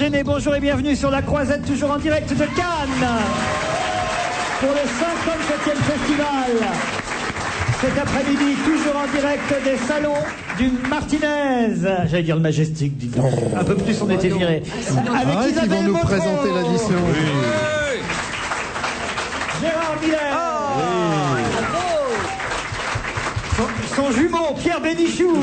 Géné, bonjour et bienvenue sur la Croisette, toujours en direct de Cannes, pour le 57e festival. Cet après-midi, toujours en direct des salons du Martinez. J'allais dire le Majestic, dis donc. Un peu plus, on était virés. Avec Isabelle Ils vont nous présenter l'addition. Oui. Gérard Miller. Son jumeau, Pierre Bénichou.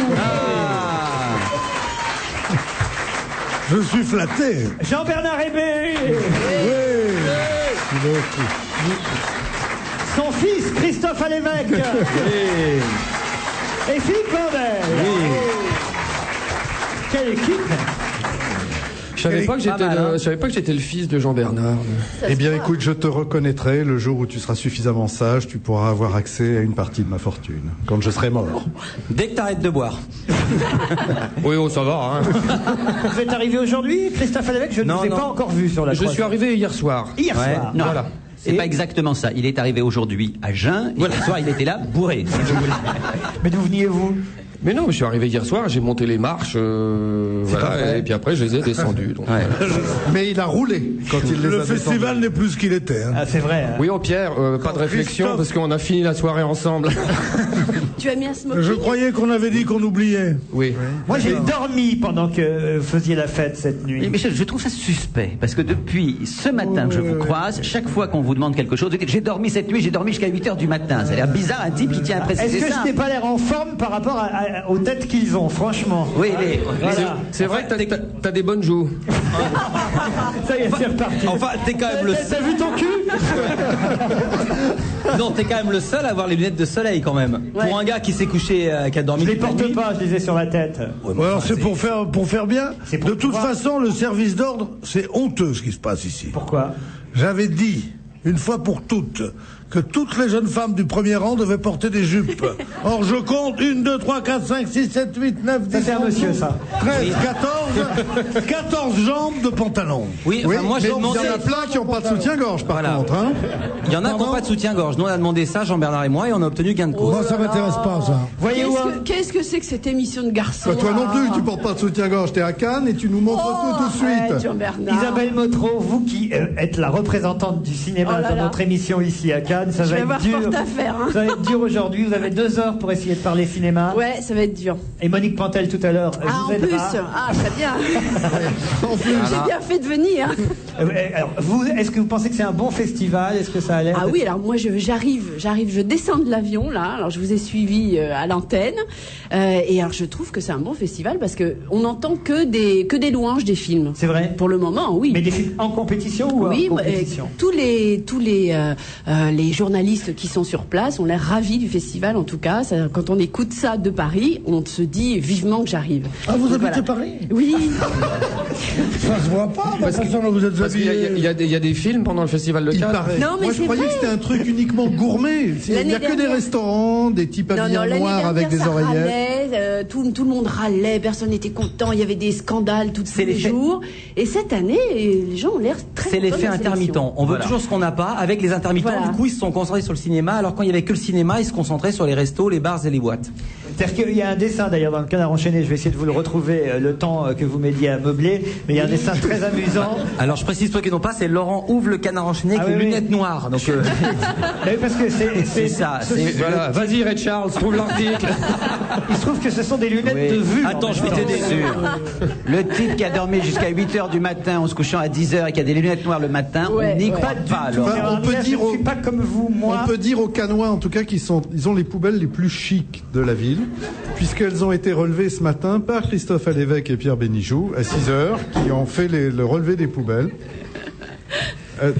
Je suis flatté. Jean-Bernard Hébé. Son fils, Christophe Alévèque. Et Philippe Vandel. Quelle équipe! Je savais pas que j'étais le fils de Jean-Bernard. Eh bien, écoute, je te reconnaîtrai le jour où tu seras suffisamment sage, tu pourras avoir accès à une partie de ma fortune, quand je serai mort. Dès que t'arrêtes de boire. Oui, oh, ça va, hein. Vous êtes arrivé aujourd'hui, Christophe Alévèque? Je ne vous ai pas encore vu sur la croisette. Je suis arrivé hier soir. Hier soir. Non. Voilà. C'est pas exactement ça. Il est arrivé aujourd'hui à jeun, et hier soir il était là bourré, si vous voulez. Mais d'où veniez-vous? Mais non, je suis arrivé hier soir, j'ai monté les marches, voilà, et puis après je les ai descendues. Donc, Mais il a roulé quand il les a Le festival n'est plus ce qu'il était. Hein. Ah, c'est vrai. Hein. Oui, oh Pierre, pas de réflexion Christophe... parce qu'on a fini la soirée ensemble. Tu as mis un smoking? Je croyais qu'on avait dit qu'on oubliait. Oui. Moi, j'ai dormi pendant que vous faisiez la fête cette nuit. Mais je trouve ça suspect, parce que depuis ce matin que je vous croise, chaque fois qu'on vous demande quelque chose, vous dites j'ai dormi cette nuit, j'ai dormi jusqu'à 8h du matin. Ça a l'air bizarre, un type qui tient à préciser ça. Est-ce que je n'ai pas l'air en forme par rapport aux têtes qu'ils ont, franchement? Oui, Voilà. C'est vrai que t'as des bonnes joues. Ça y est, c'est reparti. Enfin, t'es quand même le T'as seul. vu ton cul? Non, t'es quand même le seul à avoir les lunettes de soleil quand même. Ouais. Pour un gars qui s'est couché, qui a dormi. Je les toute la porte nuit. pas, je les ai sur la tête. Ouais, mais Alors enfin, c'est pour faire bien. C'est pour De toute pouvoir- façon, le service d'ordre, c'est honteux ce qui se passe ici. Pourquoi? J'avais dit, une fois pour toutes, que toutes les jeunes femmes du premier rang devaient porter des jupes. Or, je compte 1, 2, 3, 4, 5, 6, 7, 8, 9, 10, Ça, c'est un monsieur, ça. 13, 14 jambes de pantalon. Oui, Oui, enfin, moi j'ai mais demandé. il y en a plein qui n'ont pas de soutien-gorge, par Voilà. contre. Hein. Il y en a qui n'ont pas de soutien-gorge. Nous on a demandé ça, Jean-Bernard et moi, et on a obtenu gain de cause. Moi, ça m'intéresse pas, ça. Voyez où hein Qu'est-ce que c'est que cette émission de garçons? Toi non plus, tu portes pas de soutien-gorge, t'es à Cannes et tu nous montres tout de arrête, suite. Jean-Bernard. Isabelle Motro, vous qui êtes la représentante du cinéma Oh là dans là. notre émission ici à Cannes, ça Je va vais être avoir dur. porte à faire, hein. Ça va être dur aujourd'hui. Vous avez 2 heures pour essayer de parler cinéma. Ouais, ça va être dur. Et Monique Pantel tout à l'heure Ah, vous en plus. aidera. Ah, très bien. J'ai bien fait de venir. Alors, vous, est-ce que vous pensez que c'est un bon festival? Est-ce que ça a l'air Ah oui, alors moi j'arrive, je descends de l'avion là. Alors je vous ai suivi à l'antenne, et alors je trouve que c'est un bon festival parce que on n'entend que des louanges des films. C'est vrai? Pour le moment, oui. Mais des films en compétition ou Oui, en compétition? tous les journalistes qui sont sur place ont l'air ravis du festival. En tout cas, quand on écoute ça de Paris, on se dit vivement que j'arrive. Ah, vous Donc, habitez voilà. Paris? Oui. Ça se voit pas, la façon dont vous êtes Parce qu'il y, habillés. il y a des films pendant le festival de Il Cannes. paraît. Non, mais Moi, je c'est croyais vrai. que c'était un truc uniquement gourmet. Il n'y a L'année que des dernière- restaurants, des types habillés en l'année noir avec des dernière, ça oreillettes. râlait, tout le monde râlait, personne n'était content, il y avait des scandales tous C'est les l'effet- jours. Et cette année, les gens ont l'air très C'est contents de l'effet la intermittent. sélection. On veut Voilà. toujours ce qu'on n'a pas. Avec les intermittents, Voilà. du coup, ils se sont concentrés sur le cinéma, alors quand il y avait que le cinéma, ils se concentraient sur les restos, les bars et les boîtes. C'est-à-dire qu'il y a un dessin d'ailleurs dans le Canard enchaîné, je vais essayer de vous le retrouver le temps que vous m'aidiez à meubler, mais il y a un dessin très amusant. Alors je précise pour ceux qui n'ont pas, c'est Laurent ouvre le canard enchaîné avec Ah les oui, oui. lunettes noires. Donc Mais parce que c'est ça. Voilà, vas-y Red Charles, trouve l'article. il se trouve que ce sont des lunettes Oui. de vue. Attends, en je vais même temps. t'aider. Le type qui a dormi jusqu'à 8h du matin en se couchant à 10h et qui a des lunettes noires le matin, Ouais, on n'y ouais. croit pas alors. Enfin, on peut Je dire ne suis au- pas comme vous, moi. On peut dire aux Canois, en tout cas, ils ont les poubelles les plus chics de la ville, puisqu'elles ont été relevées ce matin par Christophe Alévèque et Pierre Bénichou, à 6h, qui ont fait le relevé des poubelles.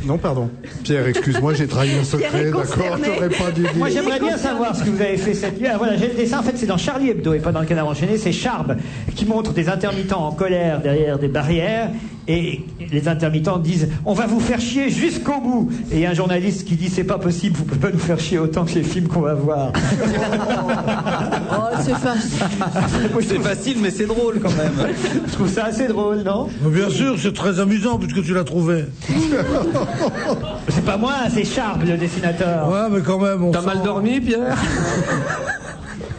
Non, pardon. Pierre, excuse-moi, j'ai trahi un secret, Pierre est d'accord, concerné. j'aurais pas dû dire. Moi, j'aimerais bien savoir ce que vous avez fait cette nuit. Ah, voilà, j'ai le dessin. En fait, c'est dans Charlie Hebdo et pas dans le Canard enchaîné. C'est Charb qui montre des intermittents en colère derrière des barrières. Et les intermittents disent « On va vous faire chier jusqu'au bout !» Et il y a un journaliste qui dit « C'est pas possible, vous pouvez pas nous faire chier autant que les films qu'on va voir. » Oh, c'est facile. C'est facile, mais c'est drôle quand même. Je trouve ça assez drôle, non? Mais bien sûr, c'est très amusant puisque tu l'as trouvé. C'est pas moi, c'est Charb, le dessinateur. Ouais, mais quand même, on T'as sent- mal dormi, Pierre?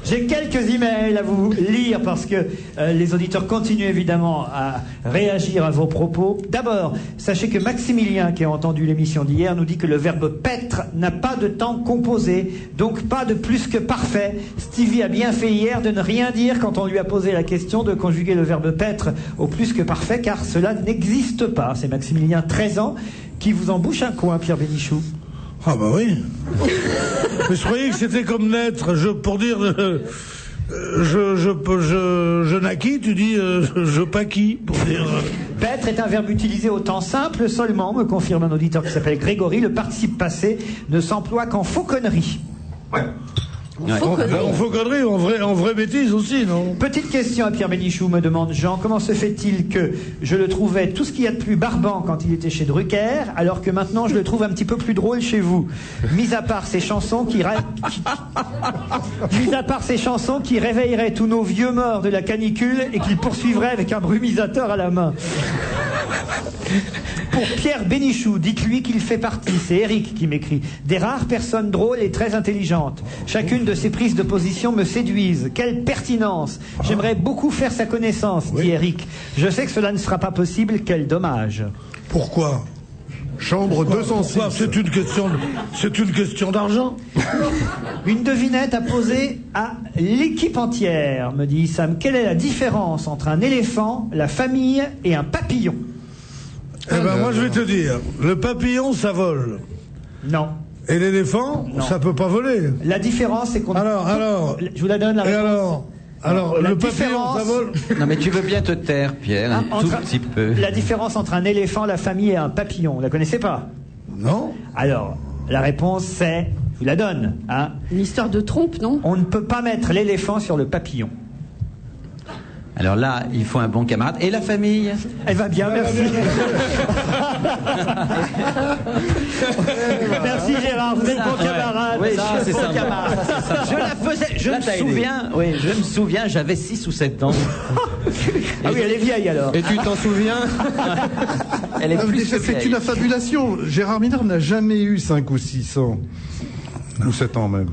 J'ai quelques emails à vous lire parce que les auditeurs continuent évidemment à réagir à vos propos. D'abord, sachez que Maximilien, qui a entendu l'émission d'hier, nous dit que le verbe paître n'a pas de temps composé, donc pas de plus que parfait. Stevie a bien fait hier de ne rien dire quand on lui a posé la question de conjuguer le verbe paître au plus que parfait, car cela n'existe pas. C'est Maximilien, 13 ans, qui vous en bouche un coin, Pierre Bénichou. Ah bah oui. Mais je croyais que c'était comme naître, pour dire je naquis, tu dis je paquis, pour dire. Paître est un verbe utilisé au temps simple seulement, me confirme un auditeur qui s'appelle Grégory. Le participe passé ne s'emploie qu'en fauconnerie. Ouais. En fauconnerie, en vraie bêtise aussi, non? Petite question à Pierre Bénichou, me demande Jean. Comment se fait-il que je le trouvais tout ce qu'il y a de plus barbant quand il était chez Drucker, alors que maintenant je le trouve un petit peu plus drôle chez vous? Mis à part ces chansons qui réveilleraient tous nos vieux morts de la canicule et qu'ils poursuivraient avec un brumisateur à la main. Pour Pierre Bénichou, dites-lui qu'il fait partie, c'est Eric qui m'écrit, des rares personnes drôles et très intelligentes. Chacune de ses prises de position me séduisent. Quelle pertinence! J'aimerais beaucoup faire sa connaissance, dit Eric. Je sais que cela ne sera pas possible, quel dommage. Pourquoi? Chambre 206. Pourquoi? C'est une question d'argent. Une devinette à poser à l'équipe entière, me dit Sam. Quelle est la différence entre un éléphant, la famille et un papillon? Eh ben moi je vais te dire, le papillon ça vole. Non. Et l'éléphant, ça peut pas voler. La différence c'est qu'on... Alors... Je vous la donne la réponse. Alors le papillon ça vole. Non mais tu veux bien te taire, Pierre, un tout petit peu. La différence entre un éléphant, la famille et un papillon, vous la connaissez pas? Non. Alors, la réponse c'est... Je vous la donne. Hein. Une histoire de trompe, non? On ne peut pas mettre l'éléphant sur le papillon. Alors là, il faut un bon camarade. Et la famille? Elle va bien, merci. Merci Gérard, vous êtes bon camarade. Oui, ça, c'est bon sympa. camarade. Je la faisais, je me souviens, j'avais 6 ou 7 ans. Ah oui, elle est vieille alors. Et tu t'en souviens? Elle est plus que C'est vieille. une affabulation. Gérard Miller n'a jamais eu 5 ou 6 ans. Ou 7 ans même.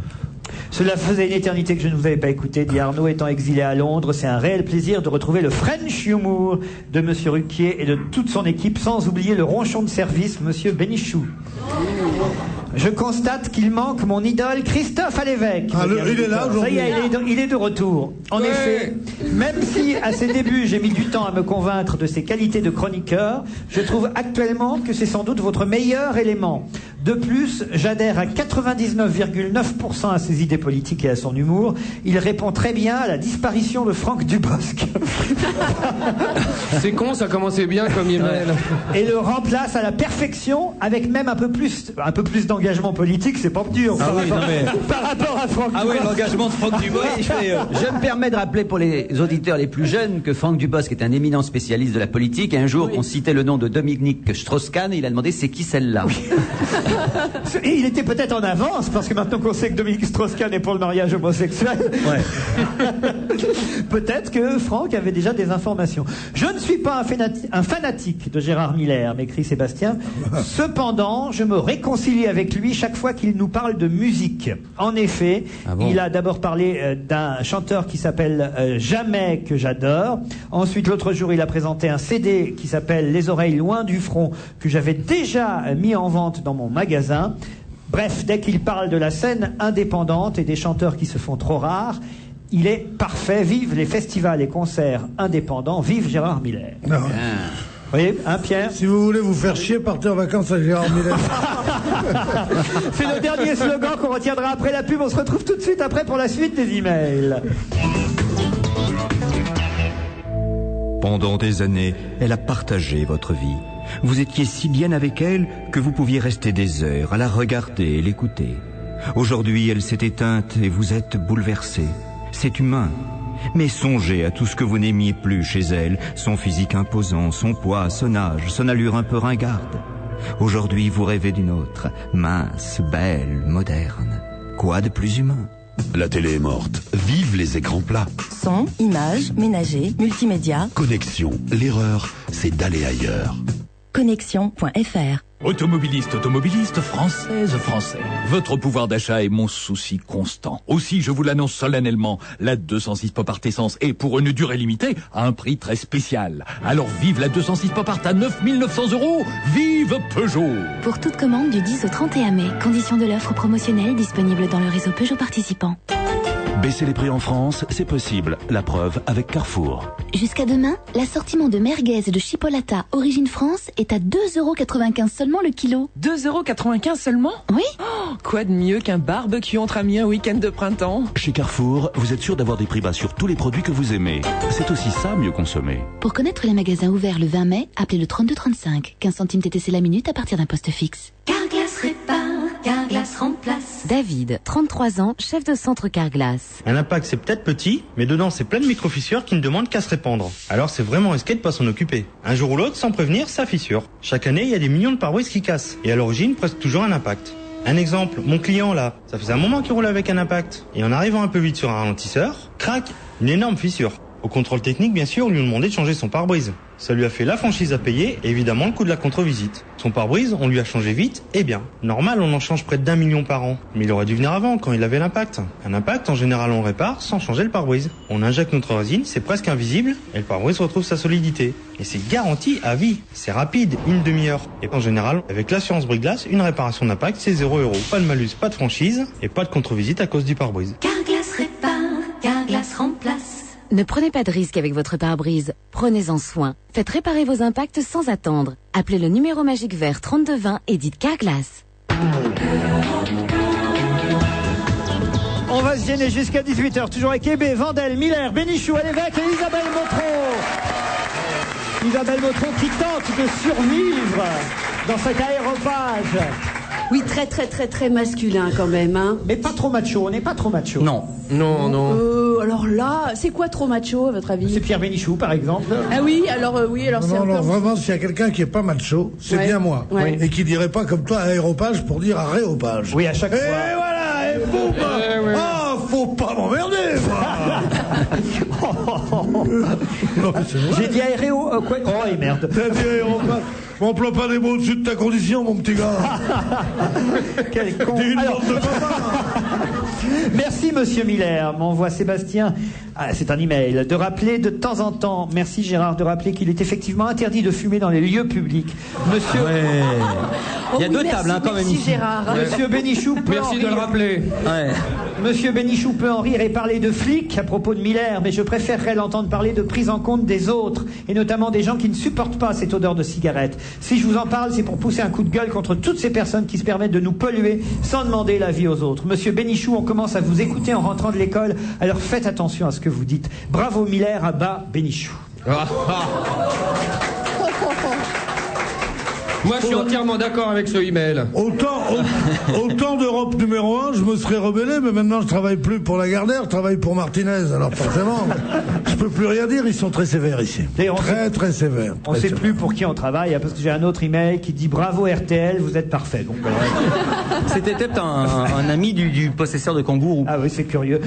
Cela faisait une éternité que je ne vous avais pas écouté, dit Arnaud, étant exilé à Londres. C'est un réel plaisir de retrouver le French humour de Monsieur Ruquier et de toute son équipe, sans oublier le ronchon de service, Monsieur Bénichou. Je constate qu'il manque mon idole Christophe Alévêque. Il est là aujourd'hui. Ça y est, il est de retour. En effet, même si à ses débuts j'ai mis du temps à me convaincre de ses qualités de chroniqueur, je trouve actuellement que c'est sans doute votre meilleur élément. De plus, j'adhère à 99,9% à ses idées politiques et à son humour. Il répond très bien à la disparition de Franck Dubosc. C'est con, ça commençait bien comme email. Et le remplace à la perfection avec même un peu plus d'engagement politique, c'est pas dur par rapport à Franck Dubosc. Ah oui, l'engagement de Franck Dubosc. Je me permets de rappeler pour les auditeurs les plus jeunes que Franck Dubosc est un éminent spécialiste de la politique. Et un jour, on citait le nom de Dominique Strauss-Kahn et il a demandé c'est qui celle-là. Et il était peut-être en avance, parce que maintenant qu'on sait que Dominique Strauss-Kahn est pour le mariage homosexuel, peut-être que Franck avait déjà des informations. Je ne suis pas un fanatique de Gérard Miller, m'écrit Sébastien. Cependant, je me réconcilie avec lui chaque fois qu'il nous parle de musique. En effet, il a d'abord parlé d'un chanteur qui s'appelle Jamais, que j'adore. Ensuite, l'autre jour, il a présenté un CD qui s'appelle Les oreilles loin du front, que j'avais déjà mis en vente dans mon magasin. Bref, dès qu'il parle de la scène indépendante et des chanteurs qui se font trop rares, il est parfait. Vive les festivals et concerts indépendants. Vive Gérard Miller. Non. Vous voyez, hein, Pierre? Si vous voulez vous faire chier, partez en vacances à Gérard Miller. C'est le dernier slogan qu'on retiendra après la pub. On se retrouve tout de suite après pour la suite des emails. Pendant des années, elle a partagé votre vie. Vous étiez si bien avec elle que vous pouviez rester des heures à la regarder et l'écouter. Aujourd'hui, elle s'est éteinte et vous êtes bouleversé. C'est humain. Mais songez à tout ce que vous n'aimiez plus chez elle, son physique imposant, son poids, son âge, son allure un peu ringarde. Aujourd'hui, vous rêvez d'une autre, mince, belle, moderne. Quoi de plus humain? La télé est morte. Vive les écrans plats. Son, images, ménager, multimédia. Connexion. L'erreur, c'est d'aller ailleurs. Connexion.fr Automobiliste, français. Votre pouvoir d'achat est mon souci constant. Aussi, je vous l'annonce solennellement, la 206 Pop Art Essence est pour une durée limitée à un prix très spécial. Alors vive la 206 Pop Art à 9 900 €. Vive Peugeot! Pour toute commande du 10 au 31 mai, conditions de l'offre promotionnelle disponible dans le réseau Peugeot participant. Baisser les prix en France, c'est possible. La preuve avec Carrefour. Jusqu'à demain, l'assortiment de merguez et de chipolata Origine France est à 2,95 € seulement le kilo. 2,95 € seulement? Oui. Oh, quoi de mieux qu'un barbecue entre amis un week-end de printemps? Chez Carrefour, vous êtes sûr d'avoir des prix bas sur tous les produits que vous aimez. C'est aussi ça, mieux consommer. Pour connaître les magasins ouverts le 20 mai, appelez le 3235. 15 centimes TTC la minute à partir d'un poste fixe. Carglass répare, Carglass remplace. David, 33 ans, chef de centre Carglass. Un impact c'est peut-être petit, mais dedans c'est plein de micro-fissures qui ne demandent qu'à se répandre. Alors c'est vraiment risqué de pas s'en occuper. Un jour ou l'autre, sans prévenir, ça fissure. Chaque année, il y a des millions de pare-brise qui cassent. Et à l'origine, presque toujours un impact. Un exemple, mon client là, ça faisait un moment qu'il roulait avec un impact. Et en arrivant un peu vite sur un ralentisseur, crac, une énorme fissure. Au contrôle technique, bien sûr, on lui a demandé de changer son pare-brise. Ça lui a fait la franchise à payer et évidemment le coût de la contre-visite. Son pare-brise, on lui a changé vite et bien. Normal, on en change près d'1 million par an. Mais il aurait dû venir avant, quand il avait l'impact. Un impact, en général, on répare sans changer le pare-brise. On injecte notre résine, c'est presque invisible et le pare-brise retrouve sa solidité. Et c'est garanti à vie. C'est rapide, une demi-heure. Et en général, avec l'assurance Briglass, une réparation d'impact, c'est 0 €. Pas de malus, pas de franchise et pas de contre-visite à cause du pare-brise. Carglass répare, Carglass remplace. Ne prenez pas de risque avec votre pare-brise. Prenez-en soin. Faites réparer vos impacts sans attendre. Appelez le numéro magique vert 3220 et dites Carglass. On va se gêner jusqu'à 18h, toujours avec Hébé, Vandel, Miller, Bénichou, Alévêque et Isabelle Motro. Isabelle Motro qui tente de survivre dans cet aéropage. Oui, très masculin quand même, hein. Mais pas trop macho, on n'est pas trop macho. Non. Alors là, c'est quoi trop macho à votre avis? C'est Pierre Bénichou, par exemple. Ah oui, alors c'est un peu... vraiment, s'il y a quelqu'un qui est pas macho, c'est bien moi. Ouais. Et qui dirait pas comme toi aéropage pour dire aréopage. Oui, à chaque fois. Et voilà, et boum. Faut pas m'emmerder, moi. Non, mais c'est vrai. J'ai dit aéréo... quoi? Oh, et merde. T'as dit aéropage. M'emploie pas des mots au-dessus de ta condition, mon petit gars. Quel con. T'es une Alors... bande de papa. Merci, monsieur Miller. M'envoie Sébastien. Ah, c'est un email. De rappeler de temps en temps, merci Gérard, de rappeler qu'il est effectivement interdit de fumer dans les lieux publics. Monsieur. Ouais. Il y a oui, deux merci, tables, hein, quand même. Merci Ici. Gérard. Monsieur Bénichou peut Merci en de le rire. rappeler. Ouais. Monsieur Bénichou peut en rire et parler de flics à propos de Miller, mais je préférerais l'entendre parler de prise en compte des autres, et notamment des gens qui ne supportent pas cette odeur de cigarette. Si je vous en parle, c'est pour pousser un coup de gueule contre toutes ces personnes qui se permettent de nous polluer sans demander l'avis aux autres. Monsieur Bénichou, on commence à vous écouter en rentrant de l'école, alors faites attention à ce que vous dites. Bravo Miller, à bas Bénichou. Moi, je suis entièrement d'accord avec ce email. Autant d'Europe numéro 1, je me serais rebellé, mais maintenant je travaille plus pour Lagardère, je travaille pour Martinez. Alors forcément, je peux plus rien dire, ils sont très sévères ici. Très sévères. On ne sait plus pour qui on travaille, parce que j'ai un autre email qui dit bravo RTL, vous êtes parfait. Donc, C'était peut-être un ami du possesseur de kangourou. Ah oui, c'est curieux.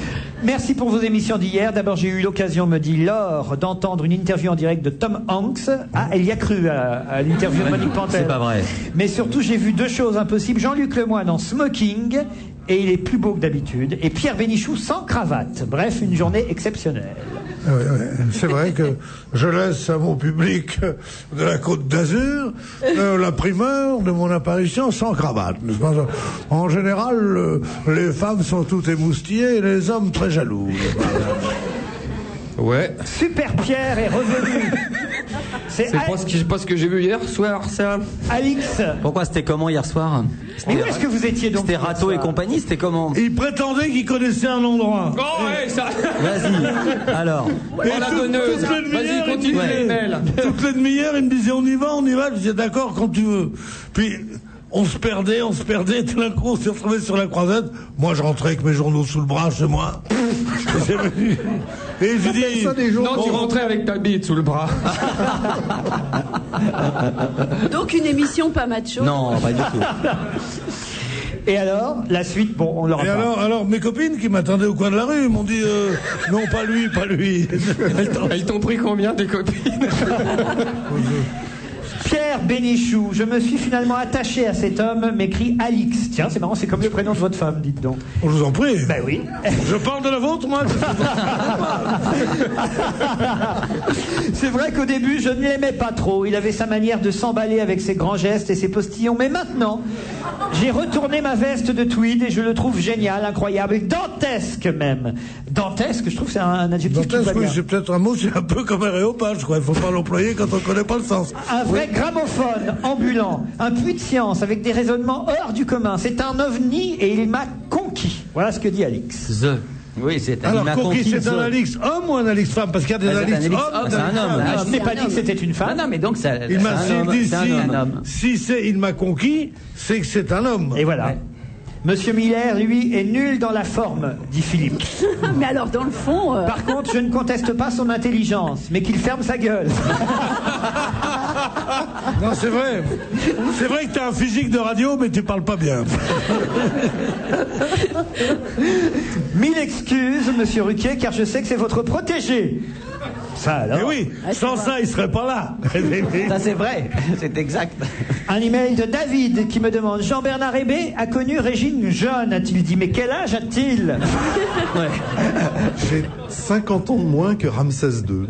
Merci pour vos émissions d'hier. D'abord, j'ai eu l'occasion, me dit Laure, d'entendre une interview en direct de Tom Hanks. Ah, elle y a cru à l'interview de Monique Pantel. C'est pas vrai. Mais surtout, j'ai vu deux choses impossibles. Jean-Luc Lemoyne en smoking, et il est plus beau que d'habitude. Et Pierre Bénichou sans cravate. Bref, une journée exceptionnelle. C'est vrai que je laisse à mon public de la Côte d'Azur la primeur de mon apparition sans cravate. En général, les femmes sont toutes émoustillées et les hommes très jaloux. Ouais. Super Pierre est revenu. C'est pas ce que j'ai vu hier soir, ça. Alix. Pourquoi c'était comment hier soir? Mais où est-ce que vous étiez donc? C'était Rateau et compagnie, c'était comment? Il prétendait qu'il connaissait un endroit. Oh ouais, ça. Vas-y. Alors. Oh la donneuse. Vas-y, continue les mails. Toutes les demi-heures, il me disait on y va. Je disais d'accord quand tu veux. Puis on se perdait. Tout d'un coup, on s'est retrouvés sur la croisette. Moi, je rentrais avec mes journaux sous le bras chez moi. Et je dis... Non, tu rentrais avec ta bite sous le bras. Donc une émission pas macho. Non, pas du tout. Et alors, la suite, bon, on l'aura pas. Alors, mes copines qui m'attendaient au coin de la rue m'ont dit non, pas lui. Elles t'ont pris combien, tes copines? Pierre Bénichou, je me suis finalement attaché à cet homme, m'écrit Alix. Tiens, c'est marrant, c'est comme le prénom de votre femme, dites donc. Je vous en prie. Ben oui. Je parle de la vôtre, moi. C'est vrai qu'au début, je ne l'aimais pas trop. Il avait sa manière de s'emballer avec ses grands gestes et ses postillons. Mais maintenant, j'ai retourné ma veste de tweed et je le trouve génial, incroyable, dantesque même. Dantesque, je trouve que c'est un adjectif qui Dantesque, va oui, bien. c'est peut-être un mot, c'est un peu comme aréopage, quoi. Il faut pas l'employer quand on connaît pas le sens. Un vrai gramophone ambulant, un puits de science avec des raisonnements hors du commun. C'est un ovni et il m'a conquis. Voilà ce que dit Alix. Oui, c'est un Alors, il m'a conquis, conquis, c'est un Alix homme ou un Alix femme? Parce qu'il y a des Alix hommes. C'est un homme. Ah, je n'ai pas dit que c'était une femme. Non, mais donc ça. Il m'a dit un homme. si c'est il m'a conquis, c'est que c'est un homme. Et voilà. Monsieur Miller, lui, est nul dans la forme, dit Philippe. Mais alors, dans le fond... Par contre, je ne conteste pas son intelligence, mais qu'il ferme sa gueule. Non, c'est vrai. C'est vrai que t'as un physique de radio, mais tu parles pas bien. Mille excuses, monsieur Ruquier, car je sais que c'est votre protégé. Ça alors. Eh oui, sans ça, il serait pas là. Ça, c'est vrai. C'est exact. Un email de David qui me demande: Jean-Bernard Hébé a connu Régine jeune, a-t-il dit. Mais quel âge a-t-il? J'ai 50 ans de moins que Ramsès II.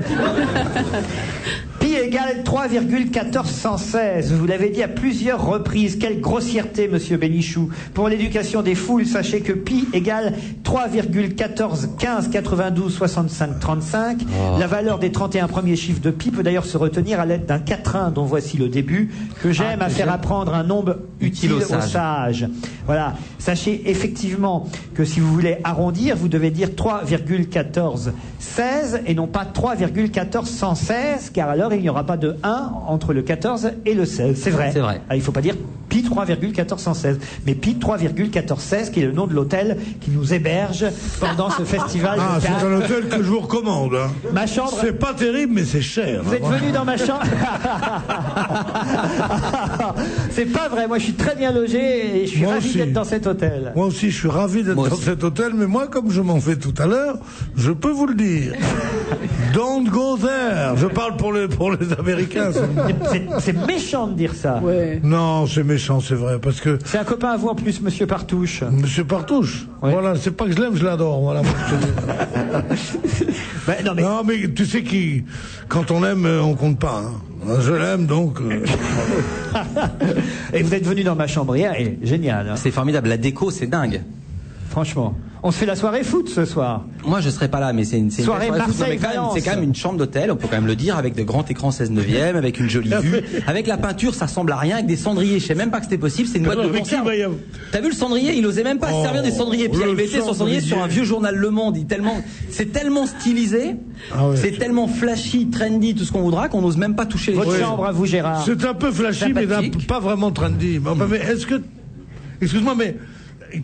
Pi égale 3,1416. Vous l'avez dit à plusieurs reprises. Quelle grossièreté, monsieur Bénichou. Pour l'éducation des foules, sachez que pi égale 3,1415 92 65 35. La valeur des 31 premiers chiffres de pi peut d'ailleurs se retenir à l'aide d'un quatrain dont voici le début, que j'aime à faire apprendre un nombre utile aux sages. Voilà. Sachez effectivement que si vous voulez arrondir, vous devez dire 3,1416 et non pas 3,1416, car alors il n'y aura pas de 1 entre le 14 et le 16. C'est vrai. C'est vrai. Ah, il ne faut pas dire pi 3,1416, mais pi 3,1416, qui est le nom de l'hôtel qui nous héberge pendant ce festival. Ah, de c'est Cannes. un hôtel que je vous recommande. Hein. Ma chambre. C'est pas terrible, mais c'est cher. Vous êtes venu dans ma chambre. C'est pas vrai. Moi, je suis très bien logé et je suis Moi ravi aussi. d'être dans cet hôtel. Moi aussi, je suis ravi d'être dans cet hôtel, mais moi, comme je m'en fais tout à l'heure, je peux vous le dire. Don't go there. Je parle pour les Américains. C'est méchant de dire ça. Ouais. Non, c'est méchant, c'est vrai, parce que... C'est un copain à vous en plus, monsieur Partouche. Monsieur Partouche. Ouais. Voilà, c'est pas que je l'aime, je l'adore. Voilà. Moi, je te dis. Ben, non, mais... Non, mais tu sais qui, quand on aime, on compte pas. Hein. Je l'aime, donc. Et vous êtes venu dans ma chambre hier, et génial. Hein. C'est formidable. La déco, c'est dingue. Franchement. On se fait la soirée foot ce soir. Moi, je serais pas là, mais c'est une Soirée belle foot. Non, mais Marseille-Valence. c'est quand même une chambre d'hôtel, on peut quand même le dire, avec de grands écrans 16/9, avec une jolie vue. Avec la peinture, ça ressemble à rien, avec des cendriers. Je sais même pas que c'était possible, c'est une boîte de conserve. T'as vu le cendrier? Il osait même pas se servir des cendriers. Pierre, il mettait son cendrier sur un vieux journal Le Monde. C'est tellement stylisé, c'est tellement flashy, trendy, tout ce qu'on voudra, qu'on n'ose même pas toucher les Votre choses. chambre à vous, Gérard. C'est un peu flashy, mais pas vraiment trendy. Mais est-ce que... Excuse-moi, mais...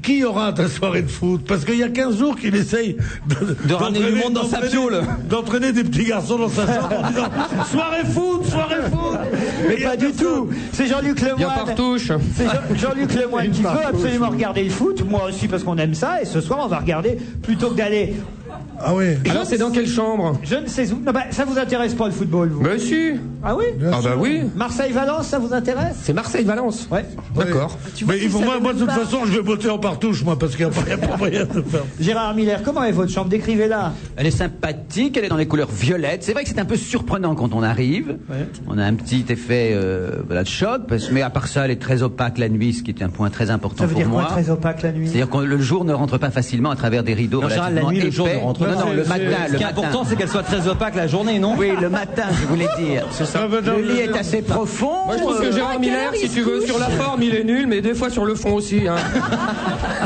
Qui aura ta soirée de foot? Parce qu'il y a 15 jours qu'il essaye de ramener du monde dans sa piole. D'entraîner des petits garçons dans sa chambre en disant soirée foot, soirée foot. Mais pas du tout. C'est Jean-Luc Lemoyne. Bien Partouche. C'est Jean-Luc Lemoyne qui veut absolument regarder le foot. Moi aussi parce qu'on aime ça. Et ce soir on va regarder plutôt que d'aller. Ah oui. Alors c'est dans quelle chambre? Je ne sais où. Non, bah, ça vous intéresse pas le football, vous? Ben si. Ah oui? Ah bah oui. Marseille-Valence, ça vous intéresse? C'est Marseille-Valence. Ouais. D'accord. Mais moi, de toute façon, je vais voter en partouche, moi, parce qu'il n'y a pas moyen de faire. Gérard Miller, comment est votre chambre? Décrivez-la. Elle est sympathique, elle est dans les couleurs violettes. C'est vrai que c'est un peu surprenant quand on arrive. Ouais. On a un petit effet de choc, mais à part ça, elle est très opaque la nuit, ce qui est un point très important Ça veut pour dire moi. quoi, très opaque la nuit? C'est-à-dire que le jour ne rentre pas facilement à travers des rideaux En général, la nuit, le jour ne rentre pas. Non, le matin. Ce qui est important, c'est qu'elle soit très opaque la journée, non? Oui, le matin, je voulais dire. C'est ça. Le lit est assez profond. Moi je trouve que Gérard Miller, si tu veux, sur la forme il est nul, mais des fois sur le fond aussi. Hein.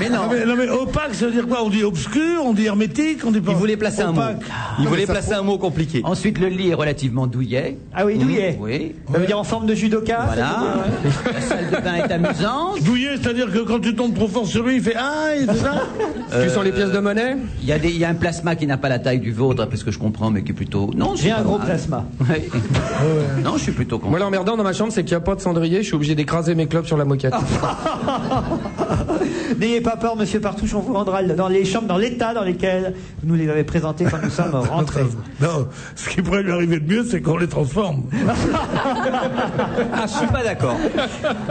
Mais non. Non, mais opaque, ça veut dire quoi? On dit obscur, on dit hermétique, on dit pas. Il voulait placer un mot. opaque. Il voulait placer un mot compliqué. Ensuite, le lit est relativement douillet. Ah oui, douillet. Oui. Ça veut dire en forme de judoka? Voilà. Ça veut dire, ouais. La salle de bain est amusante. Douillet, c'est-à-dire que quand tu tombes trop fort sur lui, il fait aïe, c'est ça? Tu sens les pièces de monnaie? Il y a un plasma qui n'a pas la taille du vôtre, parce que je comprends, mais qui est plutôt. Non, J'ai c'est un pas gros mal. plasma. Ouais. Non, je suis plutôt content. Moi, l'emmerdant dans ma chambre, c'est qu'il n'y a pas de cendrier. Je suis obligé d'écraser mes clopes sur la moquette. N'ayez pas peur, monsieur Partouche, on vous rendra dans les chambres, dans l'état dans lesquels vous nous les avez présentés quand nous sommes rentrés. Non, ce qui pourrait lui arriver de mieux, c'est qu'on les transforme. Ah, je suis pas d'accord.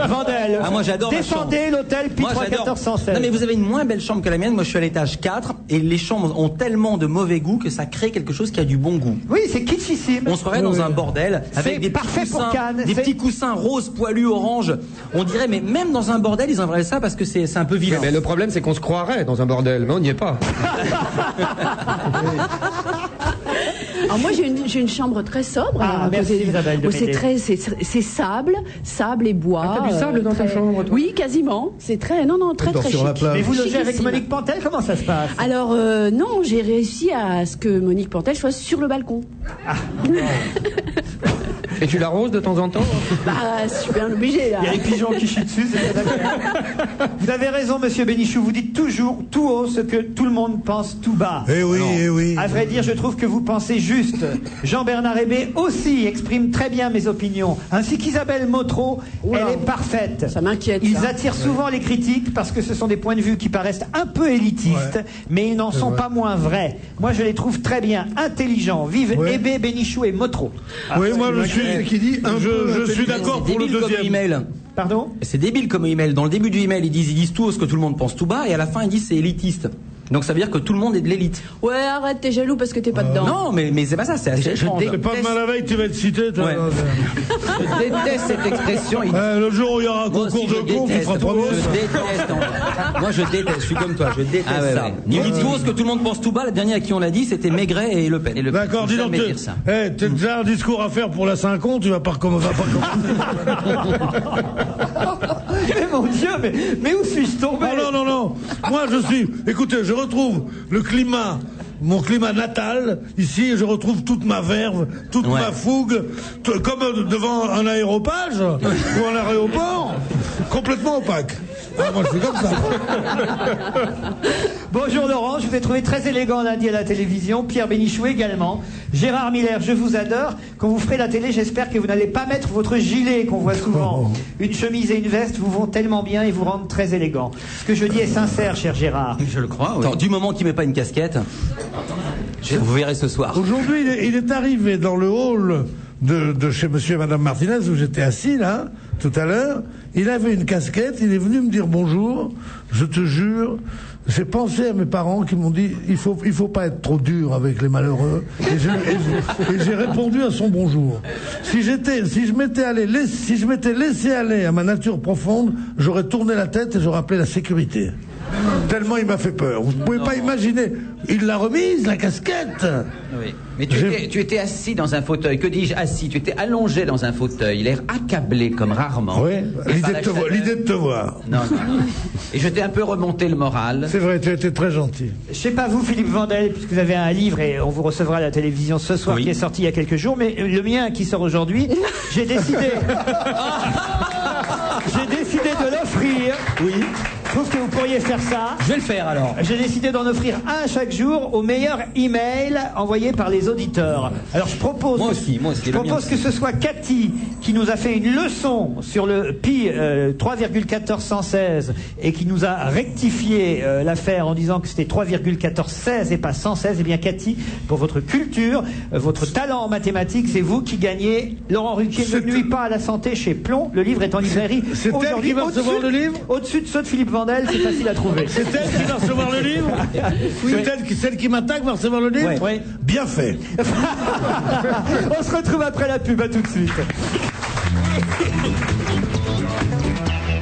Vandel, moi j'adore ma chambre. défendez l'hôtel Pi Moi, 31416. Non mais vous avez une moins belle chambre que la mienne. Moi je suis à l'étage 4 et les chambres ont tellement de mauvais goût que ça crée quelque chose qui a du bon goût. Oui, c'est kitschissime. On se croirait dans un bordel avec des parfait petits pour coussins, Cannes. des petits coussins roses poilus orange. On dirait, mais même dans un bordel ils enverraient ça parce que c'est un peu vilain. Mais le problème, c'est qu'on se croirait dans un bordel, mais on n'y est pas. Alors moi j'ai une chambre très sobre. Merci Isabelle de m'aider. C'est sable et bois. T'as du sable dans ta chambre, toi? Oui, quasiment. C'est très très sur la chic. plage. Mais vous logez Chiquissime. avec Monique Pantel, comment ça se passe? Alors non, j'ai réussi à ce que Monique Pantel soit sur le balcon. Et tu l'arroses de temps en temps? Bah, je suis bien obligé là. Il y a les pigeons qui chient dessus, c'est très agréable. Vous avez raison, monsieur Bénichou, vous dites toujours tout haut ce que tout le monde pense tout bas. Eh oui, eh oui. À vrai dire, je trouve que vous pensez juste. Jean-Bernard Hébé aussi exprime très bien mes opinions, ainsi qu'Isabelle Motro, elle est parfaite. Ça m'inquiète. Ils ça. attirent souvent les critiques parce que ce sont des points de vue qui paraissent un peu élitistes, mais ils n'en sont pas moins vrais. Moi, je les trouve très bien, intelligents. Vive Hébé, Bénichou et Motro. Oui, moi je suis. Qui dit Je suis d'accord pour le deuxième. Email. Pardon? C'est débile comme email. Dans le début du email, ils disent tout ce que tout le monde pense tout bas, et à la fin, ils disent c'est élitiste. Donc ça veut dire que tout le monde est de l'élite. Ouais, arrête, t'es jaloux parce que t'es pas dedans. Non, mais c'est pas ça, c'est assez étrange. C'est pas demain la veille, tu vas être cité. Toi. Ouais. Je déteste cette expression. Le jour où il y aura un concours de cons, tu seras premier. Je déteste. Moi, je déteste. Je suis comme toi. Je déteste ça. Ils disent tout ce que tout le monde pense tout bas. La dernière à qui on l'a dit, c'était Maigret et Le Pen. D'accord, dis donc. T'as déjà un discours à faire pour la Saint-Con, tu vas pas commencer. Mais mon Dieu, mais où suis-je tombé? Non. Moi, écoutez, je retrouve le climat, mon climat natal, ici, je retrouve toute ma verve, toute ma fougue, comme devant un aéropage ou un aéroport, complètement opaque. Ah, moi, je suis comme ça. Bonjour Laurent, je vous ai trouvé très élégant lundi à la télévision. Pierre Bénichou également. Gérard Miller, je vous adore. Quand vous ferez la télé, j'espère que vous n'allez pas mettre votre gilet qu'on voit souvent. Une chemise et une veste vous vont tellement bien et vous rendent très élégant. Ce que je dis est sincère, cher Gérard. Je le crois, oui. Attends, du moment qu'il met pas une casquette, vous verrez ce soir. Aujourd'hui, il est arrivé dans le hall de chez monsieur et madame Martinez, où j'étais assis, là, tout à l'heure. Il avait une casquette, il est venu me dire bonjour. Je te jure, j'ai pensé à mes parents qui m'ont dit il faut pas être trop dur avec les malheureux. Et j'ai répondu à son bonjour. Si je m'étais laissé aller à ma nature profonde, j'aurais tourné la tête et j'aurais appelé la sécurité. Tellement il m'a fait peur. Vous ne pouvez pas imaginer. Il l'a remise, la casquette. Oui. Mais tu étais assis dans un fauteuil. Que dis-je assis? Tu étais allongé dans un fauteuil. L'air accablé comme rarement. Oui. L'idée de te voir. Non. Et je t'ai un peu remonté le moral. C'est vrai, tu as été très gentil. Je sais pas vous, Philippe Vandel, puisque vous avez un livre et on vous recevra à la télévision ce soir qui est sorti il y a quelques jours, mais le mien qui sort aujourd'hui, j'ai décidé de l'offrir. Oui. Je trouve que vous pourriez faire ça. Je vais le faire alors. J'ai décidé d'en offrir un chaque jour au meilleur email envoyé par les auditeurs. Alors je propose. Moi aussi. Je propose que ce soit Cathy qui nous a fait une leçon sur le Pi 3,1416 et qui nous a rectifié l'affaire en disant que c'était 3,1416 et pas 116. Eh bien Cathy, pour votre culture, votre talent en mathématiques, c'est vous qui gagnez. Laurent Ruquier ne nuit pas à la santé chez Plomb. Le livre est en librairie. C'est elle qui va recevoir le livre. Au-dessus de ceux de Philippe Vandel, c'est facile à trouver. C'est elle qui va recevoir le livre. Oui. C'est celle qui m'attaque va recevoir le livre. Oui. Bien fait. On se retrouve après la pub, à tout de suite.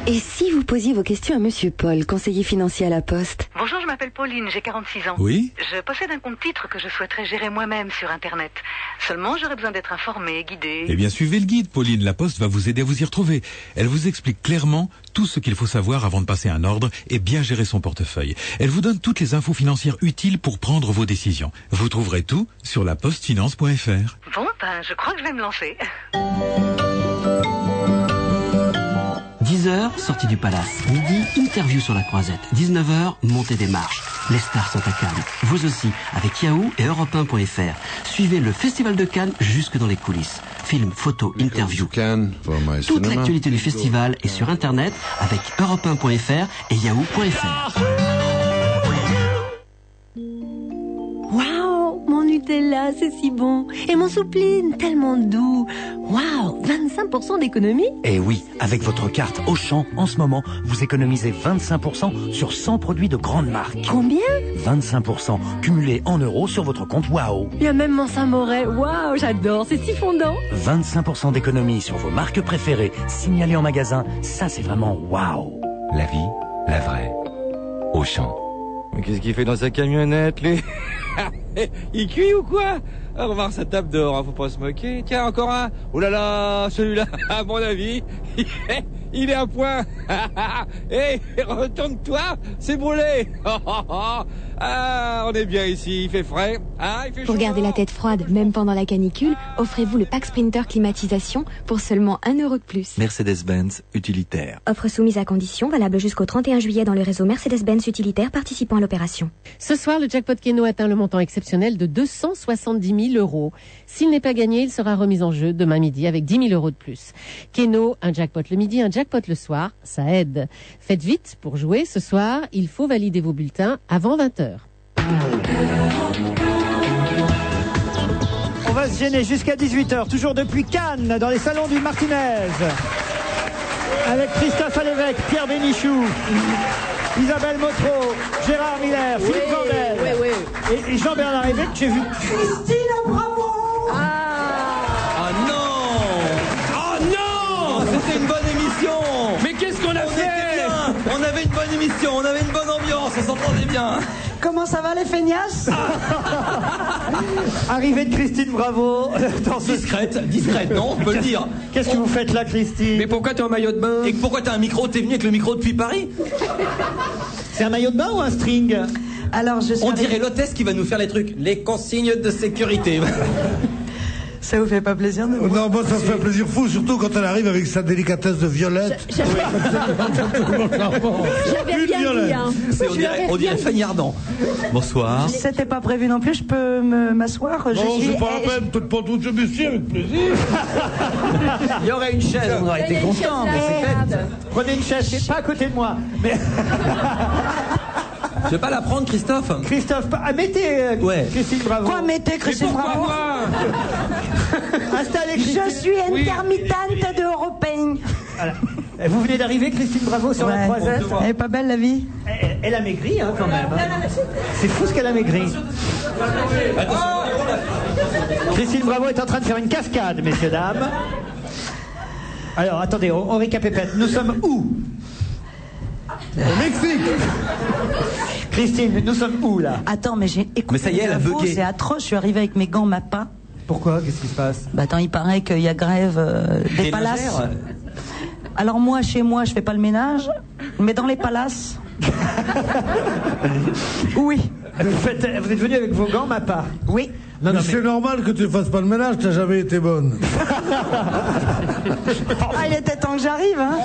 Et si vous posiez vos questions à Monsieur Paul, conseiller financier à la Poste? Bonjour, je m'appelle Pauline, j'ai 46 ans. Oui. Je possède un compte titre que je souhaiterais gérer moi-même sur Internet. Seulement, j'aurais besoin d'être informée, guidée. Eh bien, suivez le guide, Pauline. La Poste va vous aider à vous y retrouver. Elle vous explique clairement tout ce qu'il faut savoir avant de passer un ordre et bien gérer son portefeuille. Elle vous donne toutes les infos financières utiles pour prendre vos décisions. Vous trouverez tout sur lapostfinance.fr. Bon, je crois que je vais me lancer. 10h, sortie du Palace. Midi, interview sur la Croisette. 19h, montée des marches. Les stars sont à Cannes. Vous aussi, avec Yahoo et Europe 1.fr. Suivez le Festival de Cannes jusque dans les coulisses. Films, photos, interviews. Toute l'actualité du festival est sur Internet avec europe1.fr et yahoo.fr. Waouh, mon Nutella, c'est si bon. Et mon soupline, tellement doux. Waouh, 25% d'économie. Eh oui, avec votre carte Auchan, en ce moment, vous économisez 25% sur 100 produits de grandes marques. Combien ? 25% cumulés en euros sur votre compte Waouh. Il y a même mon Saint-Moret. Waouh, j'adore, c'est si fondant. 25% d'économie sur vos marques préférées, signalées en magasin, ça c'est vraiment Waouh. La vie, la vraie. Auchan. Mais qu'est-ce qu'il fait dans sa camionnette, lui? Il cuit ou quoi? Ah, remarque, ça tape dehors, hein, faut pas se moquer. Tiens, encore un. Oh là là, celui-là, à mon avis, il est à point. Hé, retourne-toi, c'est brûlé. Ah, on est bien ici, il fait frais. Ah, il fait chaud. Pour garder la tête froide, même pendant la canicule, offrez-vous le pack Sprinter climatisation pour seulement 1 € de plus. Mercedes-Benz utilitaire. Offre soumise à condition, valable jusqu'au 31 juillet dans le réseau Mercedes-Benz utilitaire participant à l'opération. Ce soir, le jackpot Keno atteint le montant exceptionnel de 270 000 €. S'il n'est pas gagné, il sera remis en jeu demain midi avec 10 000 € de plus. Keno, un jackpot le midi, un jackpot le soir, ça aide. Faites vite pour jouer. Ce soir, il faut valider vos bulletins avant 20h. On va se gêner jusqu'à 18h, toujours depuis Cannes, dans les salons du Martinez. Avec Christophe Alévèque, Pierre Bénichou, Isabelle Motro, Gérard Miller, Philippe Vandel et Jean-Bernard Hébé, que j'ai vu. Christine Bravo. Ah non! Oh non! C'était une bonne émission! Mais qu'est-ce qu'on a fait? On avait une bonne émission, on avait une bonne ambiance, on s'entendait bien. Comment ça va les feignasses? Arrivée de Christine Bravo dans ce... Discrète, non, on peut le dire. Qu'est-ce que vous faites là, Christine? Mais pourquoi t'es en maillot de bain? Et pourquoi t'as un micro? T'es venu avec le micro depuis Paris? C'est un maillot de bain ou un string? Alors, on dirait l'hôtesse qui va nous faire les trucs. Les consignes de sécurité. Ça vous fait pas plaisir de vous? Non, moi ça me fait plaisir fou, surtout quand elle arrive avec sa délicatesse de violette. J'avais bien dit, hein. On dirait Fanny Ardant. Bonsoir. C'était pas prévu non plus, je peux m'asseoir? Non, c'est pas la peine, peut-être pas tout ce monsieur avec plaisir. Il y aurait une chaise, on aurait été content, mais c'est fait. Prenez une chaise, c'est pas à côté de moi. Mais... Je vais pas la prendre, Christophe. Mettez Christine Bravo. Quoi, mettez Christine Bravo? Installez Christine. Je suis intermittente de Européen. Voilà. Vous venez d'arriver, Christine Bravo, sur la croisette. Elle est pas belle, la vie? Elle a maigri, hein, quand même. Hein. C'est fou ce qu'elle a maigri. Christine Bravo est en train de faire une cascade, messieurs, dames. Alors, attendez, on récapépète. Nous sommes où? Au Mexique. Christine, nous sommes où, là? Attends, mais j'ai écouté. Mais ça y est, elle a bugué. C'est atroce, je suis arrivée avec mes gants Mappa. Pourquoi? Qu'est-ce qui se passe? Bah attends, il paraît qu'il y a grève des palaces. Alors moi, chez moi, je fais pas le ménage, mais dans les palaces... Oui. Vous êtes venu avec vos gants Mappa? Oui. Non, mais c'est normal que tu fasses pas le ménage, t'as jamais été bonne. Ah, il était temps que j'arrive, hein.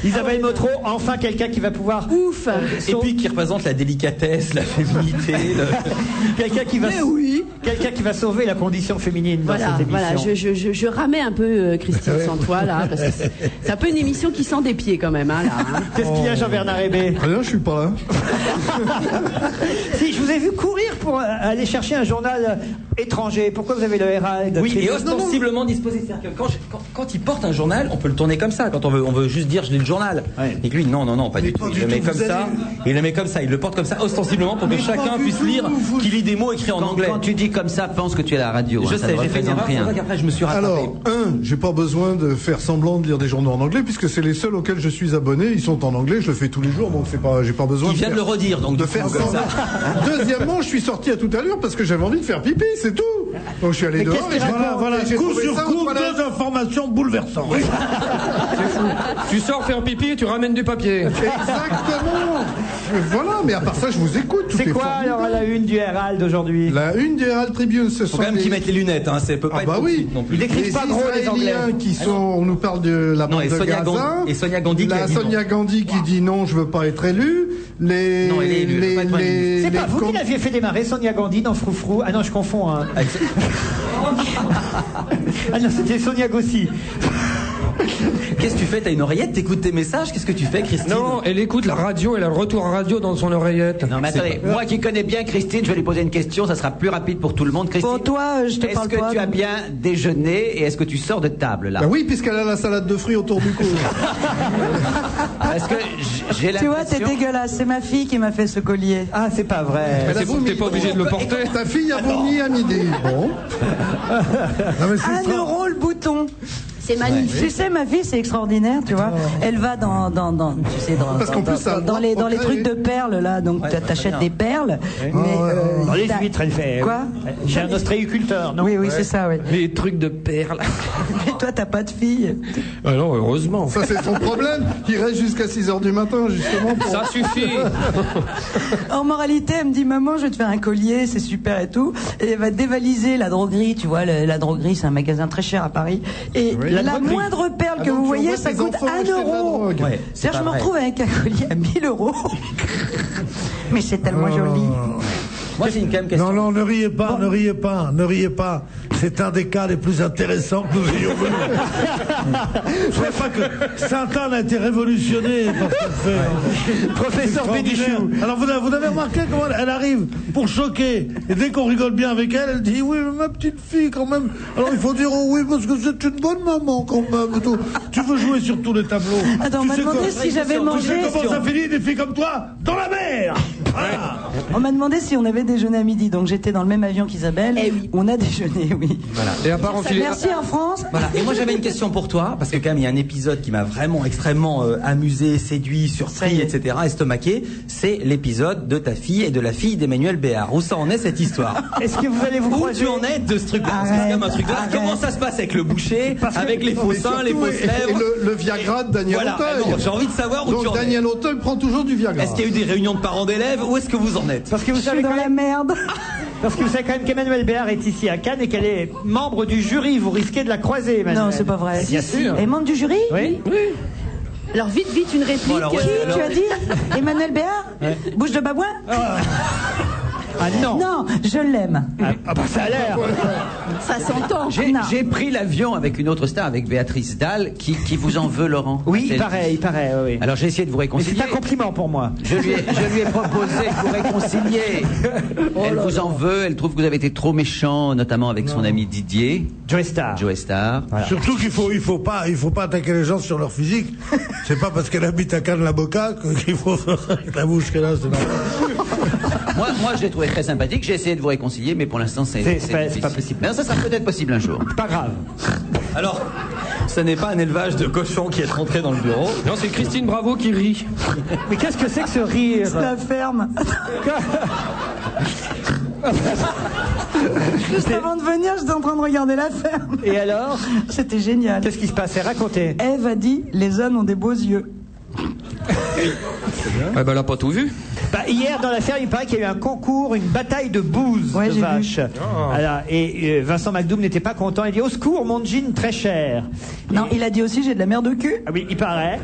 Isabelle Motro, enfin quelqu'un qui va pouvoir... Ouf. Et puis qui représente la délicatesse, la féminité. Quelqu'un qui va... Quelqu'un qui va sauver la condition féminine dans cette émission. Voilà, je ramais un peu Christine sans toi, là, parce que c'est un peu une émission qui sent des pieds, quand même, hein, là. Hein. Qu'est-ce qu'il y a, Jean-Bernard Hébé? Rien, je suis pas là. Si, je vous ai vu courir pour aller chercher un journal étranger. Pourquoi vous avez le Herald? Oui, et ostensiblement disposé. C'est-à-dire que quand il porte un journal, on peut le tourner comme ça. Quand on veut juste dire je lis le journal. Ouais. Et que lui, non, pas du tout. Il le met comme ça. Il le met comme ça. Il le porte comme ça, ostensiblement, pour que chacun puisse lire qu'il lit des mots écrits en anglais. Quand tu dis comme ça, pense que tu es à la radio. Je sais, j'ai fait une erreur. C'est vrai qu'après, je me suis rattrapé. Alors, j'ai pas besoin de faire semblant de lire des journaux en anglais, puisque c'est les seuls auxquels je suis abonné. Ils sont en anglais, je le fais tous les jours, donc j'ai pas besoin. Il vient de le redire, donc de faire comme ça. Deuxièmement, je suis sorti à toute allure parce que j'avais envie de faire pipi, c'est tout. Donc je suis allé dehors et voilà, coup sur coup, deux informations bouleversantes. C'est fou. Tu sors faire pipi et tu ramènes du papier. Exactement. Voilà, mais à part ça, je vous écoute. C'est quoi alors la une du Herald aujourd'hui? La une du Herald Tribune, ce sont quand même qu'ils mettent les lunettes, hein. C'est peut pas. Ah bah oui. Non plus. Ils décrivent pas gros les Anglais. Qui sont, on nous parle de la bande de Gaza. Et Sonia Gandhi. Sonia Gandhi qui dit non, je veux pas être élue. Non, elle est élue. C'est pas vous qui l'aviez fait démarrer, Sonia Gandhi, dans Froufrou. Ah non, je confonds. Hein. Ah non, c'était Sonia Gossi. Qu'est-ce que tu fais? T'as une oreillette? T'écoutes tes messages? Qu'est-ce que tu fais, Christine? Non, elle écoute la radio, elle a le retour radio dans son oreillette. Non, mais attendez, moi qui connais bien Christine, je vais lui poser une question, ça sera plus rapide pour tout le monde. Christine, Pour toi, je te parle pas. est-ce que tu as bien déjeuné et est-ce que tu sors de table, là? Bah oui, puisqu'elle a la salade de fruits autour du cou. Parce que j'ai Tu vois, t'es l'impression... dégueulasse. C'est ma fille qui m'a fait ce collier. Ah, c'est pas vrai. Mais t'es pas obligé de le porter. Ta fille a vomi à midi. Bon. Non, mais c'est 1 euro le bouton. C'est magnifique. Tu sais, ma fille, c'est extraordinaire, tu vois. Elle va dans tu sais, Parce qu'en plus, ça a dans les trucs de perles, là. Donc, t'achètes des perles. Mais, Dans les huîtres, elle fait. Quoi? J'ai un ostréiculteur, non? Oui, c'est ça, oui. Les trucs de perles. Mais toi, t'as pas de fille. Alors, heureusement. Ça, c'est son problème. Il reste jusqu'à 6h du matin, justement. Ça suffit. En moralité, elle me dit, maman, je vais te faire un collier, c'est super et tout. Et elle va dévaliser la droguerie, tu vois. La droguerie, c'est un magasin très cher à Paris. Et la moindre perle que vous voyez, ça coûte 1 euro. Ouais, C'est-à-dire, je me retrouve avec un collier à 1000 euros. Mais c'est tellement joli. Moi, j'ai quand même question. Non, ne riez pas, ne riez pas, ne riez pas. C'est un des cas les plus intéressants que nous ayons vus. Je ne savais pas que Sainte-Anne a été révolutionnée par cette fait. Professeur Bénichou. Alors, vous avez remarqué comment elle arrive pour choquer. Et dès qu'on rigole bien avec elle, elle dit, oui, mais ma petite fille, quand même. Alors, il faut dire, oh oui, parce que c'est une bonne maman, quand même. Tu veux jouer sur tous les tableaux. Attends, on m'a demandé si j'avais mangé. Tu sais comment ça finit, des filles comme toi, dans la mer. Voilà. On m'a demandé si on avait déjeuné à midi, donc j'étais dans le même avion qu'Isabelle. Eh oui. On a déjeuné, oui. Voilà. Et à part enfiler. Merci en France. Voilà. Et moi j'avais une question pour toi, parce que quand même il y a un épisode qui m'a vraiment extrêmement amusé, séduit, surpris, etc., estomaqué. C'est l'épisode de ta fille et de la fille d'Emmanuel Béard. Où ça en est cette histoire? Est-ce que vous allez vous Où croiser? tu en es de ce truc-là? Parce que c'est quand même un truc de... Comment ça se passe avec le boucher, avec les faux seins, les fausses lèvres? Et le Viagra de Daniel Voilà. Auteuil. Alors, j'ai envie de savoir où Donc tu en es. Daniel Auteuil prend toujours du Viagra. Est-ce qu'il y a eu des réunions de parents d'élèves? Où est-ce que vous en êtes? Parce que vous Je savez suis quand dans la même, merde. parce que vous savez quand même qu'Emmanuel Béard est ici à Cannes et qu'elle est membre du jury. Vous risquez de la croiser, Emmanuel. Non, c'est pas vrai. Bien sûr. Et membre du jury? Oui. Alors vite, une réplique. Bon, alors, Qui, tu as dit? Emmanuel Béard? Bouche de babouin? Ah non. Non, je l'aime. Ah bah ça a l'air. Ça s'entend. J'ai pris l'avion avec une autre star, avec Béatrice Dalle, qui vous en veut, Laurent. Oui, il paraît, oui. Alors j'ai essayé de vous Mais réconcilier. c'est un compliment pour moi. Je lui ai proposé de vous réconcilier. Elle vous en veut, elle trouve que vous avez été trop méchant, notamment avec son ami Didier. Joe Star. Voilà. Surtout qu'il faut pas attaquer les gens sur leur physique. C'est pas parce qu'elle habite à Cannes-la-Boca qu'il faut faire ça avec la bouche qu'elle a. C'est normal. Moi, je l'ai trouvé très sympathique. J'ai essayé de vous réconcilier, mais pour l'instant, c'est pas possible. Mais ça sera peut-être possible un jour. Pas grave. Alors, ce n'est pas un élevage de cochons qui est rentré dans le bureau. Non, c'est Christine Bravo qui rit. Mais qu'est-ce que c'est que ce rire? C'est la ferme. Juste avant de venir, j'étais en train de regarder la ferme. Et alors? C'était génial. Qu'est-ce qui se passait? Racontez. Ève a dit, les hommes ont des beaux yeux. Ah ben, elle a pas tout vu. Bah, hier, dans la ferme, il paraît qu'il y a eu un concours, une bataille de bouses Ouais, de j'ai vaches. vu. Alors, et Vincent McDoom n'était pas content. Il dit, au secours, mon jean très cher. Non, il a dit aussi, j'ai de la merde au cul. Ah oui, il paraît.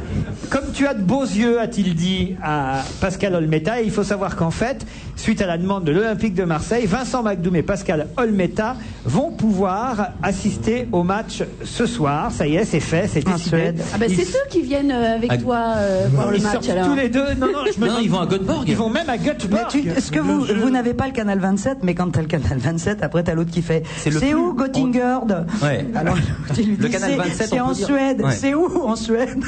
Comme tu as de beaux yeux, a-t-il dit à Pascal Olmeta. Et il faut savoir qu'en fait, suite à la demande de l'Olympique de Marseille, Vincent McDoom et Pascal Olmeta vont pouvoir assister au match ce soir. Ça y est, c'est fait, c'est décidé. Ah bah, c'est eux qui viennent avec toi voir le Ils match sortent alors. tous les deux. Non, Ils vont à Göteborg. Ils vont même à Göteborg. Mais est-ce que vous n'avez pas le canal 27, mais quand t'as le canal 27, après t'as l'autre qui fait c'est où Göttingen? Ouais. Alors tu lui dis, Le canal 27, c'est on en peut dire. Suède. Ouais. C'est où en Suède?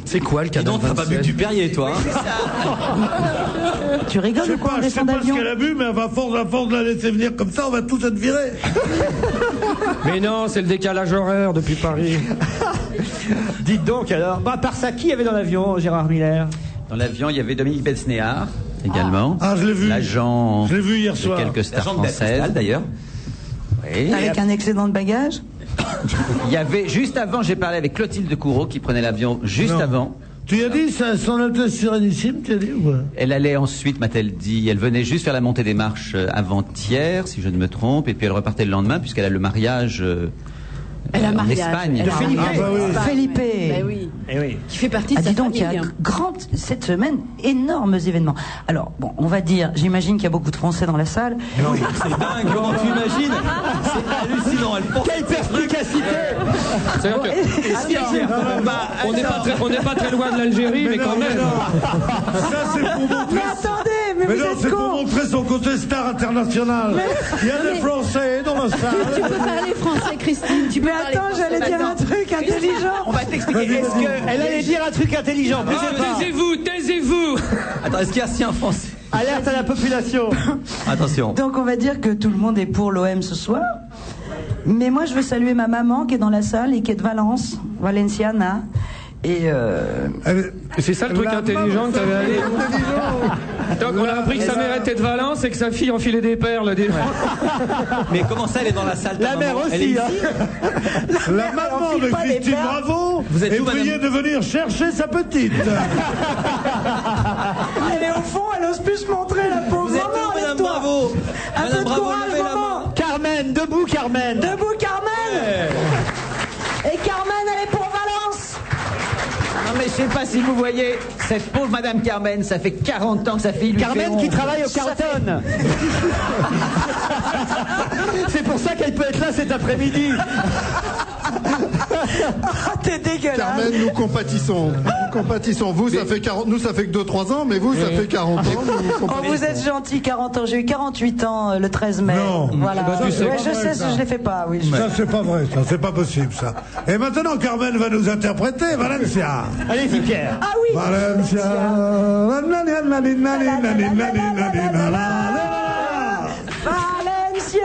C'est quoi le Dis canal donc, t'as pas bu 27? du Perrier, toi, hein? Tu rigoles Je ou quoi? On sais descend pas ce d'avion. qu'elle a bu, mais à force de la laisser venir comme ça, on va tous être virés. Mais non, c'est le décalage horaire depuis Paris. Dites donc alors. Bah, à part ça, qui y avait dans l'avion, Gérard Miller? Dans l'avion, il y avait Dominique Besnéard également. Ah, je l'ai vu. L'agent. Je l'ai vu hier de soir. quelques stars L'agent de Béatrice françaises. Dalle, d'ailleurs. Oui. Avec un excédent de bagages? Il y avait, juste avant, j'ai parlé avec Clotilde Courreau qui prenait l'avion juste Non. avant. Tu as dit ça, son Altesse Sérénissime, tu as dit ou pas? Elle allait ensuite, m'a-t-elle dit, elle venait juste faire la montée des marches avant-hier, si je ne me trompe, et puis elle repartait le lendemain, puisqu'elle a le mariage Elle a en Espagne. Felipe. Ben oui. Eh oui. Qui fait partie de Ah, sa dis donc, il y famille. a cette semaine, énormes événements. Alors, bon, on va dire, j'imagine qu'il y a beaucoup de Français dans la salle. Oui, c'est dingue, comment tu imagines? C'est hallucinant, elle porte. Quelle perspicacité! C'est-à-dire que- on n'est pas très loin de l'Algérie, mais quand même. Ça, c'est pour montrer. Mais attendez, mais Mais vous non, êtes c'est pour cons. montrer son côté star international. Il y a des Français dans la salle. Tu peux parler français, Christine. Tu peux Mais parler attends, français. j'allais dire un truc intelligent. On va t'expliquer. Est-ce que. Elle allait dire un truc intelligent. bougez pas. Taisez-vous. Attends, est-ce qu'il y a si un Français? Alerte à la population. Attention. Donc on va dire que tout le monde est pour l'OM ce soir. Mais moi je veux saluer ma maman qui est dans la salle et qui est de Valence, Valenciana. Et c'est ça le truc intelligent que t'avais à dire. Donc on a appris que sa mère était de Valence et que sa fille enfilait des perles. Mais comment ça, elle est dans la salle? La mère Elle est aussi. ici La maman de Christine Bravo Vous êtes est où, priée de venir chercher sa petite. elle est au fond, elle ose plus se montrer la pauvre. Vous êtes Maman, où, Madame lève-toi. Bravo? Un Madame peu de Bravo, courage, levez la maman. main. Carmen, debout Carmen. Debout Carmen. Et Carmen, elle est pour Valence. Non mais je sais pas si vous voyez, cette pauvre Madame Carmen, ça fait 40 ans que sa fille lui Carmen fait qui honte. travaille au Carlton. C'est pour ça qu'elle peut être là cet après-midi. Ah, t'es dégueulasse. Carmen, nous compatissons. Nous compatissons. Vous, ça fait 40, nous, ça fait que 2-3 ans, mais vous, ça fait 40 ans. Nous Oh, compatissons. vous êtes gentil, 40 ans. J'ai eu 48 ans le 13 mai. Non. Voilà. Ça, c'est Ouais, pas je vrai, sais, ça. je l'ai fait pas, oui. Ça, c'est pas vrai, ça. C'est pas possible, ça. Et maintenant, Carmen va nous interpréter Valencia. Allez-y Pierre. Ah oui. Valencia. Valencia.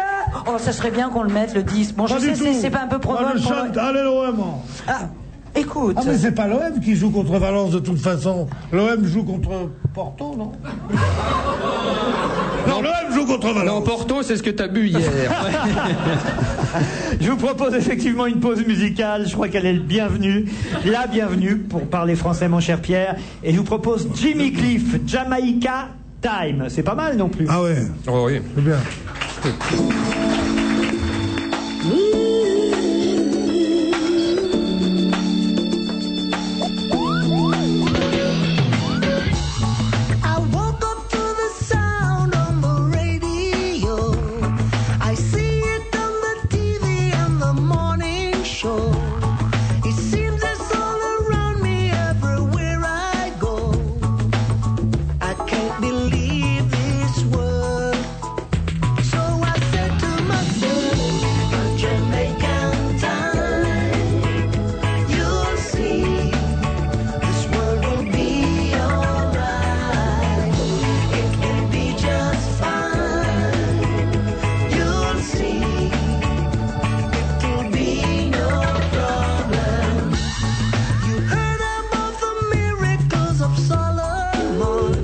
Oh, ça serait bien qu'on le mette, le 10. Bon, je Pas sais, du tout. c'est pas un peu Moi, probable. je chante, allez l'OM. Ah, écoute. Ah, mais c'est pas l'OM qui joue contre Valence de toute façon. L'OM joue contre Porto, non? Non, l'OM joue contre Valence. Non, Porto, c'est ce que t'as bu hier. Je vous propose effectivement une pause musicale. Je crois qu'elle est le bienvenue. La bienvenue pour parler français, mon cher Pierre. Et je vous propose Jimmy Cliff, Jamaica Time. C'est pas mal non plus. Ah ouais. Oh oui. C'est bien. I woke up to the sound on the radio. I see it on the TV and the morning show. It seems it's all around me everywhere I go. I can't believe this world. So I said to myself, a Jamaican time. You'll see, this world will be alright. It will be just fine. You'll see, it will be no problem. You heard about the miracles of Solomon.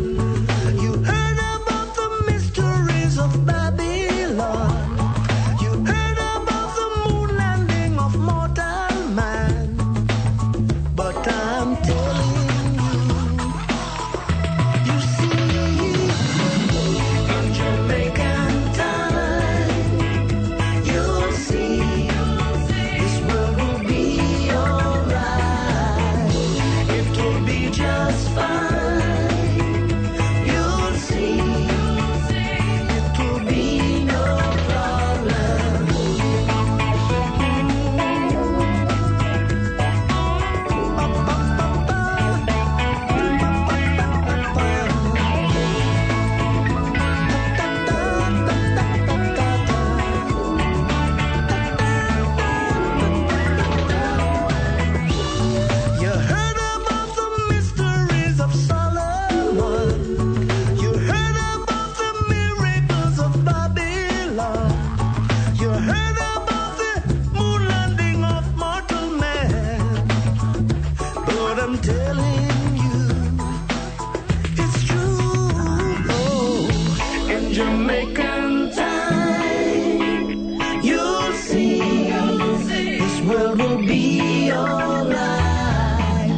You heard about the mysteries of Babylon. You heard about the moon landing of mortal man. But I'm telling you see, in Jamaican time, you'll see, this world will be alright. It will be just fine. You'll see, it will be no problem. You heard about the mysteries of Solomon. You heard about the miracles of Babylon. You heard about the moon landing of mortal man. But I'm telling you, it's true. Oh, in Jamaican time, you'll see, this world will be alright.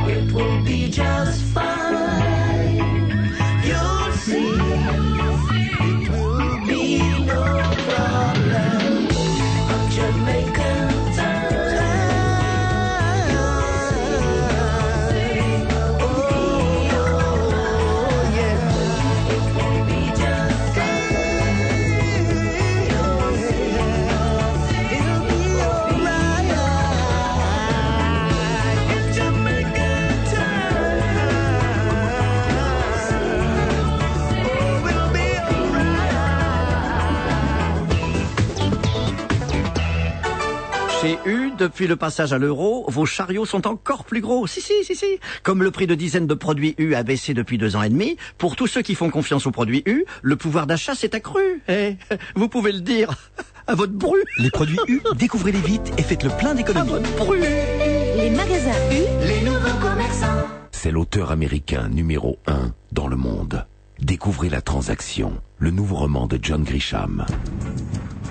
It will be just fine. You'll see, it will be no problem. On Jamaican time. Chez U, depuis le passage à l'euro, vos chariots sont encore plus gros. Si. Comme le prix de dizaines de produits U a baissé depuis 2 ans et demi, pour tous ceux qui font confiance aux produits U, le pouvoir d'achat s'est accru. Et vous pouvez le dire à votre bru. Les produits U, découvrez-les vite et faites le plein d'économies. À votre bru. Les magasins U, Les nouveaux commerçants. C'est l'auteur américain numéro 1 dans le monde. Découvrez La Transaction, le nouveau roman de John Grisham.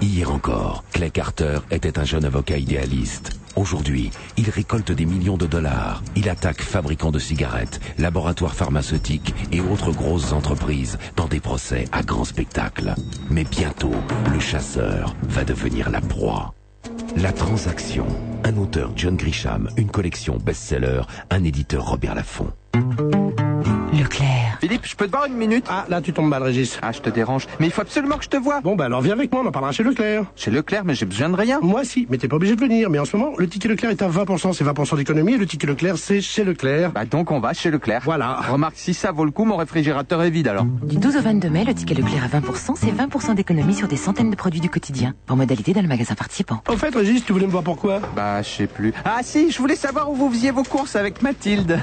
Hier encore, Clay Carter était un jeune avocat idéaliste. Aujourd'hui, il récolte des millions de dollars. Il attaque fabricants de cigarettes, laboratoires pharmaceutiques et autres grosses entreprises dans des procès à grand spectacle. Mais bientôt, le chasseur va devenir la proie. La Transaction, un auteur John Grisham, une collection best-seller, un éditeur Robert Laffont. Leclerc. Philippe, je peux te voir une minute? Ah, là, tu tombes mal, Régis. Ah, je te dérange. Mais il faut absolument que je te voie. Bon, bah alors viens avec moi, on en parlera chez Leclerc. Chez Leclerc, mais j'ai besoin de rien. Moi, si, mais t'es pas obligé de venir. Mais en ce moment, le ticket Leclerc est à 20%. C'est 20% d'économie et le ticket Leclerc, c'est chez Leclerc. Bah donc, on va chez Leclerc. Voilà. Remarque, si ça vaut le coup, mon réfrigérateur est vide alors. Du 12 au 22 mai, le ticket Leclerc à 20%, c'est 20% d'économie sur des centaines de produits du quotidien. En modalité dans le magasin participant. Au fait, Régis, tu voulais me voir pourquoi? Bah, je sais plus. Ah si, je voulais savoir où vous faisiez vos courses avec Mathilde.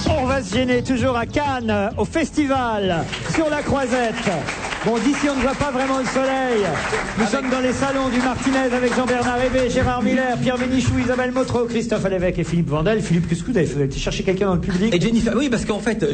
On va se gêner toujours à Cannes, au festival, sur la Croisette. Bon, d'ici, on ne voit pas vraiment le soleil. Nous sommes dans les salons du Martinez avec Jean-Bernard Hébé, Gérard Miller, Pierre Bénichou, Isabelle Motro, Christophe Alévèque et Philippe Vandel. Philippe, qu'est-ce que vous avez fait? Vous avez été chercher quelqu'un dans le public? Et Jennifer, oui, parce qu'en fait,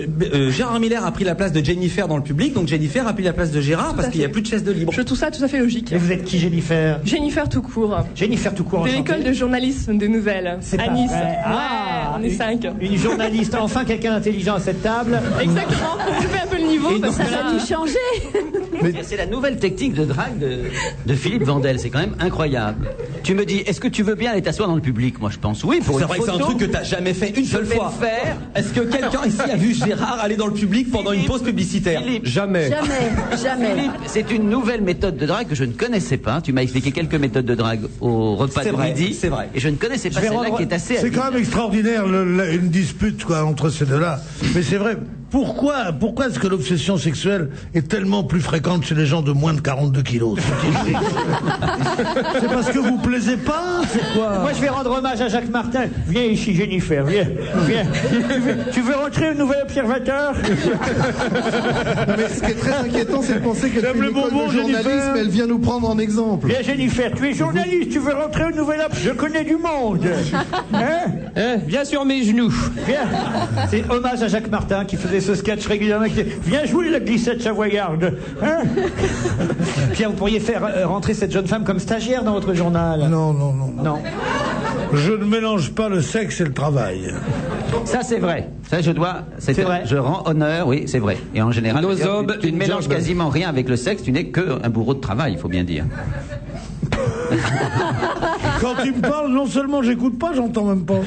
Gérard Miller a pris la place de Jennifer dans le public, donc Jennifer a pris la place de Gérard parce qu'il n'y a plus de chaise de libre. Je trouve ça tout à fait logique. Et vous êtes qui, Jennifer? Jennifer tout court. Jennifer tout court, De enchantée. l'école de journalisme de Nouvelles, à Nice. Ah, on est 5. Une journaliste, enfin quelqu'un d'intelligent à cette table. Exactement, pour relever un peu le niveau. Parce que Ça là, a dû changer. Mais c'est la nouvelle technique de drague de Philippe Vandel, c'est quand même incroyable. Tu me dis, est-ce que tu veux bien aller t'asseoir dans le public? Moi je pense oui. Pour C'est une vrai que c'est un photo, truc que t'as jamais fait une seule je vais fois. le faire. Est-ce que quelqu'un ici a vu Gérard aller dans le public pendant une pause publicitaire? Philippe, Jamais. Jamais. Philippe, c'est une nouvelle méthode de drague que je ne connaissais pas. Tu m'as expliqué quelques méthodes de drague au repas C'est de vrai, midi. c'est vrai. Et je ne connaissais pas celle-là qui est assez C'est quand même extraordinaire une dispute quoi entre ces deux-là. Mais c'est vrai. Pourquoi est-ce que l'obsession sexuelle est tellement plus fréquente chez les gens de moins de 42 kilos? C'est parce que vous plaisez pas? C'est quoi? Moi, je vais rendre hommage à Jacques Martin. Viens ici, Jennifer, viens. Tu veux rentrer un nouvel observateur? Non, mais ce qui est très inquiétant, c'est de penser qu'elle fait J'aime une le école bonbon, de journalisme, Jennifer. elle vient nous prendre en exemple. Viens, Jennifer, tu es journaliste, tu veux rentrer un nouvel Je connais du monde. Hein? Viens sur mes genoux. Viens. C'est hommage à Jacques Martin qui faisait ce sketch régulièrement. Qui disait, viens jouer la glissette savoyarde. Hein? Pierre, vous pourriez faire rentrer cette jeune femme comme stagiaire dans votre journal. Non. Non. Je ne mélange pas le sexe et le travail. Ça c'est vrai. Ça je dois. C'est vrai. Je rends honneur, oui, c'est vrai. Et en général, Nos tu hommes, ne une mélanges job. quasiment rien avec le sexe. Tu n'es qu'un bourreau de travail, il faut bien dire. Quand tu me parles, non seulement j'écoute pas, j'entends même pas.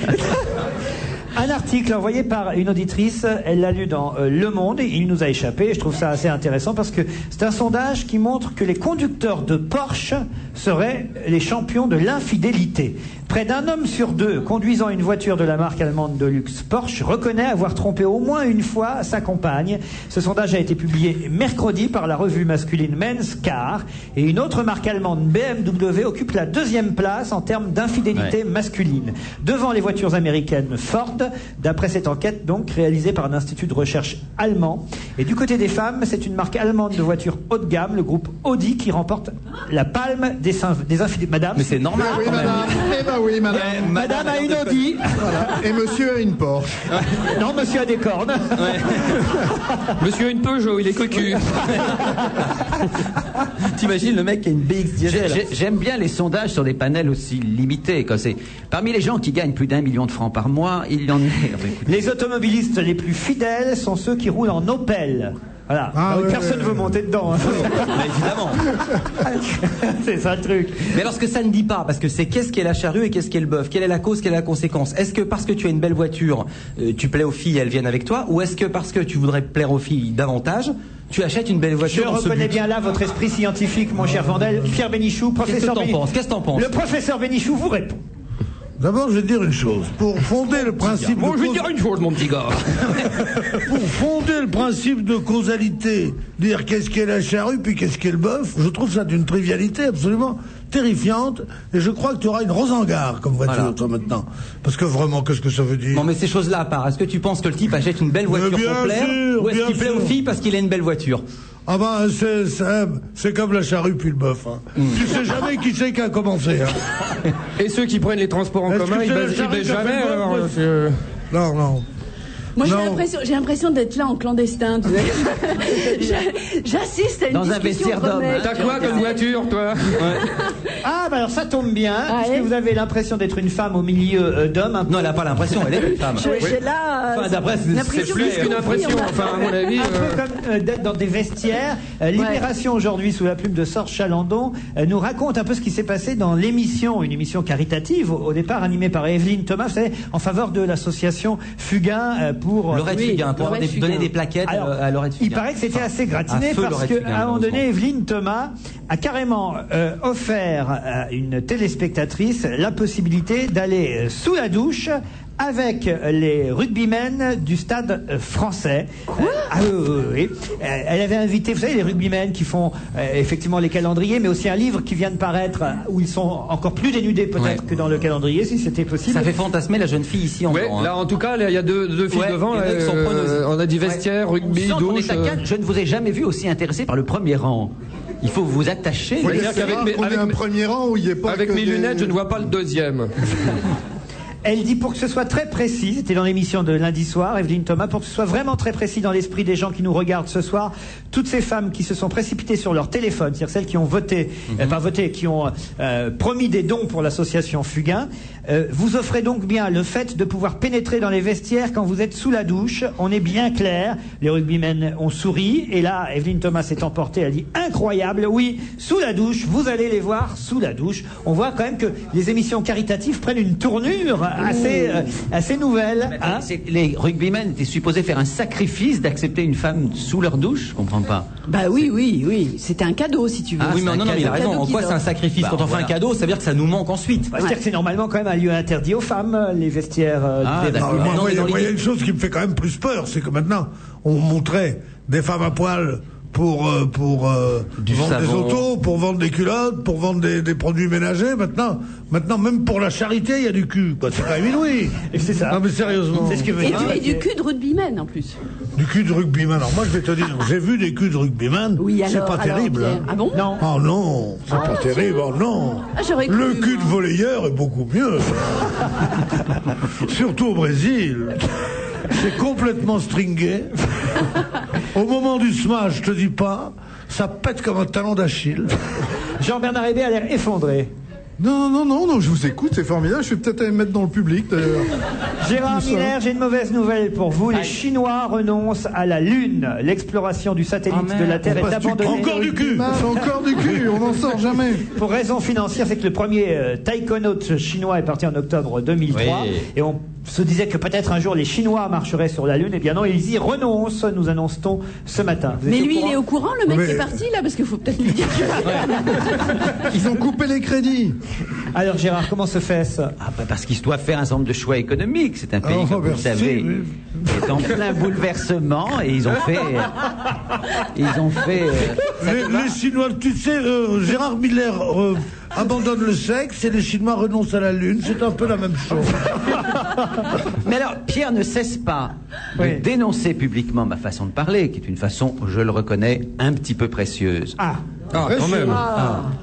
Un article envoyé par une auditrice, elle l'a lu dans Le Monde, et il nous a échappé, et je trouve ça assez intéressant parce que c'est un sondage qui montre que les conducteurs de Porsche seraient les champions de l'infidélité. Près d'un homme sur deux conduisant une voiture de la marque allemande de luxe Porsche reconnaît avoir trompé au moins une fois sa compagne. Ce sondage a été publié mercredi par la revue masculine Men's Car, et une autre marque allemande BMW occupe la 2e place en termes d'infidélité masculine, devant les voitures américaines Ford, d'après cette enquête donc réalisée par un institut de recherche allemand. Et du côté des femmes, c'est une marque allemande de voitures haut de gamme, le groupe Audi, qui remporte la palme des infidélités. Madame, Mais c'est normal. Oui, madame. Eh ben oui, madame. Madame a une Audi. Voilà. Et monsieur a une Porsche. Non, monsieur a des cornes. Monsieur a une Peugeot, il est cocu. T'imagines le mec qui a une BX diesel. J'aime bien les sondages sur des panels aussi limités. Quand c'est parmi les gens qui gagnent plus d'1 million de francs par mois, il y en a. Enfin, écoutez, Les automobilistes les plus fidèles sont ceux qui roulent en Opel. Voilà. Ah, Donc, ouais, personne ne veut monter dedans. Hein. Mais évidemment. C'est ça le truc. Mais alors ce que ça ne dit pas, parce que c'est qu'est-ce qu'est la charrue et qu'est-ce qu'est le bœuf, quelle est la cause, quelle est la conséquence. Est-ce que parce que tu as une belle voiture, tu plais aux filles et elles viennent avec toi, ou est-ce que parce que tu voudrais plaire aux filles davantage, tu achètes une belle Je voiture dans ce reconnais but? bien là votre esprit scientifique, mon cher Vandel. Pierre Bénichou, Qu'est-ce que professeur t'en penses? Qu'est-ce que t'en penses? Le professeur Bénichou vous répond. D'abord, je vais dire une chose. Pour fonder le principe Bon, je vais dire une chose, mon petit gars. Pour fonder le principe de causalité, dire qu'est-ce qu'est la charrue puis qu'est-ce qu'est le bœuf, je trouve ça d'une trivialité absolument terrifiante. Et je crois que tu auras une Rosengare comme voiture, toi, maintenant. Parce que vraiment, qu'est-ce que ça veut dire? Non, mais ces choses-là à part, est-ce que tu penses que le type achète une belle voiture bien pour plaire, sûr, ou est-ce bien qu'il plaît sûr. aux filles parce qu'il a une belle voiture? Ah ben, c'est comme la charrue puis le bœuf. Hein. Tu sais jamais qui c'est qui a commencé. Hein. Et ceux qui prennent les transports en Est-ce commun, que ils c'est la baissent charrue qui a fait jamais. le bœuf, Alors, moi Non, non. Moi, Non. j'ai l'impression d'être là en clandestin. tu sais. J'assiste à une Dans un discussion vestiaire entre d'homme, mecs. T'as quoi comme voiture, toi? Ah, bah alors ça tombe bien, puisque ouais. vous avez l'impression d'être une femme au milieu d'hommes. Non, elle a pas l'impression, elle est une femme. J'ai là. Enfin, d'après, c'est l'impression plus que qu'une impression, enfin, à mon avis. Un peu comme d'être dans des vestiaires. Libération aujourd'hui, sous la plume de Sorge Chalandon, nous raconte un peu ce qui s'est passé dans l'émission, une émission caritative, au départ animée par Evelyne Thomas, vous savez, en faveur de l'association Fugain pour... Lorette Fugain, pour Lorette Fugain. donner des plaquettes Alors, à Lorette Fugain. il paraît que c'était assez gratiné à feu parce Lorette qu'à Fugain, un moment donné, malheureusement. Evelyne Thomas a carrément offert à une téléspectatrice la possibilité d'aller sous la douche avec les rugbymen du stade français. Oui. Elle avait invité, vous savez, les rugbymen qui font effectivement les calendriers, mais aussi un livre qui vient de paraître où ils sont encore plus dénudés peut-être que dans le calendrier, si c'était possible. Ça fait fantasmer la jeune fille ici en Ouais, blanc, hein. là en tout cas, il y a deux filles Ouais, devant. il y en a Là, qui sont preneuses. on a dit vestiaire, rugby, On sent qu'on douche. est à Cannes. Je ne vous ai jamais vu aussi intéressé par le premier rang. Il faut vous attacher. Faut dire dire qu'avec mes- qu'on ait avec un mes- premier rang où il n'y ait pas Avec que mes des- lunettes, je ne vois pas le deuxième. Elle dit pour que ce soit très précis, c'était dans l'émission de lundi soir, Evelyne Thomas, pour que ce soit vraiment très précis dans l'esprit des gens qui nous regardent ce soir, toutes ces femmes qui se sont précipitées sur leur téléphone, c'est-à-dire celles qui ont voté, pas voté, qui ont promis des dons pour l'association Fugain, vous offrez donc bien le fait de pouvoir pénétrer dans les vestiaires quand vous êtes sous la douche. On est bien clair, les rugbymen ont souri, et là, Evelyne Thomas s'est emportée, elle dit incroyable, oui, sous la douche, vous allez les voir sous la douche. On voit quand même que les émissions caritatives prennent une tournure assez nouvelle. Hein. Les rugbymen étaient supposés faire un sacrifice d'accepter une femme sous leur douche, je comprends pas. Bah oui. C'était un cadeau, si tu veux. Ah, oui, mais non, mais il a raison. En quoi c'est un sacrifice? Bah, Quand on fait voilà. un cadeau, ça veut dire que ça nous manque ensuite. C'est-à-dire que c'est normalement quand même un lieu interdit aux femmes, les vestiaires. des Non, rugbymen. moi, il y a une chose qui me fait quand même plus peur, c'est que maintenant, on montrait des femmes à poil pour vendre des savon. autos, pour vendre des culottes, pour vendre des produits ménagers. Maintenant, même pour la charité, il y a du cul. Quoi. C'est quand même inouï. Et c'est ça. Non, mais sérieusement. C'est ce que veut dire. Et du cul de rugbyman en plus. Du cul de rugbyman. Alors moi, je vais te dire, j'ai vu des culs de rugbyman. Oui, c'est alors, pas terrible. Pierre. Hein. Ah bon? Non. Oh non, c'est pas terrible. Oh non. Ah, j'aurais cru, Le cul moi. de volleyeur est beaucoup mieux. Surtout au Brésil. C'est complètement stringé. Au moment du smash, je te dis pas, ça pète comme un talon d'Achille. Jean-Bernard Hébé a l'air effondré. Non, je vous écoute, c'est formidable. Je vais peut-être aller me mettre dans le public, d'ailleurs. Gérard Tout ça. Miller, j'ai une mauvaise nouvelle pour vous. Les Chinois renoncent à la Lune. L'exploration du satellite de la Terre est abandonnée. Encore du cul. Encore du cul, on n'en sort jamais. Pour raison financière, c'est que le premier taïkonaute chinois est parti en octobre 2003. Oui. Et on se disait que peut-être un jour les Chinois marcheraient sur la Lune. Eh bien non, ils y renoncent, nous annonce-t-on ce matin. Vous Mais étiez lui, au il courant est au courant, le mec Mais- qui est parti là, parce qu'il faut peut-être lui dire que. Ils ont coupé les crédits. Alors Gérard, comment se fait-ce? Ah, bah, parce qu'ils doivent faire un certain nombre de choix économiques. C'est un pays, Oh, comme vous le merci, savez, oui. qui est en plein bouleversement et ils ont fait. Les Chinois, tu sais, Gérard Miller abandonne le sexe et les Chinois renoncent à la Lune. C'est un peu la même chose. Mais alors, Pierre ne cesse pas de dénoncer publiquement ma façon de parler, qui est une façon, je le reconnais, un petit peu précieuse. Ah, quand même.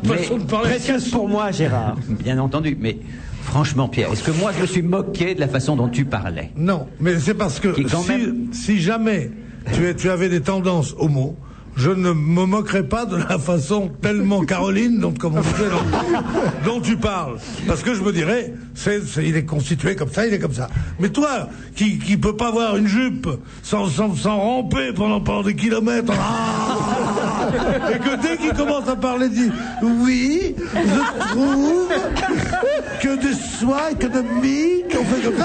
Mais Façon de parler. précieuse pour moi, Gérard. bien entendu, mais franchement, Pierre, est-ce que moi je me suis moqué de la façon dont tu parlais? Non, mais c'est parce que Qui, quand si jamais tu avais des tendances homo, je ne me moquerai pas de la façon tellement Caroline dont tu parles. Parce que je me dirais, il est constitué comme ça, il est comme ça. Mais toi, qui peut pas avoir une jupe sans ramper pendant des kilomètres, et que dès qu'il commence à parler, dit oui, je trouve que de soi économique, on fait comme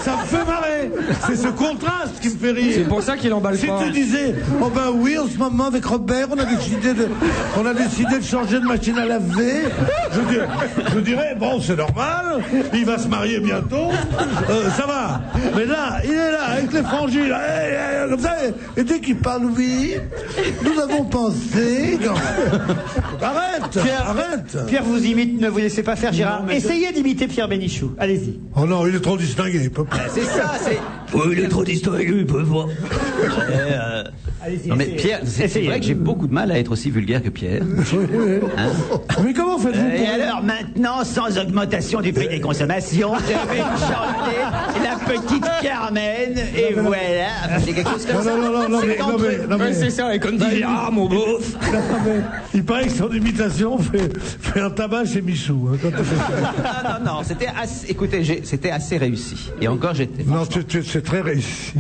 ça me fait marrer. C'est ce contraste qui me fait rire. C'est pour ça qu'il emballe si pas. Si tu disais, oh ben oui, en ce moment avec Robert, on a décidé de changer de machine à laver. Je dirais, bon, c'est normal, il va se marier bientôt, ça va. Mais là, il est là, avec les frangines, là, comme ça, et dès qu'il parle, oui, nous avons pensé... Non. Arrête, arrête. Pierre vous imite, ne vous laissez pas faire, Gérard. Essayez d'imiter Pierre Bénichou, allez-y. Oh non, il est trop distingué, il peut pas. C'est ça, c'est... Oui, il est trop distingué, il peut pas. Non mais Pierre, c'est vrai que j'ai beaucoup de mal à être aussi vulgaire que Pierre. Hein? Mais comment faites-vous Et alors maintenant, sans augmentation du prix des consommations, je vais chanter la petite Carmen, et voilà. C'est quelque chose comme ça. Non, mais c'est ça, et comme dit mon beauf. Il paraît que son imitation fait un tabac chez Michou. Hein, quand non, c'était assez, écoutez, c'était assez réussi. Et encore, j'étais... Non, c'est très réussi.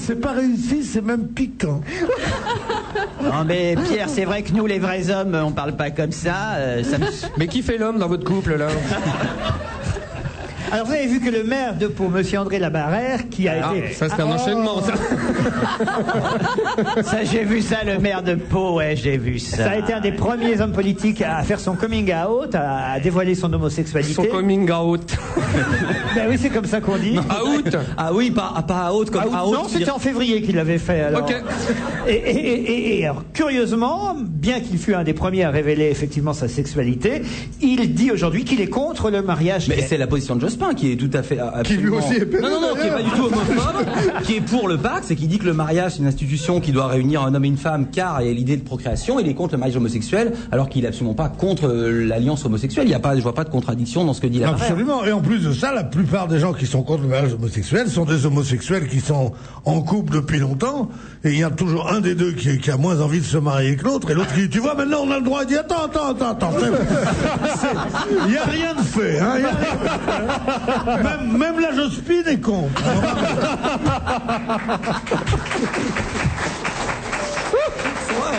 C'est pas réussi, c'est même piquant. Non mais Pierre, c'est vrai que nous les vrais hommes, on parle pas comme ça. Mais qui fait l'homme dans votre couple là? Alors vous avez vu que le maire de Pau, monsieur André Labarrère, qui a été... Ça c'est un enchaînement, ça. Ça, j'ai vu ça, le maire de Pau, ouais, j'ai vu ça. Ça a été un des premiers hommes politiques à faire son coming out, à dévoiler son homosexualité. Son coming out. Ben oui, c'est comme ça qu'on dit. À août. Ah oui, pas à out comme à out. Non, c'était en février qu'il l'avait fait. Alors. Ok. Et alors, curieusement, bien qu'il fût un des premiers à révéler effectivement sa sexualité, il dit aujourd'hui qu'il est contre le mariage. Mais c'est la position de Jospin qui est tout à fait absolument... Qui lui aussi est pédophile. Non, qui est pas du tout homophobe, qui est pour le pacte, c'est qui dit que le mariage c'est une institution qui doit réunir un homme et une femme car il y a l'idée de procréation, il est contre le mariage homosexuel alors qu'il est absolument pas contre l'alliance homosexuelle. Je vois pas de contradiction dans ce que dit la Absolument. Et en plus de ça, la plupart des gens qui sont contre le mariage homosexuel sont des homosexuels qui sont en couple depuis longtemps et il y a toujours un des deux qui a moins envie de se marier que l'autre et l'autre qui dit, tu vois, maintenant on a le droit, il dit attends. Il n'y a rien de fait, hein. Même la Jospine est con. C'est vrai.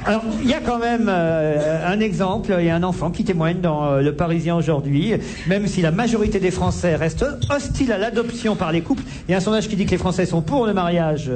Alors, il y a quand même un exemple, il y a un enfant qui témoigne dans Le Parisien aujourd'hui, même si la majorité des Français restent hostiles à l'adoption par les couples, il y a un sondage qui dit que les Français sont pour le mariage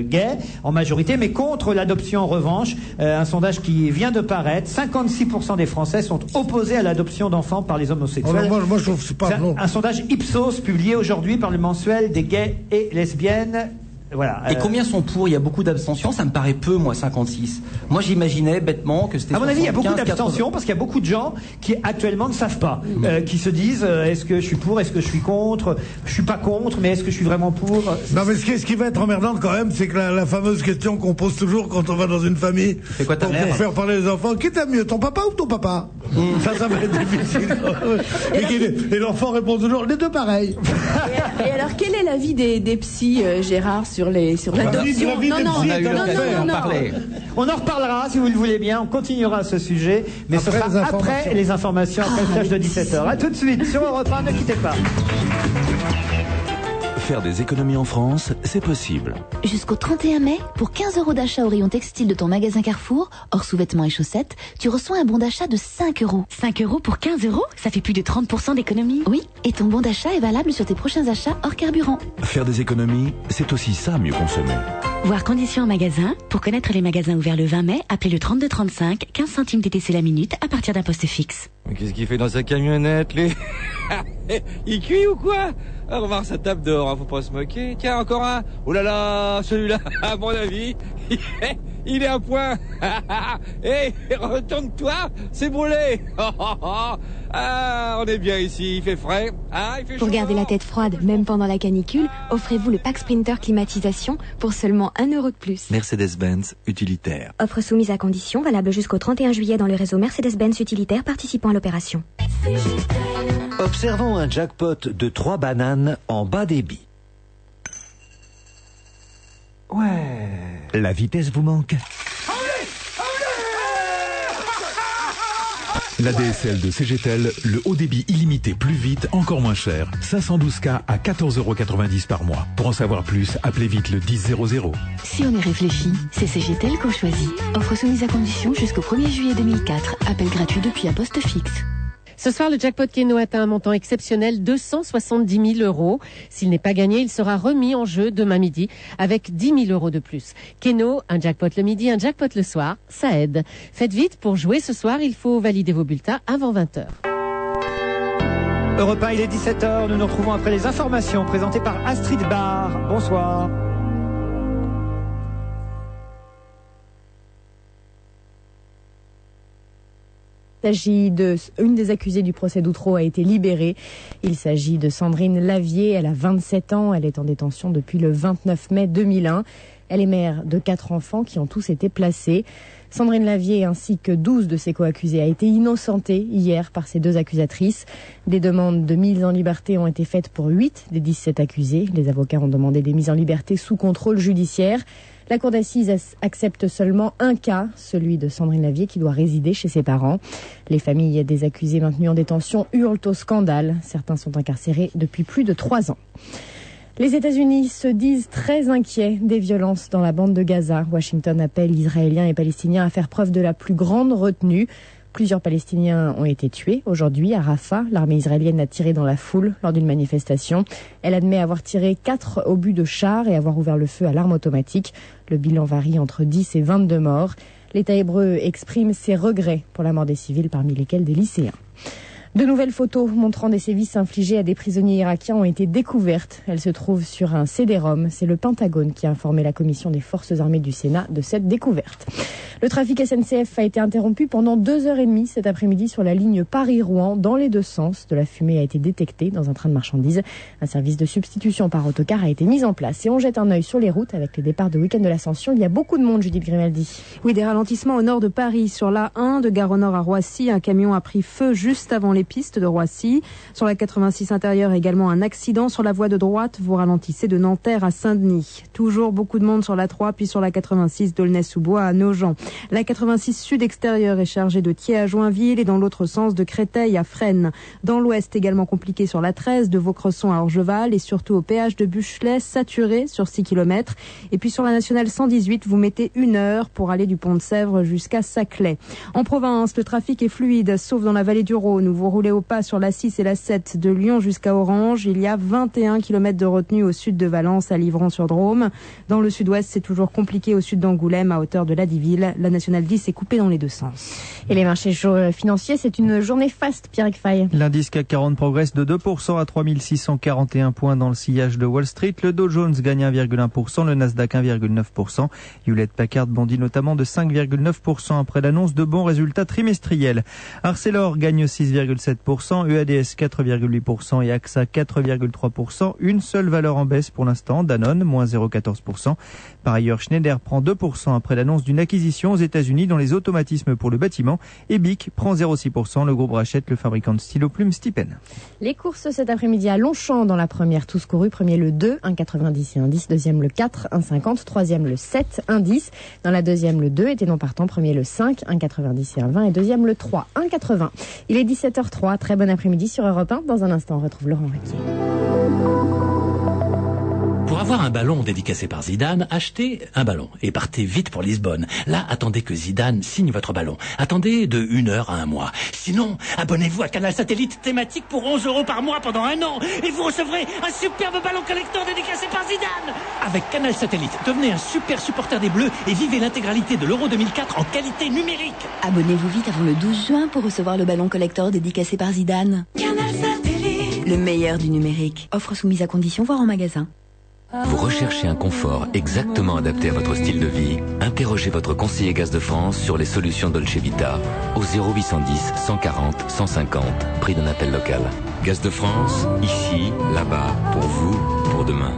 gay, en majorité, mais contre l'adoption en revanche. Un sondage qui vient de paraître, 56% des Français sont opposés à l'adoption d'enfants par les homosexuels. Alors moi je trouve que c'est pas bon. Un sondage Ipsos publié aujourd'hui par le mensuel des gays et lesbiennes. Voilà. Et combien sont pour? Il y a beaucoup d'abstention, ça me paraît peu, moi, 56. Moi, j'imaginais bêtement que c'était... À mon avis, il y a beaucoup 75, d'abstention 80. parce qu'il y a beaucoup de gens qui actuellement ne savent pas, qui se disent est-ce que je suis pour, est-ce que je suis contre, je suis pas contre, mais est-ce que je suis vraiment pour? Non mais ce qui va être emmerdant quand même, c'est que la fameuse question qu'on pose toujours quand on va dans une famille C'est quoi ta pour mère faire parler les enfants, qui t'aime mieux, ton papa ou ton papa? Ça va être difficile. Et l'enfant répond toujours les deux pareils. Et alors, quel est l'avis des psys, Gérard, sur l'adoption? On en reparlera si vous le voulez bien. On continuera ce sujet, mais ce Après sera les après les informations, après le flash de 17h. À tout de suite sur Europe 1, ne quittez pas. Faire des économies en France, c'est possible. Jusqu'au 31 mai, pour 15 € d'achat au rayon textile de ton magasin Carrefour, hors sous-vêtements et chaussettes, tu reçois un bon d'achat de 5 €. 5 € pour 15 €? Ça fait plus de 30% d'économie. Oui, et ton bon d'achat est valable sur tes prochains achats hors carburant. Faire des économies, c'est aussi ça mieux consommer. Voir conditions en magasin. Pour connaître les magasins ouverts le 20 mai, appelez le 3235, 15 centimes TTC la minute à partir d'un poste fixe. Mais qu'est-ce qu'il fait dans sa camionnette, lui? Il cuit ou quoi? Ah, remarque, ça tape dehors, hein, faut pas se moquer. Tiens, encore un. Oh là là, celui-là, à mon avis, il est à point. Hé, retourne-toi, c'est brûlé. Ah, on est bien ici, il fait frais. Ah, il fait chaud. Pour garder la tête froide, même pendant la canicule, offrez-vous le pack Sprinter climatisation pour seulement 1 € de plus. Mercedes-Benz utilitaire. Offre soumise à condition, valable jusqu'au 31 juillet dans le réseau Mercedes-Benz utilitaire participant à l'opération. Observons un jackpot de 3 bananes en bas débit. Ouais. La vitesse vous manque? La DSL de CGTEL, le haut débit illimité plus vite, encore moins cher. 512K à 14,90 € par mois. Pour en savoir plus, appelez vite le 1000. Si on est réfléchi, c'est CGTEL qu'on choisit. Offre soumise à condition jusqu'au 1er juillet 2004. Appel gratuit depuis un poste fixe. Ce soir, le jackpot Keno atteint un montant exceptionnel, 270 000 euros. S'il n'est pas gagné, il sera remis en jeu demain midi avec 10 000 euros de plus. Keno, un jackpot le midi, un jackpot le soir, ça aide. Faites vite, pour jouer ce soir, il faut valider vos bulletins avant 20h. Europe 1, il est 17h. Nous nous retrouvons après les informations présentées par Astrid Barr. Bonsoir. Il s'agit une des accusées du procès d'Outreau a été libérée. Il s'agit de Sandrine Lavier. Elle a 27 ans. Elle est en détention depuis le 29 mai 2001. Elle est mère de 4 enfants qui ont tous été placés. Sandrine Lavier ainsi que 12 de ses co-accusés a été innocentée hier par ces 2 accusatrices. Des demandes de mise en liberté ont été faites pour 8 des 17 accusés. Les avocats ont demandé des mises en liberté sous contrôle judiciaire. La cour d'assises accepte seulement un cas, celui de Sandrine Lavier qui doit résider chez ses parents. Les familles des accusés maintenus en détention hurlent au scandale. Certains sont incarcérés depuis plus de 3 ans. Les États-Unis se disent très inquiets des violences dans la bande de Gaza. Washington appelle Israéliens et Palestiniens à faire preuve de la plus grande retenue. Plusieurs Palestiniens ont été tués aujourd'hui à Rafah. L'armée israélienne a tiré dans la foule lors d'une manifestation. Elle admet avoir tiré 4 obus de char et avoir ouvert le feu à l'arme automatique. Le bilan varie entre 10 et 22 morts. L'État hébreu exprime ses regrets pour la mort des civils, parmi lesquels des lycéens. De nouvelles photos montrant des sévices infligés à des prisonniers irakiens ont été découvertes. Elles se trouvent sur un CD-ROM. C'est le Pentagone qui a informé la commission des forces armées du Sénat de cette découverte. Le trafic SNCF a été interrompu pendant 2h30 cet après-midi sur la ligne Paris-Rouen dans les 2 sens. De la fumée a été détectée dans un train de marchandises. Un service de substitution par autocar a été mis en place. Et on jette un œil sur les routes avec les départs de week-end de l'Ascension. Il y a beaucoup de monde, Judith Grimaldi. Oui, des ralentissements au nord de Paris. Sur l'A1 de Gare au Nord à Roissy, un camion a pris feu juste avant les pistes de Roissy. Sur la 86 intérieure, également un accident sur la voie de droite. Vous ralentissez de Nanterre à Saint-Denis. Toujours beaucoup de monde sur la 3, puis sur la 86 d'Aulnay-sous-Bois à Nogent. La 86 sud extérieure est chargée de Thiers à Joinville et dans l'autre sens de Créteil à Fresnes. Dans l'ouest, également compliqué sur la 13 de Vaucresson à Orgeval et surtout au péage de Buchelet, saturé sur 6 km. Et puis sur la nationale 118, vous mettez 1 heure pour aller du pont de Sèvres jusqu'à Saclay. En province, le trafic est fluide, sauf dans la vallée du Rhône où vous roulez au pas sur la 6 et la 7 de Lyon jusqu'à Orange. Il y a 21 km de retenue au sud de Valence à Livron-sur-Drôme. Dans le sud-ouest, c'est toujours compliqué au sud d'Angoulême à hauteur de Ladiville. La nationale 10 est coupée dans les 2 sens. Et les marchés financiers, c'est une journée faste, Pierre Fay. L'indice CAC 40 progresse de 2% à 3641 points dans le sillage de Wall Street. Le Dow Jones gagne 1,1%, le Nasdaq 1,9%. Hewlett-Packard bondit notamment de 5,9% après l'annonce de bons résultats trimestriels. Arcelor gagne 6,7%, EADS 4,8% et AXA 4,3%. Une seule valeur en baisse pour l'instant, Danone, moins 0,14%. Par ailleurs, Schneider prend 2% après l'annonce d'une acquisition aux États-Unis dans les automatismes pour le bâtiment. Et BIC prend 0,6%. Le groupe rachète le fabricant de stylo plume Stipen. Les courses cet après-midi à Longchamp dans la première, tous courus. Premier le 2, 1,90 et 1,10. Deuxième le 4, 1,50. Troisième le 7, 1,10. Dans la deuxième le 2 était non partant. Premier le 5, 1,90 et 1,20. Et deuxième le 3, 1,80. Il est 17h03. Très bon après-midi sur Europe 1. Dans un instant, on retrouve Laurent Ruquier. Pour avoir un ballon dédicacé par Zidane, achetez un ballon et partez vite pour Lisbonne. Là, attendez que Zidane signe votre ballon. Attendez de 1 heure à 1 mois. Sinon, abonnez-vous à Canal Satellite thématique pour 11 € par mois pendant 1 an et vous recevrez un superbe ballon collector dédicacé par Zidane. Avec Canal Satellite, devenez un super supporter des Bleus et vivez l'intégralité de l'Euro 2004 en qualité numérique. Abonnez-vous vite avant le 12 juin pour recevoir le ballon collector dédicacé par Zidane. Canal Satellite. Le meilleur du numérique. Offre soumise à condition, voire en magasin. Vous recherchez un confort exactement adapté à votre style de vie? Interrogez votre conseiller Gaz de France sur les solutions Dolce Vita au 0810 140 150, prix d'un appel local. Gaz de France, ici, là-bas, pour vous, pour demain.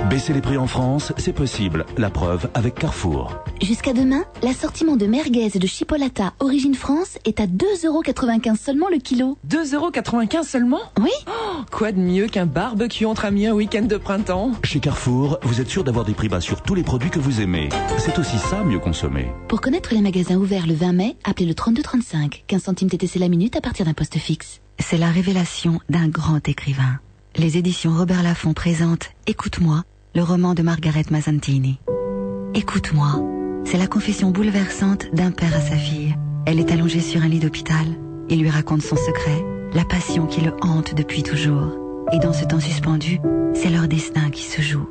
Baisser les prix en France, c'est possible. La preuve avec Carrefour. Jusqu'à demain, l'assortiment de merguez et de chipolata Origine France est à 2,95 € seulement le kilo. 2,95 € seulement? Oui. Oh, quoi de mieux qu'un barbecue entre amis un week-end de printemps? Chez Carrefour, vous êtes sûr d'avoir des prix bas sur tous les produits que vous aimez. C'est aussi ça, mieux consommer. Pour connaître les magasins ouverts le 20 mai, appelez le 3235. 15 centimes TTC la minute à partir d'un poste fixe. C'est la révélation d'un grand écrivain. Les éditions Robert Laffont présentent Écoute-moi, le roman de Margaret Mazzantini. Écoute-moi, c'est la confession bouleversante d'un père à sa fille. Elle est allongée sur un lit d'hôpital. Il lui raconte son secret, la passion qui le hante depuis toujours. Et dans ce temps suspendu, c'est leur destin qui se joue.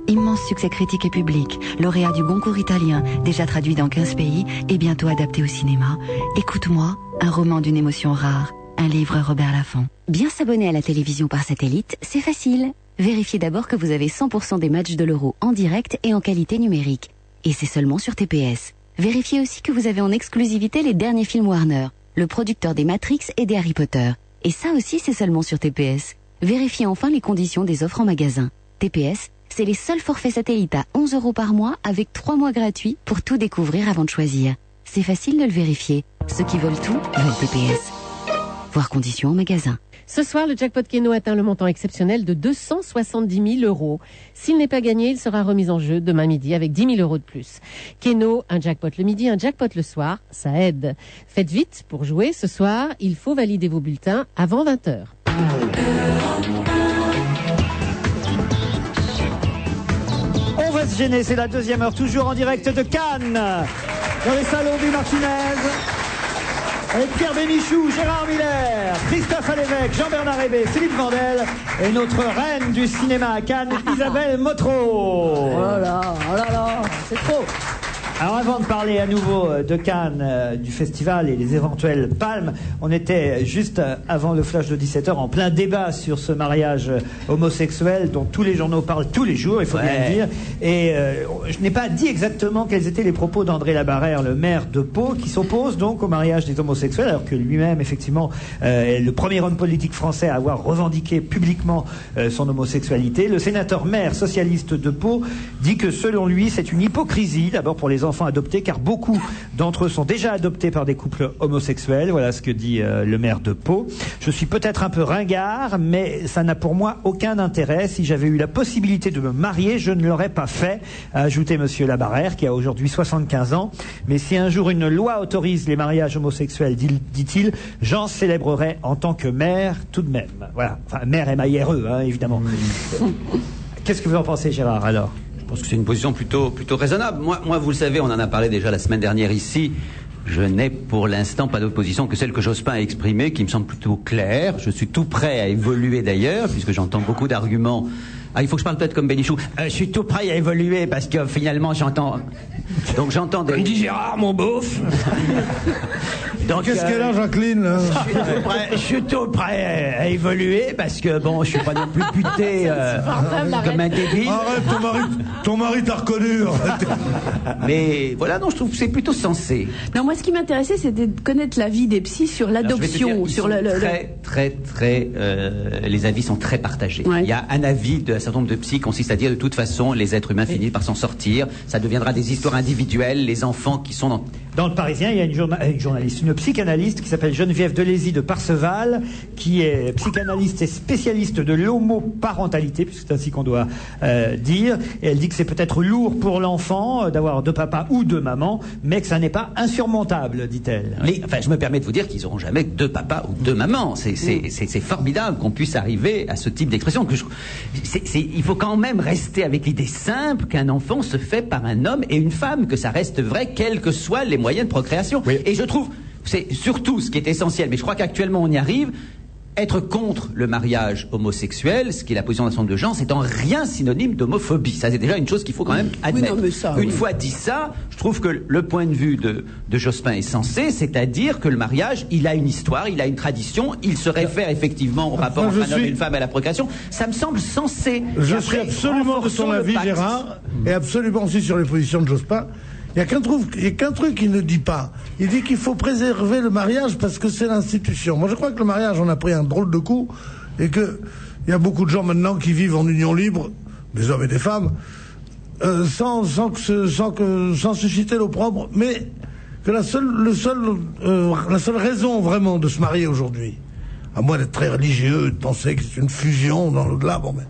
Immense succès critique et public, lauréat du Goncourt italien, déjà traduit dans 15 pays et bientôt adapté au cinéma. Écoute-moi, un roman d'une émotion rare, un livre Robert Laffont. Bien s'abonner à la télévision par satellite, c'est facile. Vérifiez d'abord que vous avez 100% des matchs de l'Euro en direct et en qualité numérique. Et c'est seulement sur TPS. Vérifiez aussi que vous avez en exclusivité les derniers films Warner, le producteur des Matrix et des Harry Potter. Et ça aussi, c'est seulement sur TPS. Vérifiez enfin les conditions des offres en magasin. TPS, c'est les seuls forfaits satellites à 11 € par mois avec 3 mois gratuits pour tout découvrir avant de choisir. C'est facile de le vérifier. Ceux qui veulent tout veulent TPS. Voir conditions en magasin. Ce soir, le jackpot Keno atteint le montant exceptionnel de 270 000 €. S'il n'est pas gagné, il sera remis en jeu demain midi avec 10 000 € de plus. Keno, un jackpot le midi, un jackpot le soir, ça aide. Faites vite, pour jouer ce soir, il faut valider vos bulletins avant 20h. On va se gêner, c'est la deuxième heure, toujours en direct de Cannes, dans les salons du Martinez, avec Pierre Bénichou, Gérard Miller, Christophe Alévèque, Jean-Bernard Hébé, Philippe Vandel et notre reine du cinéma à Cannes, Isabelle Motro. Oh là là, c'est trop. Alors avant de parler à nouveau de Cannes, du festival et les éventuelles palmes, on était juste avant le flash de 17h en plein débat sur ce mariage homosexuel dont tous les journaux parlent tous les jours, il faut bien le dire. Et je n'ai pas dit exactement quels étaient les propos d'André Labarrère, le maire de Pau, qui s'oppose donc au mariage des homosexuels, alors que lui-même, effectivement, est le premier homme politique français à avoir revendiqué publiquement son homosexualité. Le sénateur maire socialiste de Pau dit que selon lui, c'est une hypocrisie, d'abord pour les enfants adoptés, car beaucoup d'entre eux sont déjà adoptés par des couples homosexuels. Voilà ce que dit le maire de Pau. Je suis peut-être un peu ringard, mais ça n'a pour moi aucun intérêt. Si j'avais eu la possibilité de me marier, je ne l'aurais pas fait, a ajouté monsieur Labarrère, qui a aujourd'hui 75 ans. Mais si un jour une loi autorise les mariages homosexuels, dit-il, j'en célébrerai en tant que maire tout de même. Voilà. Enfin, maire M-A-I-R-E, hein, évidemment. Qu'est-ce que vous en pensez, Gérard, alors ? Je pense que c'est une position plutôt raisonnable. Moi, vous le savez, on en a parlé déjà la semaine dernière ici. Je n'ai pour l'instant pas d'autre position que celle que Jospin a exprimée, qui me semble plutôt claire. Je suis tout prêt à évoluer d'ailleurs, puisque j'entends beaucoup d'arguments. Ah, il faut que je parle peut-être comme Bénichou. Je suis tout prêt à évoluer parce que finalement j'entends. Donc j'entends des. Il dit Gérard, mon beauf. Donc qu'est-ce qu'elle a, Jacqueline là je suis tout prêt à évoluer parce que bon, je suis pas non plus buté comme un débile. Arrête, ton mari t'a reconnu. Mais voilà, non, je trouve que c'est plutôt sensé. Non, moi ce qui m'intéressait, c'était de connaître l'avis des psys sur l'adoption, sur les avis sont très partagés. Ouais. Il y a un avis d'un certain nombre de psys qui consiste à dire de toute façon les êtres humains finissent par s'en sortir, ça deviendra des histoires individuelles, les enfants qui sont dans le Parisien, il y a une journaliste, une psychanalyste qui s'appelle Geneviève Delézy de Parseval, qui est psychanalyste et spécialiste de l'homoparentalité, puisque c'est ainsi qu'on doit dire, et elle dit que c'est peut-être lourd pour l'enfant d'avoir deux papas ou deux mamans, mais que ça n'est pas insurmontable, dit-elle. Mais enfin, je me permets de vous dire qu'ils n'auront jamais deux papas ou deux mamans. C'est formidable qu'on puisse arriver à ce type d'expression. Il faut quand même rester avec l'idée simple qu'un enfant se fait par un homme et une femme, que ça reste vrai, quels que soient les moyens de procréation. Oui. Et je trouve, c'est surtout ce qui est essentiel, mais je crois qu'actuellement on y arrive. Être contre le mariage homosexuel, ce qui est la position d'un certain nombre de gens, c'est en rien synonyme d'homophobie. Ça, c'est déjà une chose qu'il faut quand même admettre. Oui, non, mais ça, une fois dit ça, je trouve que le point de vue de Jospin est sensé, c'est-à-dire que le mariage, il a une histoire, il a une tradition, il se réfère effectivement au rapport entre un homme et une femme à la procréation. Ça me semble sensé. Je suis absolument de ton avis, Gérard, et absolument aussi sur les positions de Jospin. Il n'y a qu'un truc qu'il ne dit pas. Il dit qu'il faut préserver le mariage parce que c'est l'institution. Moi, je crois que le mariage, on a pris un drôle de coup et qu'il y a beaucoup de gens maintenant qui vivent en union libre, des hommes et des femmes, sans susciter l'opprobre, mais que la seule raison vraiment de se marier aujourd'hui, à moins d'être très religieux, de penser que c'est une fusion dans l'au-delà, bon, mais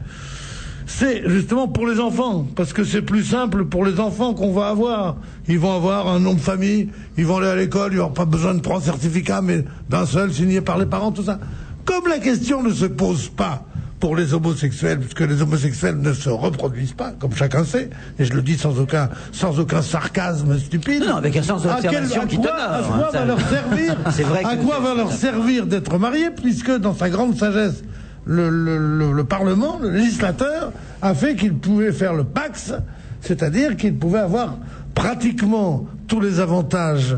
c'est justement pour les enfants, parce que c'est plus simple pour les enfants qu'on va avoir. Ils vont avoir un nom de famille, ils vont aller à l'école, ils n'auront pas besoin de 3 certificats, mais d'un seul signé par les parents, tout ça. Comme la question ne se pose pas pour les homosexuels, puisque les homosexuels ne se reproduisent pas, comme chacun sait, et je le dis sans aucun sarcasme stupide. Non, avec un sens d'observation qui t'honore. À quoi va leur servir C'est vrai à quoi va leur servir d'être mariés, puisque dans sa grande sagesse, le Parlement, le législateur, a fait qu'il pouvait faire le Pax, c'est-à-dire qu'il pouvait avoir pratiquement tous les avantages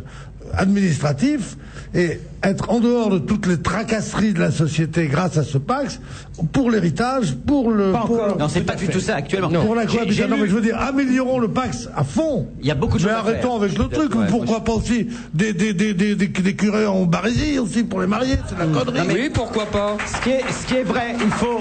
administratifs et être en dehors de toutes les tracasseries de la société grâce à ce Pax, pour l'héritage, pour le... Non, c'est pas du tout ça actuellement. Pour la cohabitation. Non, mais je veux dire, améliorons le Pax à fond. Il y a beaucoup de choses mais à arrêtons faire. avec le truc. Ouais, pourquoi pas aussi des curés en barésie aussi pour les mariés? C'est de la connerie. Oui, pourquoi pas? Ce qui est vrai, il faut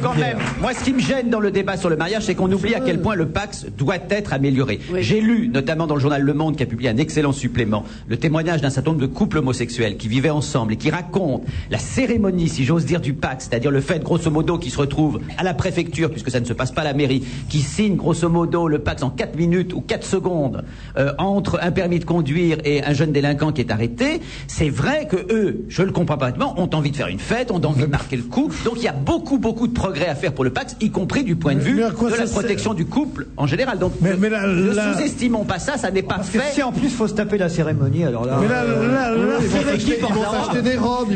quand même. Moi, ce qui me gêne dans le débat sur le mariage, c'est qu'on oublie à quel point le Pax doit être amélioré. Oui. J'ai lu, notamment dans le journal Le Monde, qui a publié un excellent supplément, le témoignage d'un certain nombre de couples homosexuels qui vivaient ensemble et qui racontent la cérémonie, si j'ose dire, du Pax, c'est-à-dire le fait, grosso modo, qu'ils se retrouvent à la préfecture, puisque ça ne se passe pas à la mairie, qui signent, grosso modo, le Pax en 4 minutes ou 4 secondes entre un permis de conduire et un jeune délinquant qui est arrêté. C'est vrai que eux, je le comprends parfaitement, ont envie de faire une fête, ont envie de marquer le coup. Donc il y a beaucoup de progrès à faire pour le Pax, y compris du point de vue de la protection du couple en général. Donc ne sous-estimons pas ça, ça n'est pas Parce fait. que si en plus faut se taper la cérémonie, alors là. Mais ils vont s'acheter des robes,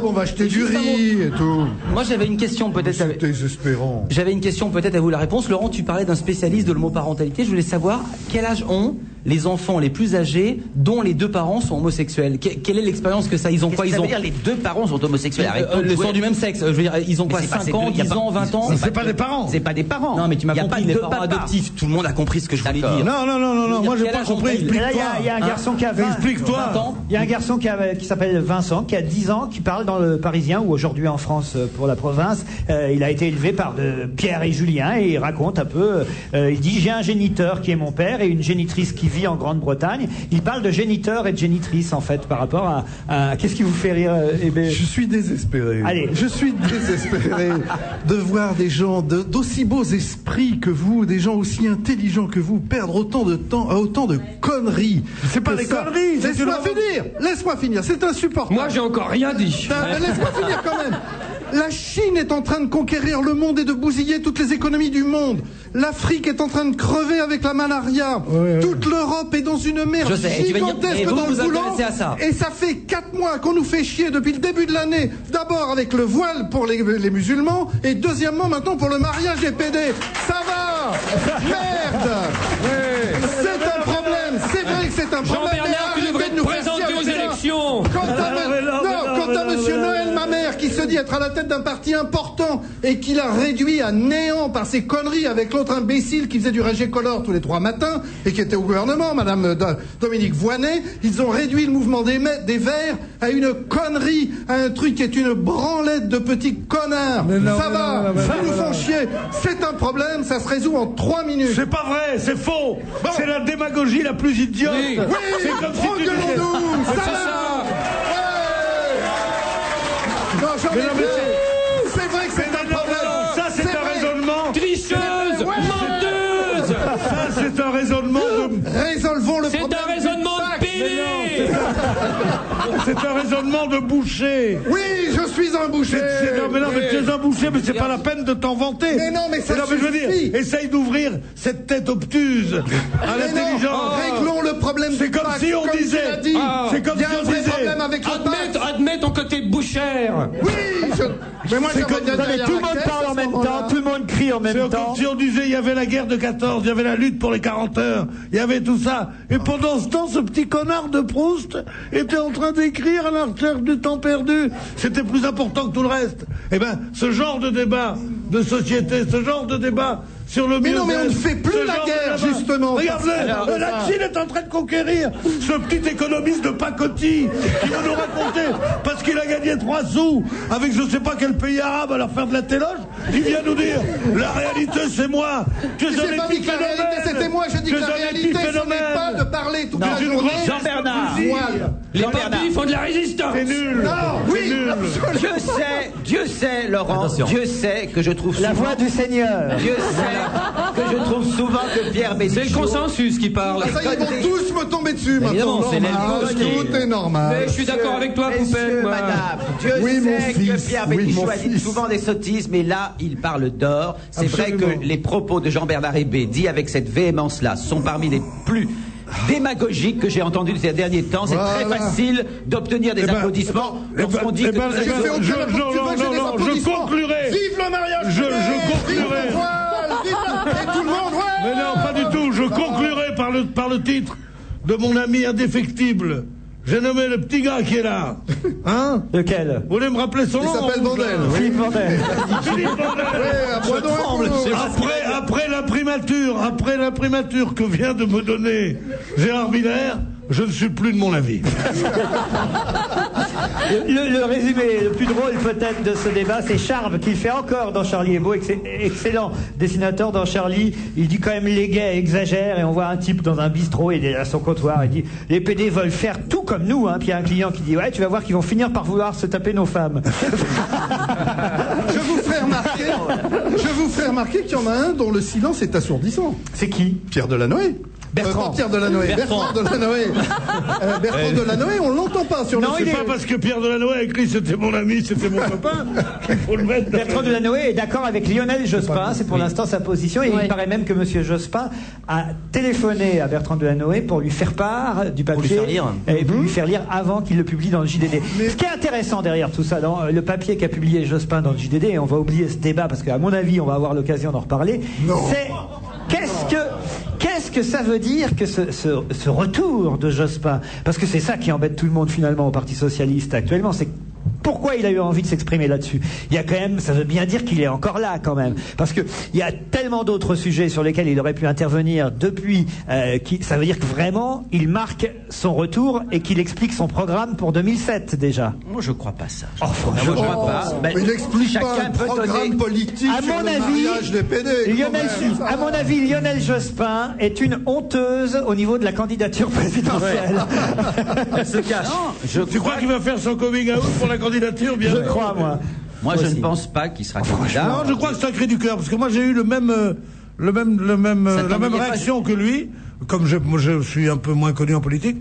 on va acheter du riz et tout. Moi j'avais une question peut-être. C'est désespérant. J'avais une question peut-être à vous la réponse. Laurent, tu parlais d'un spécialiste de l'homoparentalité. Je voulais savoir quel âge ont les enfants les plus âgés dont les deux parents sont homosexuels. Quelle est l'expérience que ça? Ils ont quoi? Ils ont dire les deux parents sont homosexuels. Ils sont du même sexe. Je veux dire, ils ont quoi? 5 ans, 10 ans, 20 ans? C'est pas des parents. C'est pas des parents. Non, mais tu m'as Y a compris, pas les deux parents papas. adoptifs. Tout le monde a compris ce que je voulais dire. Non, moi j'ai pas compris. Et là, il y a un garçon qui a 20 Explique-toi. Il y a un garçon qui s'appelle Vincent, qui a 10 ans, qui parle dans le Parisien, ou aujourd'hui en France pour la province. Il a été élevé par Pierre et Julien, et il raconte un peu. Il dit: j'ai un géniteur qui est mon père et une génitrice qui vit en Grande-Bretagne. Il parle de géniteur et de génitrice, en fait, par rapport à qu'est-ce qui vous fait rire, Hébé? Je suis désespéré. Allez. Je suis désespéré de voir des gens d'aussi beaux esprits que vous, des gens aussi intelligents que vous, perdre autant de temps à autant de conneries. C'est pas des conneries. Laisse-moi finir. C'est insupportable. Moi, j'ai encore rien dit. Laisse-moi finir quand même. La Chine est en train de conquérir le monde et de bousiller toutes les économies du monde. L'Afrique est en train de crever avec la malaria. Toute l'Europe est dans une merde Je sais, et tu vas dire, gigantesque et vous, dans vous le boulot. intéressez à ça. Et ça fait 4 mois qu'on nous fait chier depuis le début de l'année. D'abord avec le voile pour les musulmans, et deuxièmement maintenant pour le mariage des PD. Ça va. Merde. C'est un problème. C'est vrai que c'est un problème. Jean-Bernard, tu devrais te présenter aux élections. Quant à Monsieur Noël, ma mère, qui se dit être à la tête d'un parti important et qui l'a réduit à néant par ses conneries avec l'autre imbécile qui faisait du Régécolor tous les 3 matins et qui était au gouvernement, Madame Dominique Voynet, ils ont réduit le mouvement des Verts à une connerie, à un truc qui est une branlette de petits connards. Ça va, ils nous font chier. C'est un problème, ça se résout en 3 minutes. C'est pas vrai, c'est faux. C'est la démagogie la plus idiote. Oui. C'est comme si tu disais... Engueulons-nous. C'est Ça ça. va. Non, j'en ai plus. C'est vrai que c'est un problème. Ça, c'est un raisonnement. Tricheuse, menteuse. Ça, c'est un raisonnement de... Résolvons le C'est problème. un raisonnement de pédé. C'est un raisonnement de boucher. Oui, je suis un boucher. Mais tu es un boucher, mais c'est pas la peine de t'en vanter. Mais non, mais ça je veux suffit. dire, essaye d'ouvrir cette tête obtuse à Mais non, l'intelligence. réglons le problème. C'est comme Pax, si on comme disait. tu l'as dit. C'est comme Il y a si un on vrai disait. problème avec le Pax. Admets ton côté bouchère. Oui, mais moi, C'est j'aimerais comme- bien Non, mais derrière tout le la monde caisse, parle à en ce même moment-là. temps, tout le monde crie en même C'est temps. comme si on disait il y avait la guerre de 14, il y avait la lutte pour les 40 heures, il y avait tout ça. Et pendant ce temps, ce petit connard de Proust était en train d'écrire à la recherche du temps perdu. C'était plus important que tout le reste. Eh ben, ce genre de débat de société, ce genre de débat sur le Mais mieux-être, non, mais on ne fait plus ce la genre guerre, de débat. justement. Regarde-le, la Chine est en train de conquérir ce petit économiste de pacotille qui va nous raconter, parce qu'il a gagné 3 sous avec je sais pas quel pays arabe à leur faire de la téloge, il vient nous dire la réalité c'est moi. Tu es J'ai un pas dit que la réalité c'était moi, je dis que la réalité ce n'est pas de parler toute la journée. Jean-Bernard. Les Jean-Bernard. papis font de la résistance. C'est nul. Non, oui, Dieu sait, Laurent, Attention. Dieu sait que je trouve La souvent- voix du Seigneur. Dieu sait que je trouve souvent que Pierre Bénichou... C'est le consensus qui parle. Ah, ça, ils vont tous me tomber dessus maintenant. Évidemment, c'est Tout est normal. Mais je suis d'accord avec toi, Poupette. Monsieur, madame, Dieu Oui, mon sait que fils, Pierre oui, Bénichou mon a dit fils. souvent des sottises, mais là, il parle d'or. C'est vrai Absolument. que les propos de Jean-Bernard Hébé, dits avec cette véhémence-là, sont parmi les plus démagogiques que j'ai entendus ces derniers temps. C'est très facile d'obtenir des applaudissements lorsqu'on dit que... Je conclurai. Vive le mariage. Je Vive conclurai. le voile, et tout le monde, ouais. Mais non, pas du tout. Je conclurai par le titre de mon ami indéfectible. J'ai nommé le petit gars qui est là. Hein? Lequel? Vous voulez me rappeler son Il nom? s'appelle Vandel. Philippe Vandel. Philippe Vandel. Après la primature que vient de me donner Gérard Miller, je ne suis plus de mon avis. Le résumé le plus drôle peut-être de ce débat, c'est Charb qui le fait encore dans Charlie Hebdo, excellent dessinateur dans Charlie. Il dit quand même les gays exagèrent et on voit un type dans un bistrot, il est à son comptoir, il dit les PD veulent faire tout comme nous, hein. Puis il y a un client qui dit ouais tu vas voir qu'ils vont finir par vouloir se taper nos femmes. Je vous ferai remarquer qu'il y en a un dont le silence est assourdissant. C'est qui? Pierre Delanoë. Bertrand. Pierre Delanoë. Bertrand Delanoë. Bertrand Delanoë, on l'entend pas sur le Non, c'est pas parce que Pierre Delanoë a écrit c'était mon ami, c'était mon copain qu'il faut le mettre. Bertrand Delanoë est d'accord avec Lionel Jospin, c'est pour l'instant sa position, et il paraît même que Monsieur Jospin a téléphoné à Bertrand Delanoë pour lui faire part du papier, lui faire lire. Et pour lui faire lire avant qu'il le publie dans le JDD. Ce qui est intéressant derrière tout ça, dans le papier qu'a publié Jospin dans le JDD, et on va oublier ce débat parce qu'à mon avis on va avoir l'occasion d'en reparler, c'est qu'est-ce que ça veut dire que ce retour de Jospin? Parce que c'est ça qui embête tout le monde finalement au Parti Socialiste actuellement, c'est pourquoi il a eu envie de s'exprimer là-dessus. Il y a quand même, ça veut bien dire qu'il est encore là quand même, parce que il y a tellement d'autres sujets sur lesquels il aurait pu intervenir depuis. Ça veut dire que vraiment il marque son retour et qu'il explique son programme pour 2007 déjà. Moi je crois pas ça. Je crois pas. Il n'explique pas un peut programme donner... politique À sur mon le avis, mariage des PD. à mon avis, Lionel Jospin est une honteuse au niveau de la candidature présidentielle. Elle se cache. Tu crois qu'il va faire son coming out pour la candidature? Bien Je crois, moi. Moi, je ne pense pas qu'il sera candidat. Non, je crois que c'est un cri du cœur, parce que moi j'ai eu la même réaction que lui. Comme je suis un peu moins connu en politique,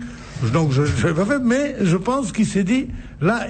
donc je l'ai pas fait, mais je pense qu'il s'est dit, là,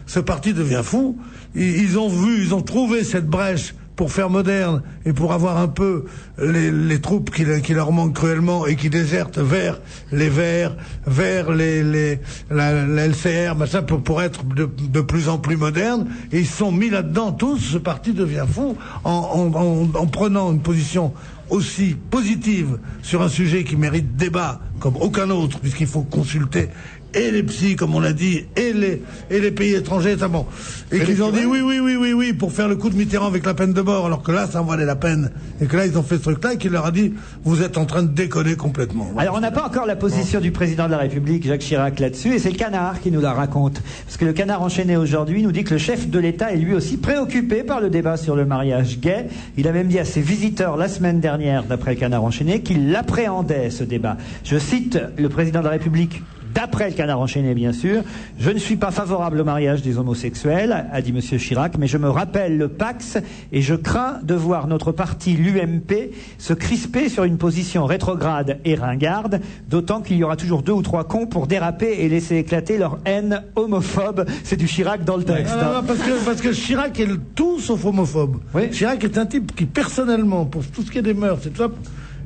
ce parti devient fou. Ils ont trouvé cette brèche pour faire moderne et pour avoir un peu les troupes qui leur manquent cruellement et qui désertent vers les Verts, vers la LCR, machin, pour être de plus en plus moderne. Et ils se sont mis là-dedans tous. Ce parti devient fou en prenant une position aussi positive sur un sujet qui mérite débat comme aucun autre, puisqu'il faut consulter et les psys, comme on l'a dit, et les pays étrangers, notamment. Et qu'ils ont dit oui, pour faire le coup de Mitterrand avec la peine de mort, alors que là, ça en valait la peine. Et que là, ils ont fait ce truc-là, et qu'il leur a dit, vous êtes en train de déconner complètement. Alors, on n'a pas encore la position du président de la République, Jacques Chirac, là-dessus, et c'est le Canard qui nous la raconte. Parce que le Canard enchaîné aujourd'hui nous dit que le chef de l'État est lui aussi préoccupé par le débat sur le mariage gay. Il a même dit à ses visiteurs la semaine dernière, d'après le Canard enchaîné, qu'il l'appréhendait, ce débat. Je cite le président de la République, d'après le Canard enchaîné, bien sûr. Je ne suis pas favorable au mariage des homosexuels, a dit M. Chirac, mais je me rappelle le Pax et je crains de voir notre parti, l'UMP, se crisper sur une position rétrograde et ringarde, d'autant qu'il y aura toujours 2 ou 3 cons pour déraper et laisser éclater leur haine homophobe. C'est du Chirac dans le texte. Non, parce que Chirac est tout sauf homophobe. Oui. Chirac est un type qui, personnellement, pour tout ce qui est des mœurs, c'est top,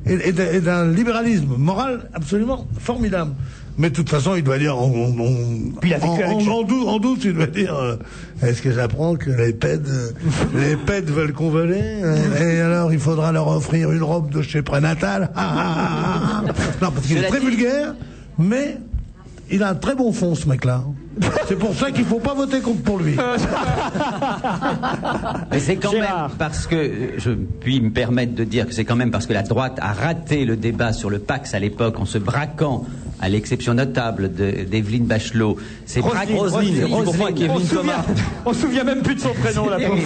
et d'un libéralisme moral absolument formidable. Mais de toute façon, il doit dire, en doute, il doit dire, est-ce que j'apprends que les pèdes veulent convoler, et alors il faudra leur offrir une robe de chez Prénatal. Non, parce qu'il est très vulgaire, mais il a un très bon fond, ce mec-là. C'est pour ça qu'il faut pas voter contre pour lui. Mais c'est quand même parce que, je puis me permettre de dire que c'est quand même parce que la droite a raté le débat sur le Pax à l'époque en se braquant à l'exception notable d'Evelyne Bachelot, c'est Roselyne. On se souvient même plus de son prénom, la pauvre.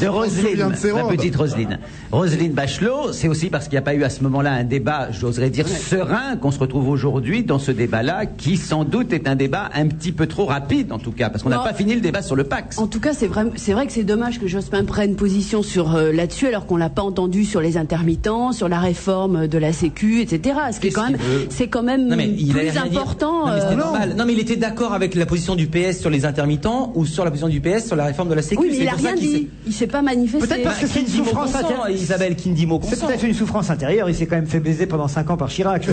De Roselyne, la petite Roselyne. Roselyne Bachelot, c'est aussi parce qu'il n'y a pas eu à ce moment-là un débat, j'oserais dire serein, qu'on se retrouve aujourd'hui dans ce débat-là, qui sans doute est un débat un petit peu trop rapide, en tout cas, parce qu'on n'a pas fini le débat sur le Pacs. En tout cas, c'est vrai que c'est dommage que Jospin prenne position sur là-dessus, alors qu'on l'a pas entendu sur les intermittents, sur la réforme de la Sécu, etc. Ce qui est quand même plus important. Non, mais c'était normal. Non, mais il était d'accord avec la position du PS sur les intermittents ou sur la position du PS sur la réforme de la Sécu. Oui, mais il a rien dit. Il s'est pas manifesté. Peut-être parce que c'est une souffrance intérieure. Isabelle Kindimo consent. C'est peut-être une souffrance intérieure. Il s'est quand même fait baiser pendant 5 ans par Chirac.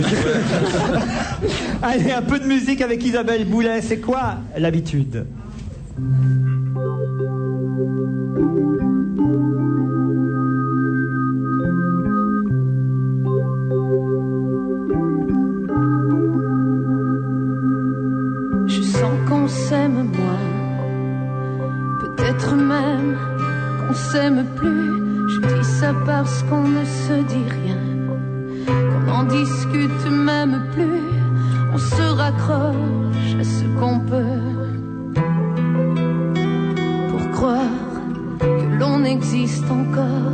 Allez, un peu de musique avec Isabelle Boulet. C'est quoi l'habitude? Je sens qu'on s'aime moins, peut-être même qu'on s'aime plus. Je dis ça parce qu'on ne se dit rien, qu'on n'en discute même plus. On se raccroche à ce qu'on peut pour croire que l'on existe encore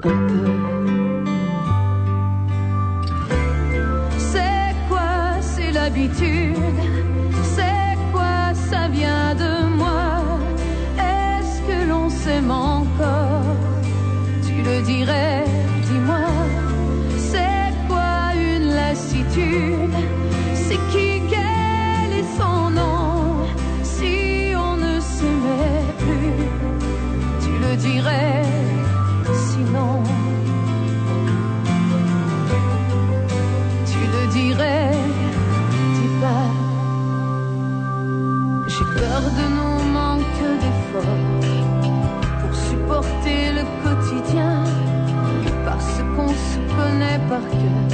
un peu. C'est quoi, c'est l'habitude? C'est quoi, ça vient de moi? Est-ce que l'on s'aime encore? Tu le dirais, dis-moi. C'est quoi une lassitude? C'est qui, quel est son nom? Si on ne s'aimait plus, tu le dirais, sinon tu le dirais, dis pas. J'ai peur de nos manques d'efforts pour supporter le quotidien, parce qu'on se connaît par cœur,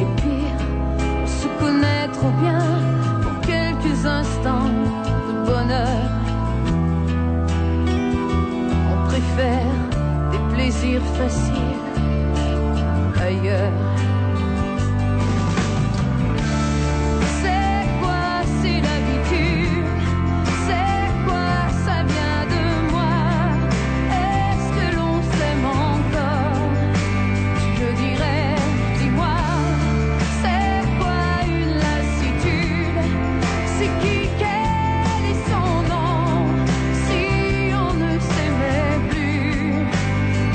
et pire, on se connaît trop bien pour quelques instants de bonheur. On préfère des plaisirs faciles ailleurs. C'est quoi, c'est l'habitude? C'est quoi, ça vient de moi? Est-ce que l'on s'aime encore? Tu le dirais, dis-moi. C'est quoi une lassitude? C'est qui, quel est son nom? Si on ne s'aimait plus,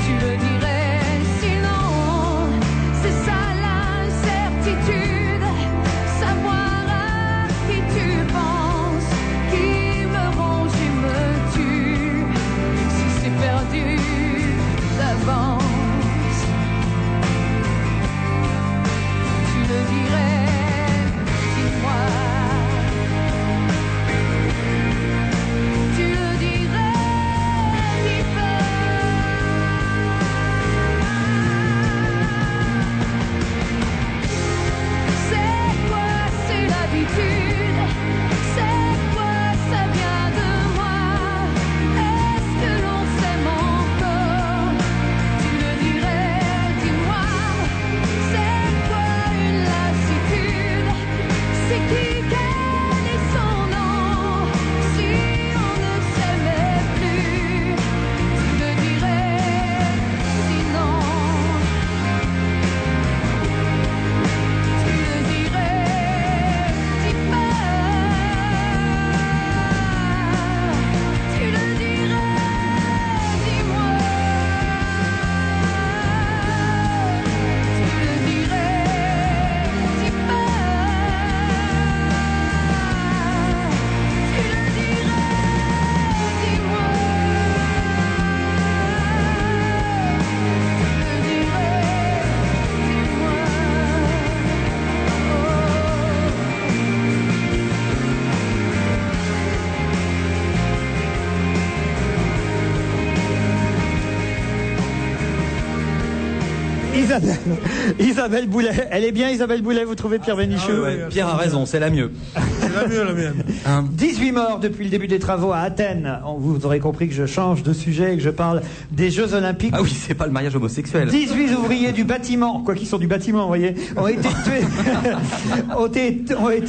tu le dirais, sinon c'est ça l'incertitude. Savoir à qui tu penses, qui me ronge et me tue, si c'est perdu d'avance, tu le dirais, dis-moi. Tu le dirais, dis pas. C'est quoi, c'est l'habitude? C'est quoi, ça vient de moi? Est-ce que l'on s'aime encore? Tu le dirais, dis-moi. C'est quoi une lassitude? C'est qui, quel est son nom? Si on ne s'aimait plus, tu le dirais, sinon tu le dirais, dis pas. Tu le dirais, dis-moi. Tu le dirais, dis pas. Tu le dirais, dis-moi. Tu le Isabelle Boulet. Elle est bien, Isabelle Boulet, vous trouvez, Pierre Bénichou? Pierre a raison, c'est la mieux. la mieux, la mienne. 18 morts depuis le début des travaux à Athènes. Vous aurez compris que je change de sujet et que je parle des Jeux Olympiques. Ah oui, c'est pas le mariage homosexuel. 18 ouvriers du bâtiment, quoi qu'ils sont du bâtiment, vous voyez, ont été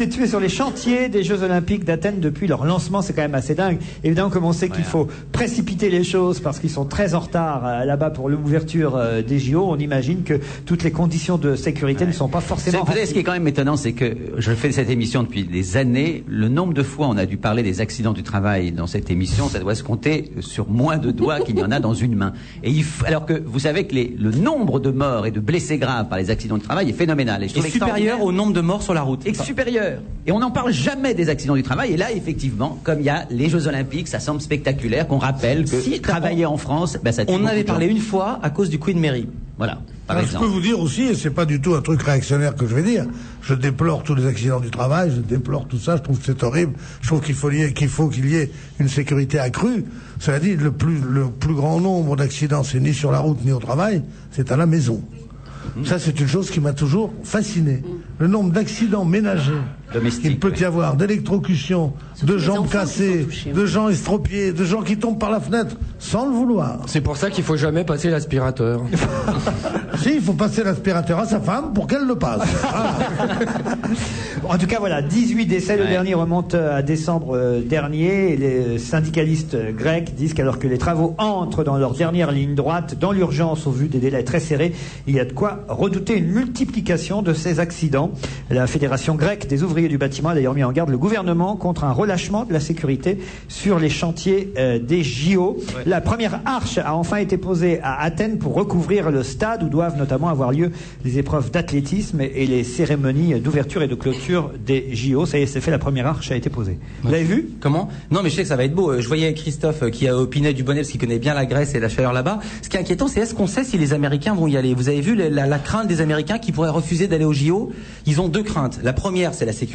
tués sur les chantiers des Jeux Olympiques d'Athènes depuis leur lancement. C'est quand même assez dingue. Évidemment, comme on sait qu'il faut précipiter les choses parce qu'ils sont très en retard là-bas pour l'ouverture des JO, on imagine que toutes les conditions de sécurité ne sont pas forcément... Vous savez, ce qui est quand même étonnant, c'est que je fais cette émission depuis des années. Le nombre de fois on a dû parler des accidents du travail dans cette émission, ça doit se compter sur moins de doigts qu'il y en a dans une main. Et alors que vous savez que le nombre de morts et de blessés graves par les accidents du travail est phénoménal. Et je trouve supérieur au nombre de morts sur la route. Et supérieur. Et on n'en parle jamais des accidents du travail. Et là, effectivement, comme il y a les Jeux Olympiques, ça semble spectaculaire qu'on rappelle que travailler en France, ça tue on en avait beaucoup de parlé gens. une fois à cause du Queen Mary. Voilà. Je peux vous dire aussi, et c'est pas du tout un truc réactionnaire que je vais dire, je déplore tous les accidents du travail, je déplore tout ça, je trouve que c'est horrible, je trouve qu'il faut qu'il y ait une sécurité accrue. Cela dit, le plus grand nombre d'accidents, c'est ni sur la route ni au travail, c'est à la maison. Ça, c'est une chose qui m'a toujours fasciné. Le nombre d'accidents ménagers qu'il peut y avoir, d'électrocutions, de jambes cassées, de gens estropiés, de gens qui tombent par la fenêtre sans le vouloir. C'est pour ça qu'il faut jamais passer l'aspirateur. Si, il faut passer l'aspirateur à sa femme pour qu'elle le passe. En tout cas, voilà, 18 décès. Le dernier remonte à décembre dernier. Et les syndicalistes grecs disent qu'alors que les travaux entrent dans leur dernière ligne droite, dans l'urgence au vu des délais très serrés, il y a de quoi redouter une multiplication de ces accidents. La Fédération grecque des ouvriers du bâtiment a d'ailleurs mis en garde le gouvernement contre un relâchement de la sécurité sur les chantiers des JO. Ouais. La première arche a enfin été posée à Athènes pour recouvrir le stade où doivent notamment avoir lieu les épreuves d'athlétisme et les cérémonies d'ouverture et de clôture des JO. Ça y est, c'est fait, la première arche a été posée. Vous l'avez vu? Comment? Non, mais je sais que ça va être beau. Je voyais Christophe qui a opiné du bonnet parce qu'il connaît bien la Grèce et la chaleur là-bas. Ce qui est inquiétant, c'est est-ce qu'on sait si les Américains vont y aller? Vous avez vu la crainte des Américains qui pourraient refuser d'aller aux JO? Ils ont deux craintes. La première, c'est la sécurité.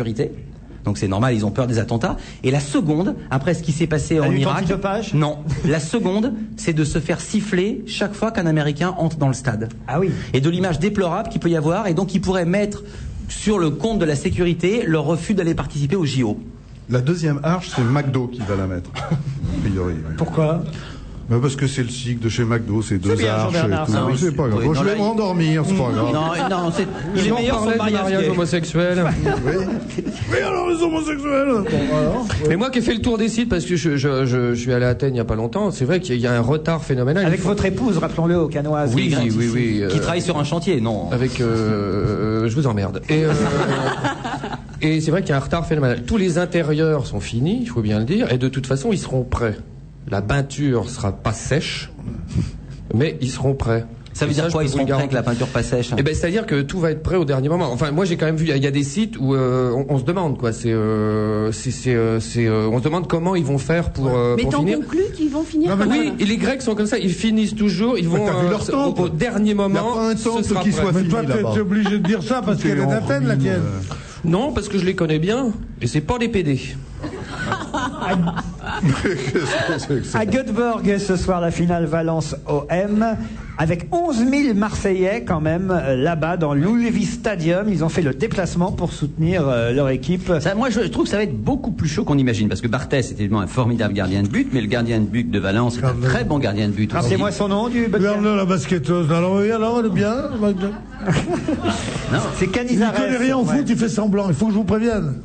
Donc c'est normal, ils ont peur des attentats. Et la seconde, après ce qui s'est passé en Irak... Non. La seconde, c'est de se faire siffler chaque fois qu'un Américain entre dans le stade. Ah oui. Et de l'image déplorable qu'il peut y avoir. Et donc ils pourraient mettre sur le compte de la sécurité leur refus d'aller participer aux JO. La deuxième arche, c'est McDo qui va la mettre. A priori. Oui. Pourquoi? Parce que c'est le cycle de chez McDo, c'est deux arches et tout. Non, c'est pas grave. Je vais m'endormir, c'est pas grave. Non, il est meilleur sur le mariage homosexuel. Mais alors les homosexuels Mais moi qui ai fait le tour des sites, parce que je suis allé à Athènes il y a pas longtemps, c'est vrai qu'il y a un retard phénoménal. Avec votre épouse, rappelons-le, aux Canoises. Oui. Qui travaille sur un chantier, non. Avec... je vous emmerde. Et c'est vrai qu'il y a un retard phénoménal. Tous les intérieurs sont finis, il faut bien le dire, et de toute façon, ils seront prêts. La peinture sera pas sèche, mais ils seront prêts. Ça veut dire quoi, ils seront prêts que la peinture pas sèche? Eh ben, c'est-à-dire que tout va être prêt au dernier moment. Enfin, moi, j'ai quand même vu, il y a des sites où on se demande, quoi. On se demande comment ils vont faire pour mais pour t'en finir. conclus qu'ils vont finir? Oui, et les Grecs sont comme ça. Ils finissent toujours. Ils vont au dernier moment. Il n'y a pas un temps qui soit fini là-bas. Mais toi, t'es obligé de dire ça parce qu'elle est d'Athènes, la tienne. Non, parce que je les connais bien. Et c'est pas des PD. À Göteborg, ce soir, la finale Valence-OM, avec 11 000 Marseillais quand même, là-bas, dans l'Ullevi Stadium. Ils ont fait le déplacement pour soutenir leur équipe. Moi, je trouve que ça va être beaucoup plus chaud qu'on imagine, parce que Barthès est évidemment un formidable gardien de but, mais le gardien de but de Valence est un très bon gardien de but. Rappelez-moi son nom du... Regarde-le, la basketteuse. Alors, elle est bien. C'est Canizares. Il connaît rien au foot, il fait semblant. Il faut que je vous prévienne.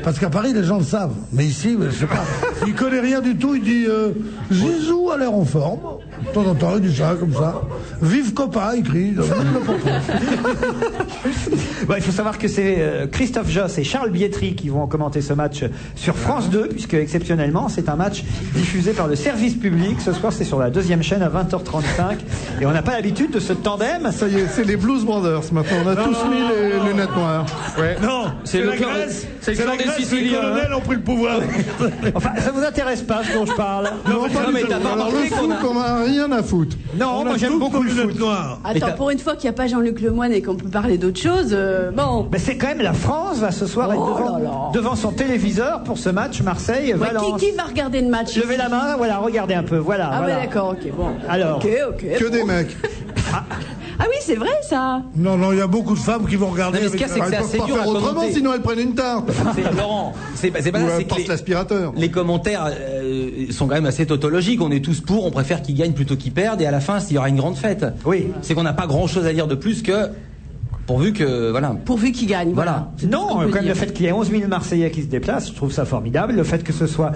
Parce qu'à Paris, les gens le savent. Mais ici, je sais pas. Il connaît rien du tout. Il dit Zizou a l'air en forme. De temps en temps, il dit ça, comme ça. Vive Copa, il crie. Il faut savoir que c'est Christophe Josse et Charles Bietri qui vont commenter ce match sur France 2, puisque exceptionnellement, c'est un match diffusé par le service public. Ce soir, c'est sur la deuxième chaîne à 20h35. Et on n'a pas l'habitude de ce tandem. Ça y est, c'est les Blues Brothers. Maintenant, on a tous mis les lunettes noires. Ouais. Non, c'est la Grèce. C'est le clan des Les colonels ont pris le pouvoir. Enfin, ça vous intéresse pas ce dont je parle? Non, pas du tout. Alors le foot, on a rien à foutre. Non, moi j'aime beaucoup le foot. Attends, pour une fois qu'il n'y a pas Jean-Luc Lemoyne et qu'on peut parler d'autre chose, bon. Mais c'est quand même la France va ce soir être devant son téléviseur pour ce match Marseille-Valence. Qui va regarder le match? Levez la main, voilà, regardez un peu, voilà. Ah voilà. d'accord, ok, bon. Alors, ok. Que des mecs. Ah oui, c'est vrai ça. Non, il y a beaucoup de femmes qui vont regarder. Non, mais ce qu'il y a, c'est que c'est assez dur à autrement, commenter. sinon elles prennent une tarte. Laurent, c'est pas ça, c'est que l'aspirateur. Les commentaires sont quand même assez tautologiques. On est tous pour, on préfère qu'ils gagnent plutôt qu'ils perdent, et à la fin, s'il y aura une grande fête. Oui. C'est qu'on n'a pas grand-chose à dire de plus que pourvu qu'ils gagnent. Voilà. Non, quand même le fait qu'il y ait 11 000 Marseillais qui se déplacent, je trouve ça formidable. Le fait que ce soit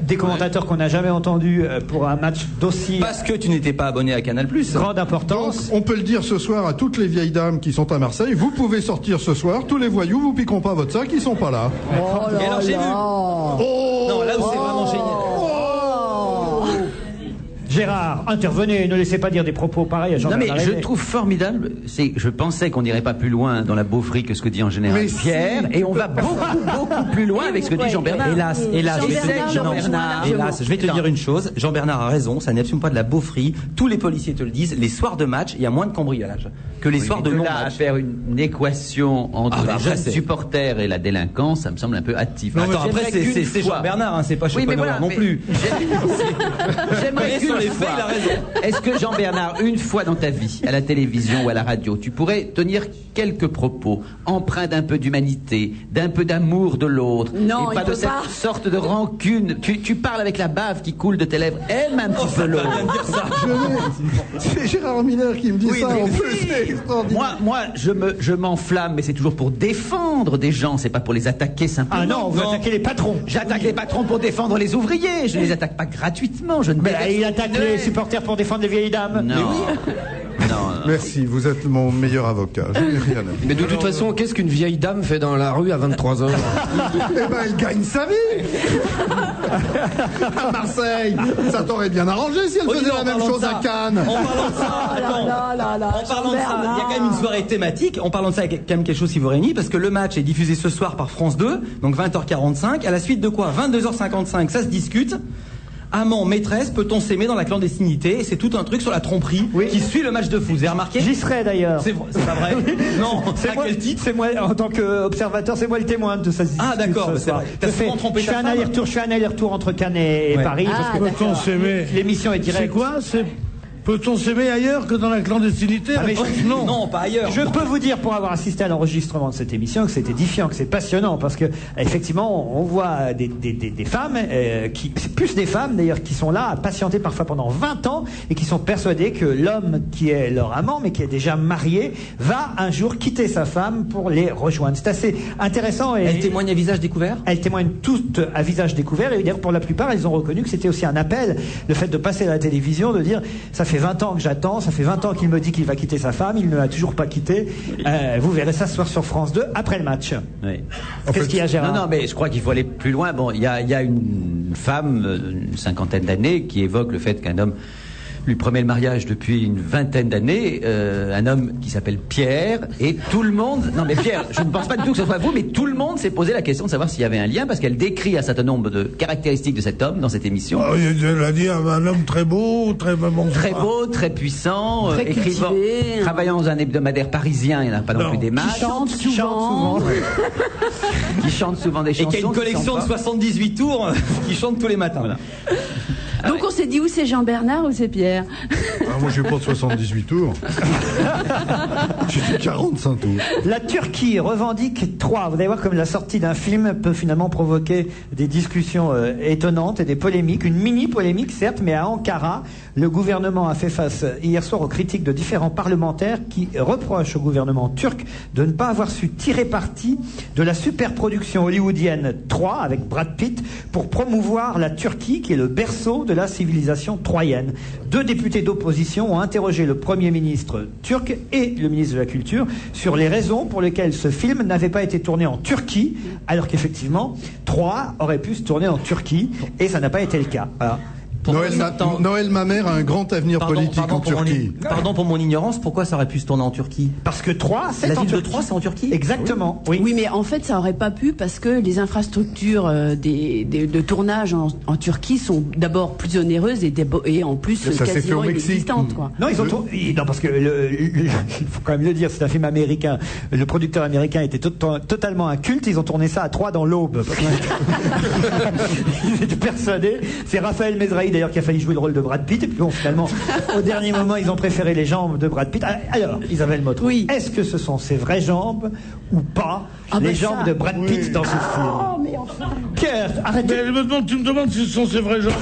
des commentateurs qu'on n'a jamais entendus pour un match d'aussi... Parce que tu n'étais pas abonné à Canal+. Grande importance. Donc, on peut le dire ce soir à toutes les vieilles dames qui sont à Marseille, vous pouvez sortir ce soir, tous les voyous vous piqueront pas votre sac, ils sont pas là. Et alors j'ai vu. Non, là où c'est vraiment génial. Gérard, intervenez, ne laissez pas dire des propos pareils à Jean-Bernard Non mais Lévy. je trouve formidable, je pensais qu'on n'irait pas plus loin dans la beaufrie que ce que dit en général Pierre, et on va beaucoup plus loin avec ce que dit Jean-Bernard. Hélas, je vais te dire une chose, Jean-Bernard a raison, ça n'est absolument pas de la beaufrie, tous les policiers te le disent, les soirs de match, il y a moins de cambriolage que les soirs de là, non-match. à faire une équation entre les jeunes supporters et la délinquance, ça me semble un peu hâtif. Non, attends, après c'est Jean-Bernard, hein, c'est pas Schopenhauer non plus. J'aimerais qu'une fois, est-ce que Jean-Bernard, une fois dans ta vie, à la télévision ou à la radio, tu pourrais tenir quelques propos empreints d'un peu d'humanité, d'un peu d'amour de l'autre, non, et pas de cette sorte de rancune. Tu parles avec la bave qui coule de tes lèvres, aime un petit peu l'autre. C'est Gérard Miller qui me dit ça en plus. Moi, je m'enflamme, mais c'est toujours pour défendre des gens, c'est pas pour les attaquer simplement. Ah non, vous attaquez les patrons. J'attaque les patrons pour défendre les ouvriers. Je ne les attaque pas gratuitement. Je ne il attaque les supporters pour défendre les vieilles dames. Non. Merci, vous êtes mon meilleur avocat. Je n'ai rien à dire. Mais de toute façon, qu'est-ce qu'une vieille dame fait dans la rue à 23h? Eh ben, elle gagne sa vie. À Marseille, ça t'aurait bien arrangé si elle faisait la même chose à Cannes. En parlant de ça, il y a quand même une soirée thématique. En parlant de ça, il y a quand même quelque chose qui vous réunit, parce que le match est diffusé ce soir par France 2, donc 20h45. À la suite de quoi 22h55, ça se discute. Amant, maîtresse, peut-on s'aimer dans la clandestinité? Et c'est tout un truc sur la tromperie qui suit le match de foot. Vous avez remarqué? J'y serai d'ailleurs. C'est pas vrai? Non, c'est moi. Quel titre? C'est moi, en tant qu'observateur, c'est moi le témoin de ça. Ah d'accord, c'est vrai. Je fais un aller-retour entre Cannes et Paris. Parce que peut-on s'aimer? L'émission est directe. C'est quoi? Peut-on s'aimer ailleurs que dans la clandestinité? Non, pas ailleurs. Je peux vous dire, pour avoir assisté à l'enregistrement de cette émission, que c'est édifiant, que c'est passionnant, parce que effectivement, on voit des femmes, c'est plus des femmes d'ailleurs, qui sont là à patienter parfois pendant 20 ans et qui sont persuadées que l'homme qui est leur amant, mais qui est déjà marié, va un jour quitter sa femme pour les rejoindre. C'est assez intéressant. Et elles témoignent à visage découvert? Elles témoignent toutes à visage découvert, et d'ailleurs pour la plupart, elles ont reconnu que c'était aussi un appel, le fait de passer à la télévision, de dire ça fait 20 ans que j'attends, ça fait 20 ans qu'il me dit qu'il va quitter sa femme, il ne l'a toujours pas quitté. Vous verrez ça ce soir sur France 2 après le match. Oui. Qu'est-ce qu'il y a, Gérard? Non, mais je crois qu'il faut aller plus loin. Bon, il y a une femme, une cinquantaine d'années, qui évoque le fait qu'un homme lui promet le mariage depuis une vingtaine d'années, un homme qui s'appelle Pierre, et tout le monde... Non mais Pierre, je ne pense pas du tout que ce soit vous, mais tout le monde s'est posé la question de savoir s'il y avait un lien, parce qu'elle décrit un certain nombre de caractéristiques de cet homme dans cette émission. Oh, elle a dit un homme très beau, très bon. Très beau, très puissant, très écrivant, cultivé, travaillant dans un hebdomadaire parisien, il n'y en a pas non plus des masses. Qui chante souvent. Qui chante souvent des chansons. Et qui a une collection de 78 tours qui chante tous les matins. Voilà. Donc on s'est dit où c'est Jean-Bernard ou c'est Pierre? Moi j'ai pas de 78 tours. J'ai fait 45 tours. La Turquie revendique 3. Vous allez voir comme la sortie d'un film peut finalement provoquer des discussions étonnantes et des polémiques. Une mini-polémique certes, mais à Ankara, le gouvernement a fait face hier soir aux critiques de différents parlementaires qui reprochent au gouvernement turc de ne pas avoir su tirer parti de la superproduction hollywoodienne 3 avec Brad Pitt pour promouvoir la Turquie qui est le berceau de la civilisation troyenne. 2 députés d'opposition ont interrogé le Premier ministre turc et le ministre de la Culture sur les raisons pour lesquelles ce film n'avait pas été tourné en Turquie, alors qu'effectivement, 3 aurait pu se tourner en Turquie, et ça n'a pas été le cas. Voilà. Noël Mamère a un grand avenir politique en Turquie. Pardon pour mon ignorance, pourquoi ça aurait pu se tourner en Turquie? Parce que 3, c'est la en ville Turquie. de 3, c'est en Turquie. Exactement. Oui, mais en fait, ça aurait pas pu parce que les infrastructures de tournage en Turquie sont d'abord plus onéreuses et en plus quasiment inexistantes. Quoi. Non, non, parce que il faut quand même le dire, c'est un film américain. Le producteur américain était totalement inculte. Ils ont tourné ça à 3 dans l'Aube. Ils étaient persuadés. C'est Raphaël Mesrahi Bouteille d'ailleurs qui a failli jouer le rôle de Brad Pitt. Et puis bon, finalement, au dernier moment, ils ont préféré les jambes de Brad Pitt. Alors, Isabelle Motro, est-ce que ce sont ses vraies jambes ou pas les jambes de Brad Pitt dans ce film? Oh, mais enfin. Pierre, arrête. Tu me demandes si ce sont ses vraies jambes.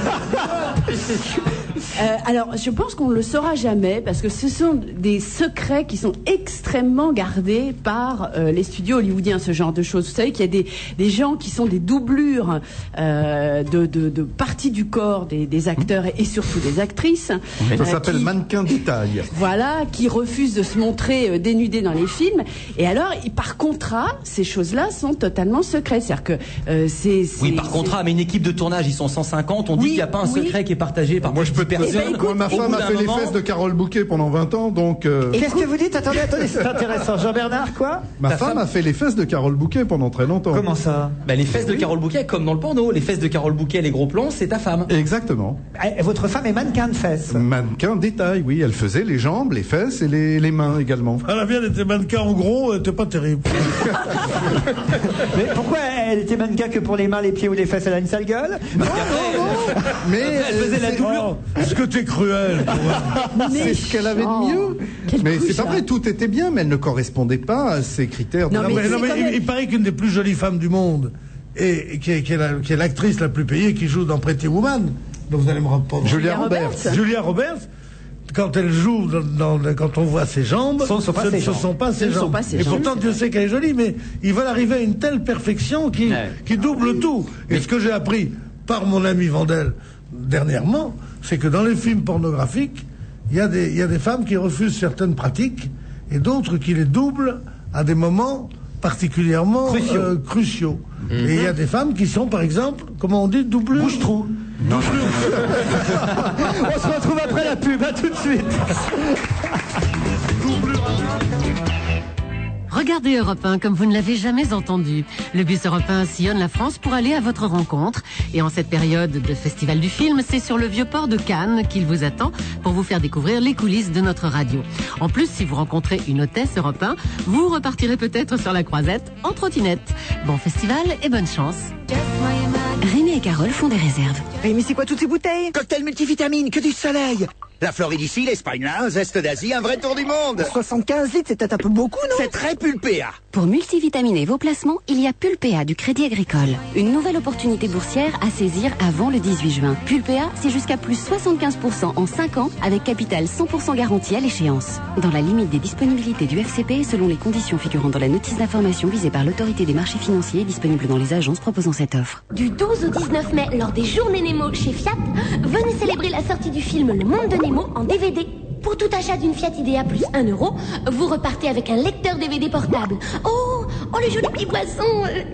Alors, je pense qu'on ne le saura jamais parce que ce sont des secrets qui sont extrêmement gardés par les studios hollywoodiens, ce genre de choses. Vous savez qu'il y a des gens qui sont des doublures de parties du corps des acteurs et surtout des actrices. Ça s'appelle mannequin détail. Voilà, qui refusent de se montrer dénudés dans les films. Et alors, par contrat, ces choses-là sont totalement secrètes. C'est-à-dire que Oui, par contrat, mais une équipe de tournage, ils sont 150, on dit qu'il n'y a pas un secret qui est partagé par plusieurs personnes. Moi, ma femme a fait les fesses de Carole Bouquet pendant 20 ans, donc... Qu'est-ce que vous dites? Attendez, c'est intéressant. Jean-Bernard, quoi? Ma femme a fait les fesses de Carole Bouquet pendant très longtemps. Comment ça? Les fesses de Carole Bouquet, comme dans le porno. Les fesses de Carole Bouquet, les gros plans, c'est ta femme. Exactement. Votre femme est mannequin de fesses? Mannequin détail, oui. Elle faisait les jambes, les fesses et les mains également. La mienne était mannequin en gros, elle était pas terrible. Mais pourquoi elle était mannequin que pour les mains, les pieds ou les fesses? Elle a une sale gueule? Non. Mais elle faisait la doublure. Est-ce que t'es cruel? C'est ce qu'elle avait de mieux. Mais c'est pas vrai, tout était bien, mais elle ne correspondait pas à ces critères. Non, mais il paraît qu'une des plus jolies femmes du monde, et qui est l'actrice la plus payée, qui joue dans Pretty Woman, dont vous allez me répondre. Julia Roberts. Julia Roberts. Quand elle joue, quand on voit ses jambes, ce ne sont pas ses jambes. Et pourtant, Dieu sait qu'elle est jolie, mais ils veulent arriver à une telle perfection qui double tout. Et ce que j'ai appris par mon ami Vandel dernièrement, c'est que dans les films pornographiques, il y a des femmes qui refusent certaines pratiques et d'autres qui les doublent à des moments particulièrement cruciaux. Et il y a des femmes qui sont, par exemple, comment on dit, doublures. Bouche-trou. Non. On se retrouve après la pub, à tout de suite. Regardez Europe 1 comme vous ne l'avez jamais entendu. Le bus Europe 1 sillonne la France pour aller à votre rencontre. Et en cette période de festival du film, c'est sur le Vieux-Port de Cannes qu'il vous attend pour vous faire découvrir les coulisses de notre radio. En plus, si vous rencontrez une hôtesse Europe 1, vous repartirez peut-être sur la croisette en trottinette. Bon festival et bonne chance. Rémi et Carole font des réserves. Mais c'est quoi toutes ces bouteilles? Cocktail multivitamine, que du soleil. La Floride ici, l'Espagne là, un zeste d'Asie, un vrai tour du monde. 75 litres, c'est peut-être un peu beaucoup, non? C'est très pulpéa. Pour multivitaminer vos placements, il y a Pulpéa du Crédit Agricole. Une nouvelle opportunité boursière à saisir avant le 18 juin. Pulpéa, c'est jusqu'à plus 75% en 5 ans avec capital 100% garanti à l'échéance. Dans la limite des disponibilités du FCP et selon les conditions figurant dans la notice d'information visée par l'autorité des marchés financiers disponible dans les agences proposant cette offre. Du 12 au 19 mai, lors des Journées Nemo chez Fiat, venez célébrer la sortie du film Le Monde de Nemo en DVD. Pour tout achat d'une Fiat Idea plus 1 euro, vous repartez avec un lecteur DVD portable. Oh, le joli petit poisson.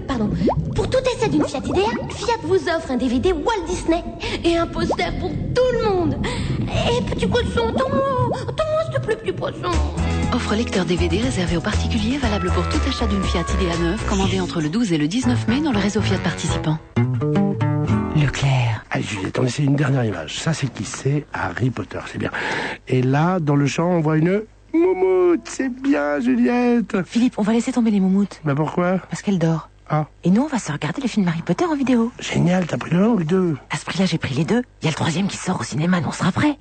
Pardon. Pour tout essai d'une Fiat Idea, Fiat vous offre un DVD Walt Disney et un poster pour tout le monde. Et petit poisson, attends-moi, s'il te plaît, petit poisson. Offre lecteur DVD réservé aux particuliers, valable pour tout achat d'une Fiat Idea neuve, commandée entre le 12 et le 19 mai dans le réseau Fiat participant. Leclerc. Allez Juliette, on essaie une dernière image. Ça c'est qui? C'est Harry Potter, c'est bien. Et là, dans le champ, on voit une moumoute. C'est bien Juliette. Philippe, on va laisser tomber les moumoutes. Mais pourquoi? Parce qu'elle dort. Ah. Et nous, on va se regarder le film Harry Potter en vidéo. Génial, t'as pris le 1 ou le 2? À ce prix-là, j'ai pris les deux. Il y a le 3e qui sort au cinéma, nous on sera prêts.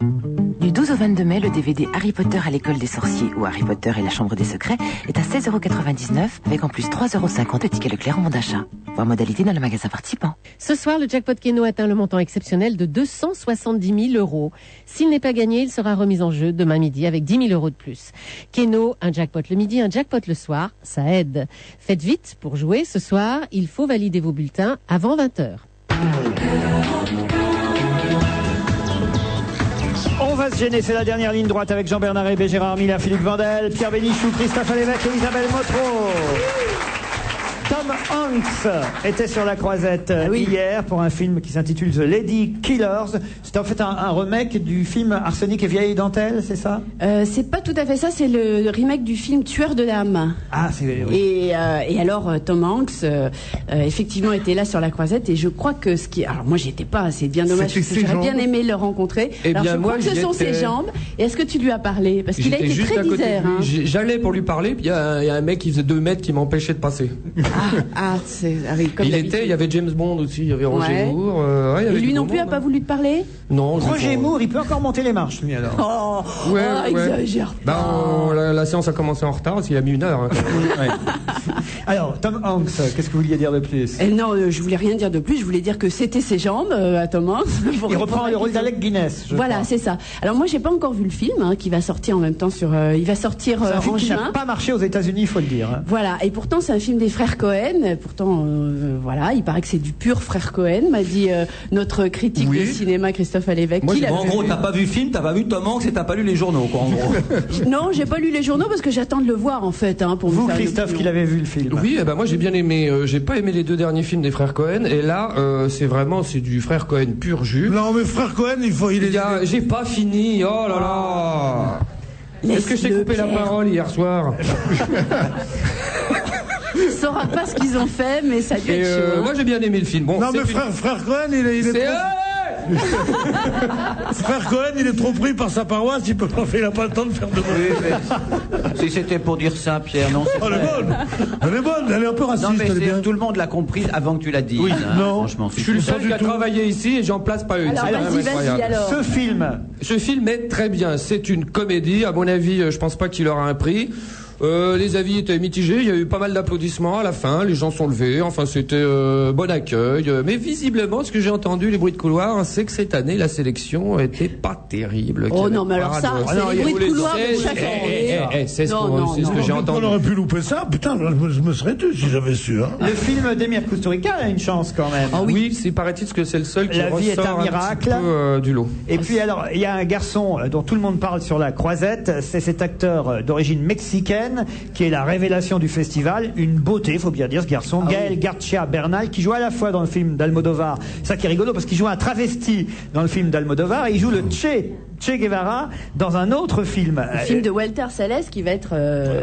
Du 12 au 22 mai, le DVD Harry Potter à l'école des sorciers ou Harry Potter et la chambre des secrets est à 16,99 € avec en plus 3,50 € de tickets Leclerc en bon d'achat. Voir modalité dans le magasin participant. Ce soir, le jackpot Keno atteint le montant exceptionnel de 270 000 €. S'il n'est pas gagné, il sera remis en jeu demain midi avec 10 000 € de plus. Keno, un jackpot le midi, un jackpot le soir, ça aide. Faites vite pour jouer ce soir, il faut valider vos bulletins avant 20 h. On va se gêner, c'est la dernière ligne droite avec Jean-Bernard Hébé, Gérard Miller, Philippe Vandel, Pierre Bénichou, Christophe Alévèque et Isabelle Motro. Tom Hanks était sur la croisette hier pour un film qui s'intitule The Lady Killers. C'est en fait un remake du film Arsenic et vieille dentelle, c'est ça? C'est pas tout à fait ça, c'est le remake du film Tueur de dames. Ah, c'est... Oui. Et alors, Tom Hanks, effectivement, était là sur la croisette et je crois que ce qui... Alors moi, j'y étais pas, c'est bien dommage, parce que j'aurais bien aimé le rencontrer. Eh alors bien, je crois que ce sont ses jambes. Et est-ce que tu lui as parlé? Parce qu'il a été très disert. J'allais pour lui parler, puis il y a un mec qui faisait 2 mètres qui m'empêchait de passer. comme il d'habitude. y avait James Bond aussi, il y avait Roger Ouais. Moore. il y Et avait lui du non beau plus a monde, pas voulu te parler? Non. Roger Moore, il peut encore monter les marches, lui, alors. Oh, exagère pas. La séance a commencé en retard parce qu'il a mis 1 heure. hein. Alors, Tom Hanks, qu'est-ce que vous vouliez dire de plus? Non, je voulais rien dire de plus. Je voulais dire que c'était ses jambes à Tom Hanks. Il reprend le rôle d'Alec Guinness. Voilà, c'est ça. Alors moi, j'ai pas encore vu le film qui va sortir en même temps sur. Il va sortir C'est un film en qui juin. n'a pas marché aux États-Unis, il faut le dire. hein. Voilà, et pourtant c'est un film des frères Cohen. Pourtant, voilà, il paraît que c'est du pur frère Cohen, m'a dit notre critique de cinéma Christophe Alévèque. En gros, t'as pas vu le film, t'as pas vu Tom Hanks et t'as pas lu les journaux, quoi, en gros. Non, j'ai pas lu les journaux parce que j'attends de le voir en fait. Pour Vous, me faire une Christophe, opinion. qui l'avez vu le film. Oui, moi j'ai bien aimé. J'ai pas aimé les 2 derniers films des frères Cohen. Et là, c'est du frère Cohen pur jus. Non, mais frère Cohen, J'ai pas fini. Oh là là. Est-ce que je t'ai coupé la parole hier soir? Je saurais pas ce qu'ils ont fait, mais ça a dû être chaud. Moi j'ai bien aimé le film. Bon, Non, mais frère Cohen, il est C'est- trop... Frère Cohen, il est trop pris par sa paroisse, il a pas le temps de faire de bon. Si c'était pour dire ça, Pierre, non. Oh, elle est bonne. Elle est bonne, elle est un peu raciste. Non, mais elle est bien. tout le monde l'a compris avant que tu l'as dit. Oui, non. Franchement, Je suis le seul qui a travaillé ici et j'en place pas une. Alors, C'est quand même vas-y, incroyable. alors. Ce film est très bien. C'est une comédie. À mon avis, je pense pas qu'il aura un prix. Les avis étaient mitigés, il y a eu pas mal d'applaudissements à la fin, les gens sont levés, enfin c'était bon accueil. Mais visiblement, ce que j'ai entendu, les bruits de couloir, c'est que cette année, la sélection était pas terrible. Oh non, mais alors ça, c'est les bruits de couloir de chaque année. C'est ce que j'ai entendu. On aurait pu louper ça, putain, je me serais tu si j'avais su. Hein. Le film d'Emir Kusturica a une chance quand même. Oui, c'est paraît-il que c'est le seul qui La vie est ressort un un miracle. petit peu du lot. Et puis alors, il y a un garçon dont tout le monde parle sur la croisette, c'est cet acteur d'origine mexicaine qui est la révélation du festival, une beauté, faut bien dire, ce garçon, Gaël García Bernal, qui joue à la fois dans le film d'Almodovar, ça qui est rigolo parce qu'il joue un travesti dans le film d'Almodovar et il joue le Che Guevara dans un autre film. Le film de Walter Salles qui va être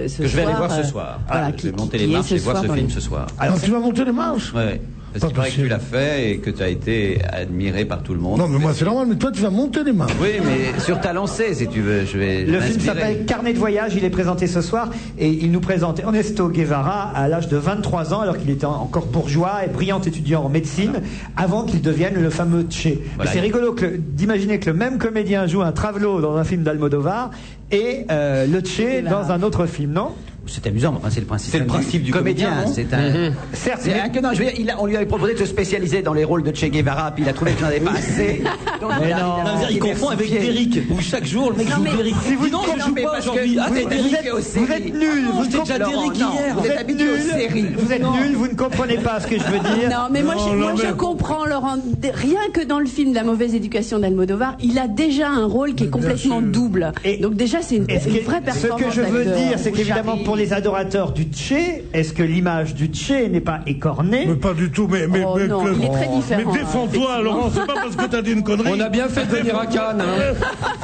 ce soir. Que je vais aller voir ce soir. Voilà, Je vais monter qui les est marches ce et voir soir ce dans film les- ce soir. Alors, tu vas monter les marches? Ouais. Parce qu'il paraît que tu l'as fait et que tu as été admiré par tout le monde. Non, mais moi c'est normal, mais toi tu vas monter les marches. Oui, mais sur ta lancée, si tu veux, je vais. Le film m'inspirer. s'appelle Carnet de voyage, il est présenté ce soir et il nous présente Ernesto Guevara à l'âge de 23 ans alors qu'il était encore bourgeois et brillant étudiant en médecine avant qu'il devienne le fameux Che. Voilà. Mais c'est rigolo d'imaginer que le même comédien joue un travelo dans un film d'Almodovar et le Che dans un autre film, non? C'est amusant, enfin, c'est le principe. C'est le principe du comédien, non C'est un. Certes, C'est un que non, je veux dire, on lui avait proposé de se spécialiser dans les rôles de Che Guevara, puis il a trouvé qu'il n'en avait pas assez. Donc, Mais il a- non. il a- Non, il confond avec Derrick, où chaque jour le mec joue Derrick. si vous Dis donc, ne je joue mais pas parce aujourd'hui. que Ah, t'es vous Derrick. êtes- Vous êtes nuls, non, j'étais déjà Laurent, Derrick non, hier. vous êtes habitué aux séries. Vous êtes nuls, vous ne comprenez pas ce que je veux dire. Non, mais moi, je comprends, Laurent. Rien que dans le film de La mauvaise éducation d'Almodovar, il a déjà un rôle qui est complètement double. Donc déjà, c'est une vraie Ce performance. que je veux d'acteur. dire, c'est qu'évidemment, pour les adorateurs du Che, est-ce que l'image du Che n'est pas écornée? Mais pas du tout, mais Oh non, il est très différent, Mais défends-toi, effectivement. Laurent, c'est pas parce que t'as dit une connerie. On a bien fait de venir à Cannes.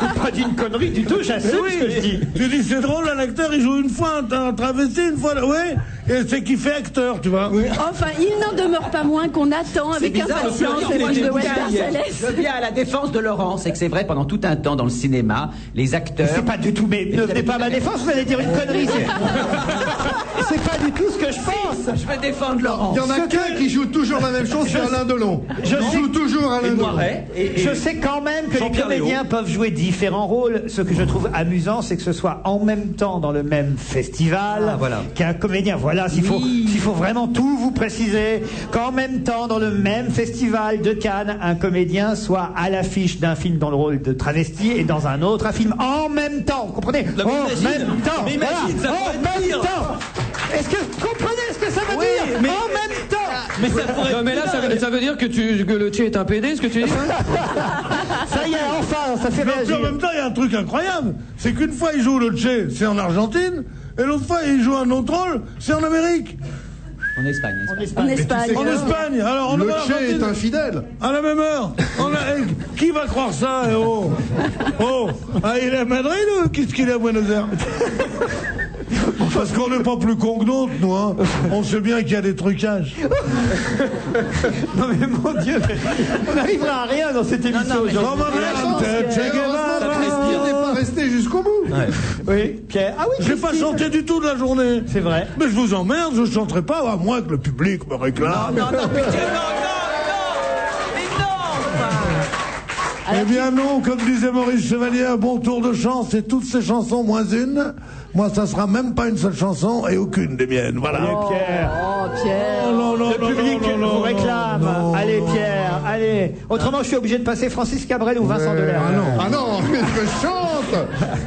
C'est pas d'une connerie du tout, j'assume ce que je dis. Tu dis c'est drôle, un acteur il joue une fois un travesti, une fois, ouais, et c'est qu'il fait acteur, tu vois. Enfin, il n'en demeure pas moins qu'on attend avec bizarre, impatience le le film de Walter Je Salles. veux bien à la défense de Laurent, c'est que c'est vrai, pendant tout un temps dans le cinéma, les acteurs. C'est pas du tout, mais ne venez pas à ma défense, vous allez dire une connerie. C'est pas du tout ce que je pense. Je vais défendre Laurent. Il y en a qu'un qui joue toujours la même chose, c'est Alain Delon. Je Il sais- joue toujours Alain Delon. Je sais quand même que les Jean-Pierre comédiens peuvent jouer différents rôles. Ce que je trouve amusant, c'est que ce soit en même temps dans le même festival Ah, voilà. qu'un comédien. Voilà, s'il faut vraiment tout vous préciser, qu'en même temps dans le même festival de Cannes, un comédien soit à l'affiche d'un film dans le rôle de travesti et dans un autre un film en même temps. Vous comprenez? mais En imagine, même temps. mais imagine, ça en pourrait être même pire. temps. Est-ce que vous comprenez ce que ça veut Oui, dire? mais- En même temps. Mais ça pourrait Non, mais là, ça veut dire que le Che est un PD, ce que tu dis? Ça y est, enfin, ça fait Mais en réagir. même temps, il y a un truc incroyable, c'est qu'une fois il joue le Che, c'est en Argentine, et l'autre fois il joue un autre rôle, c'est en Amérique. En Espagne. En Espagne. En Espagne, alors on Le va en Che Argentine. est infidèle. À la même heure. Qui va croire ça, eh, oh Oh ah, il est à Madrid ou qu'est-ce qu'il est à Buenos Aires? Parce qu'on n'est pas plus con que d'autres, nous, hein. On sait bien qu'il y a des trucages. Non mais mon Dieu, on n'arrivera à rien dans cette émission aujourd'hui. Che Guevara. Il n'est pas resté jusqu'au bout. Oui, Pierre. Ah oui, J'ai pas Christine. chanté du tout de la journée. C'est vrai. Mais je vous emmerde, je chanterai pas, à moins que le public me réclame. Non, pitié, Eh bien non, comme disait Maurice Chevalier, un bon tour de chant, c'est toutes ces chansons moins une. Moi, ça sera même pas une seule chanson et aucune des miennes. Voilà. Allez, Pierre. Oh, Pierre. Le public vous réclame. Allez, Pierre, allez. Autrement, je suis obligé de passer Francis Cabrel ou Vincent Delerme. Ah non, mais je chante.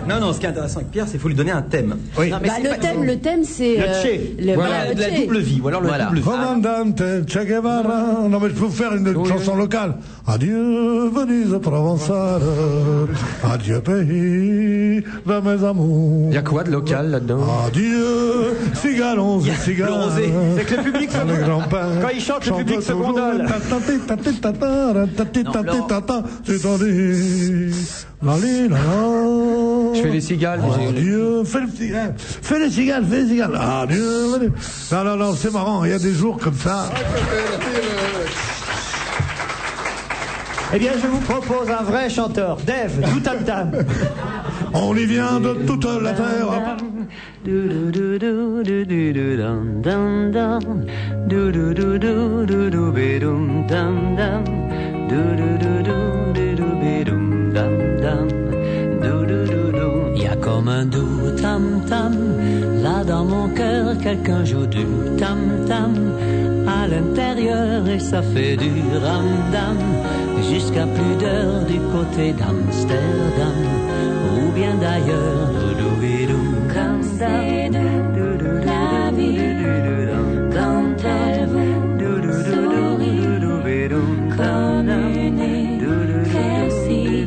Non, ce qui est intéressant avec Pierre, c'est qu'il faut lui donner un thème. Oui. Bah, le thème, c'est Voilà, la double vie, ou alors la double vie. Commandante Che Guevara. Non, mais je peux vous faire une chanson locale. Adieu, Venise provençale. Adieu, pays de mes amours. Il y a quoi de local là-dedans? Adieu, cigalons et cigares. C'est que le public se Les grands-pères Quand il chante, le public se gondole. Je fais les cigales. Adieu, fais les cigales. Adieu. Non, c'est marrant, il y a des jours comme ça. Eh bien, je vous propose un vrai chanteur, Dave, du tam tam. On y vient de toute la terre. Il y a comme un doux tam-tam, là dans mon cœur quelqu'un joue du tam-tam à l'intérieur et ça fait du ram-dam jusqu'à plus d'heures du côté d'Amsterdam ou bien d'ailleurs. Comme c'est doux la vie quand elle vous sourit comme une éclaircie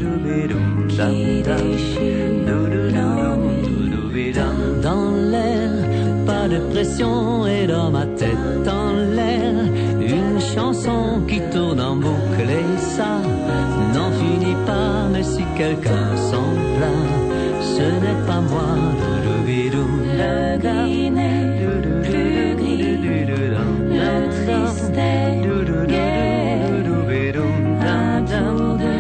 qui déchire l'ennui. Dans l'air, pas de pression et dans ma tête en l'air, une chanson qui tourne en boucle et ça n'en finit pas. Mais si quelqu'un s'en plaint, ce n'est pas moi. Le gris n'est plus gris, le triste est gai, un tour de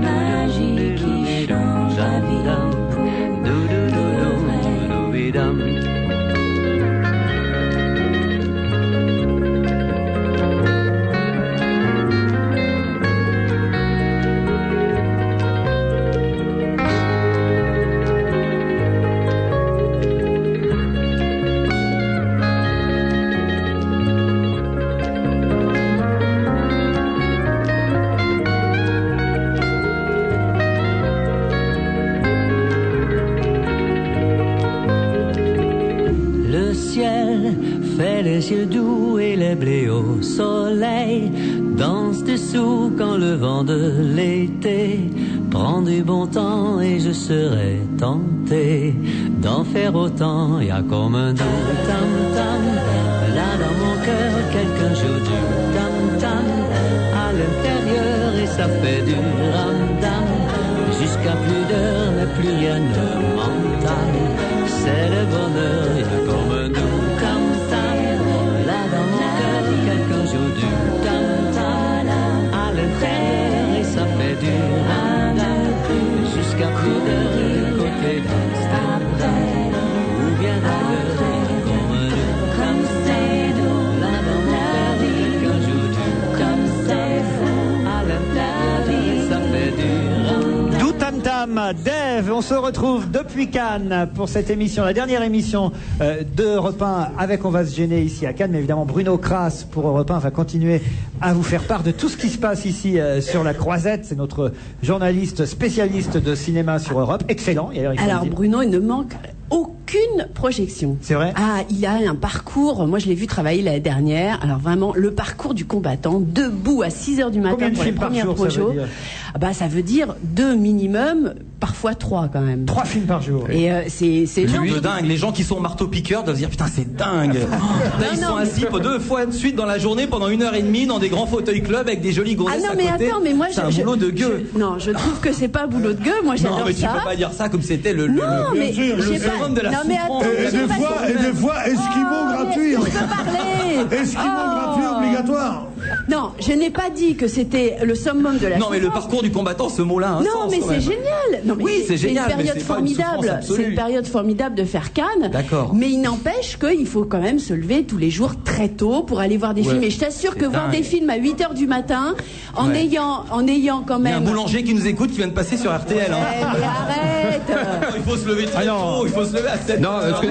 magie qui change la vie pour de vrai. Les yeux doux et les blés au soleil dansent dessous quand le vent de l'été prend du bon temps et je serais tenté d'en faire autant. Y a comme un doux tam-tam, là dans mon cœur quelqu'un joue du tam-tam à l'intérieur et ça fait du ram-dam jusqu'à plus d'heures mais plus rien ne m'entame. C'est le bonheur, y a comme un doux tam-tam. Quelqu'un joue du tam-tam à l'intérieur et ça fait du ram-dam jusqu'à plus d'heures côté d'Amsterdam ou bien d'ailleurs. Comme c'est doux, là dans mon cœur, quelqu'un joue du comme c'est fou à l'intérieur et ça fait du ram-dam. Du tam tam, Dave, on se retrouve depuis Cannes pour cette émission, la dernière émission d'Europe 1 avec On va se gêner ici à Cannes, mais évidemment Bruno Kras pour Europe 1 va continuer à vous faire part de tout ce qui se passe ici sur la Croisette. C'est notre journaliste spécialiste de cinéma sur Europe, excellent. Alors Bruno, il ne manque aucune projection. C'est vrai? Ah, il a un parcours, moi je l'ai vu travailler l'année dernière, alors vraiment le parcours du combattant, debout à 6h du matin pour les premières projos. Ça veut dire 2 minimum, parfois 3 quand même. 3 films par jour. Et c'est truc de dingue. Les gens qui sont marteau-piqueurs doivent se dire putain c'est dingue. Là, ils sont assis 2 fois de suite dans la journée pendant 1h30 dans des grands fauteuils clubs avec des jolies gonzesses à côté. Attends, mais moi c'est un boulot de gueux. Non, je trouve que c'est pas un boulot de gueux. Moi j'adore ça. Non mais tu peux pas dire ça comme c'était le summum de la souffrance. Et des fois, esquimaux gratuits. Je peux parler. Esquimaux gratuits obligatoires. Non, je n'ai pas dit que c'était le summum de la Non, mais le souffrance. parcours du combattant, ce mot-là a un Non, sens, mais quand c'est même. génial. Non, mais Oui, c'est génial, une mais période c'est pas une souffrance formidable. absolue. C'est une période formidable de faire Cannes. D'accord. Mais il n'empêche qu'il faut quand même se lever tous les jours très tôt pour aller voir des Ouais. films. Et je t'assure que C'est voir dingue. des films à 8h du matin, en Ouais. ayant quand Il y a un même. boulanger qui nous écoute qui vient de passer sur RTL. Eh, mais arrête. Il faut se lever très tôt, il faut se lever à 7 Non, parce que-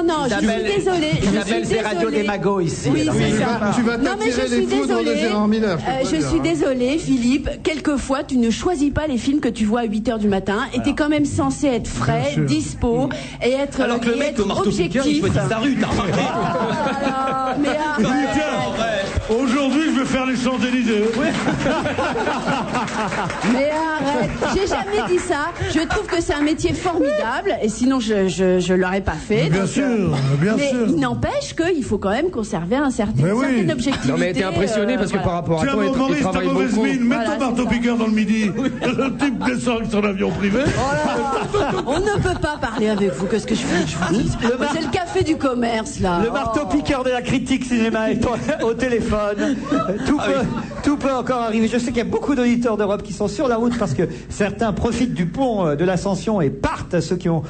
Non, je suis désolée. Je suis Isabelle, c'est Radio désolée. Démago ici. Oui, alors. c'est ça. Tu vas Non, mais je t'attirer suis les foudres de désolée. Gérard Miller. Je suis désolée, Philippe. Quelquefois, tu ne choisis pas les films que tu vois à 8h du matin et t'es quand même censé être frais, Bien sûr. dispo et être Alors que le et mec être au marteau-piqueur, il objectif. choisit sa rue, t'as remarqué? Ah, mais Dis, arrête. tiens, aujourd'hui, je vais faire les Champs-Élysées. Mais arrête. J'ai jamais dit ça. Je trouve que c'est un métier formidable et sinon je l'aurais pas fait. Bien Donc, sûr, bien mais sûr. il n'empêche qu'il faut quand même conserver une certaine objectivité. Non, mais t'es impressionné parce que par rapport à Tiens, toi, il Maurice, t'as travaille mauvaise beaucoup. mine. Mets Voilà, ton c'est marteau-piqueur dans le midi. Le type descend avec son avion privé. On ne peut pas parler avec vous. Qu'est-ce que je fais? Je vous dis. C'est le café du commerce là. Le marteau-piqueur de la critique cinéma est au téléphone. Tout peut encore arriver. Je sais qu'il y a beaucoup d'auditeurs d'Europe qui sont sur la route parce que certains profitent du pont de l'Ascension et partent. Ceux qui ont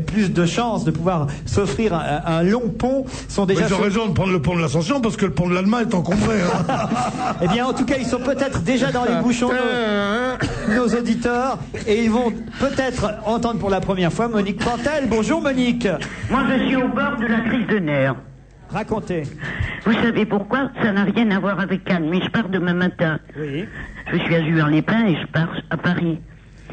plus de chances de pouvoir s'offrir un long pont sont déjà... Mais ils ont raison de prendre le pont de l'Ascension parce que le pont de l'Allemagne est encombré. Hein. Eh bien, en tout cas, ils sont peut-être déjà dans les bouchons, nos auditeurs, et ils vont peut-être entendre pour la première fois Monique Pantel. Bonjour Monique. Moi, je suis au bord de la crise de nerfs. Racontez. Vous savez pourquoi? Ça n'a rien à voir avec Cannes, mais je pars demain matin. Oui. Je suis à Juan-les-Pins et je pars à Paris.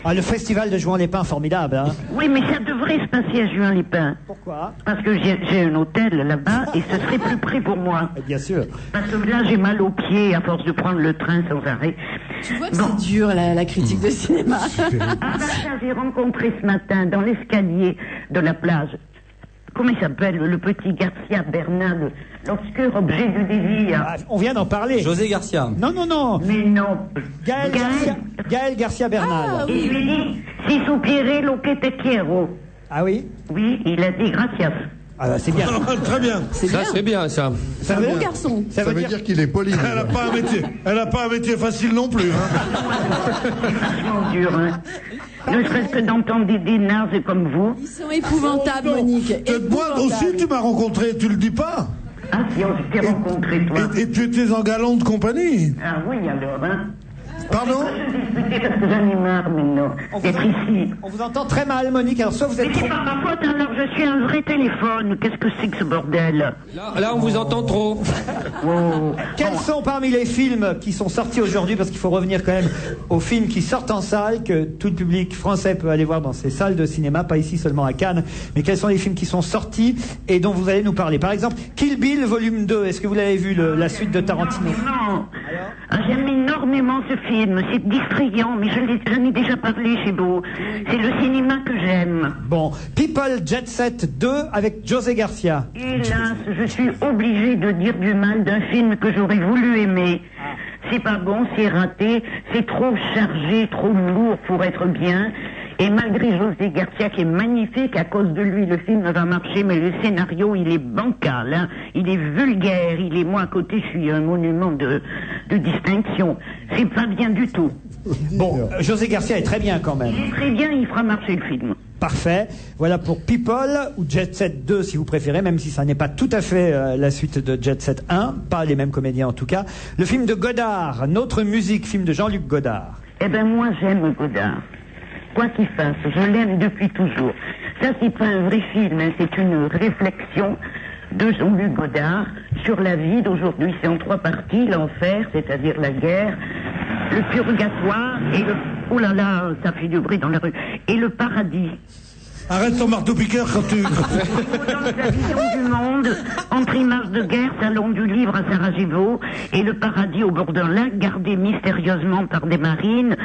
Ah, le festival de Juan-les-Pins, formidable, hein. Oui, mais ça devrait se passer à Juan-les-Pins. Pourquoi? Parce que j'ai un hôtel là-bas et ce serait plus près pour moi. Bien sûr. Parce que là, j'ai mal aux pieds à force de prendre le train sans arrêt. Tu vois que c'est dur la critique de cinéma. Ah ben ça, j'ai rencontré ce matin dans l'escalier de la plage. Comment il s'appelle, le petit Garcia Bernal, l'obscur objet du désir. Ah, on vient d'en parler. José Garcia. Non. Mais non. Gaël Garcia Bernal. Et je lui ai dit, si soupirait lo que te quiero. Ah oui? Oui, il a dit gracias. Ah bah, c'est bien. Très bien. Ça, c'est bien, ça. C'est un bon garçon. Ça veut dire qu'il est poli. Elle n'a pas un métier. Elle n'a pas un métier facile non plus. Hein. Vachement dur, hein. Ne serait-ce que d'entendre des nazes comme vous. Ils sont épouvantables, Monique. Moi aussi, tu m'as rencontré, tu le dis pas. Ah, si on s'était rencontrés, toi. Et tu étais en galante compagnie. Ah oui, alors, hein. Pardon? Discuter parce que j'en ai marre maintenant d'être ici. On vous entend très mal, Monique. Alors, soit vous êtes Mais c'est pas ma faute, alors je suis un vrai téléphone. Qu'est-ce que c'est que ce bordel? Là, on vous entend trop. Oh. Quels sont parmi les films qui sont sortis aujourd'hui, parce qu'il faut revenir quand même aux films qui sortent en salle, que tout le public français peut aller voir dans ces salles de cinéma, pas ici seulement à Cannes, mais quels sont les films qui sont sortis et dont vous allez nous parler? Par exemple, Kill Bill volume 2, est-ce que vous l'avez vu, la suite de Tarantino? Non. Ah, j'aime énormément ce film. C'est distrayant, mais j'en ai déjà parlé chez vous. C'est le cinéma que j'aime. Bon, People Jet Set 2 avec José Garcia. Hélas, je suis obligée de dire du mal d'un film que j'aurais voulu aimer. C'est pas bon, c'est raté, c'est trop chargé, trop lourd pour être bien. Et malgré José Garcia qui est magnifique, à cause de lui le film va marcher, mais le scénario il est bancal, hein. Il est vulgaire, moi à côté je suis un monument de distinction. C'est pas bien du tout. Bon, José Garcia est très bien quand même. Il est très bien, il fera marcher le film. Parfait. Voilà pour People, ou Jet Set 2 si vous préférez, même si ça n'est pas tout à fait la suite de Jet Set 1, pas les mêmes comédiens en tout cas. Le film de Godard, Notre musique, film de Jean-Luc Godard. Eh ben moi j'aime Godard. Quoi qu'il fasse, je l'aime depuis toujours. Ça, c'est pas un vrai film, hein, c'est une réflexion de Jean-Luc Godard sur la vie d'aujourd'hui. C'est en 3 parties, l'enfer, c'est-à-dire la guerre, le purgatoire et le... Oh là là, ça fait du bruit dans la rue. Et le paradis. Arrête ton marteau-piqueur quand tu... Dans la vision du monde, entre images de guerre, salon du livre à Sarajevo, et le paradis au bord d'un lac, gardé mystérieusement par des marines.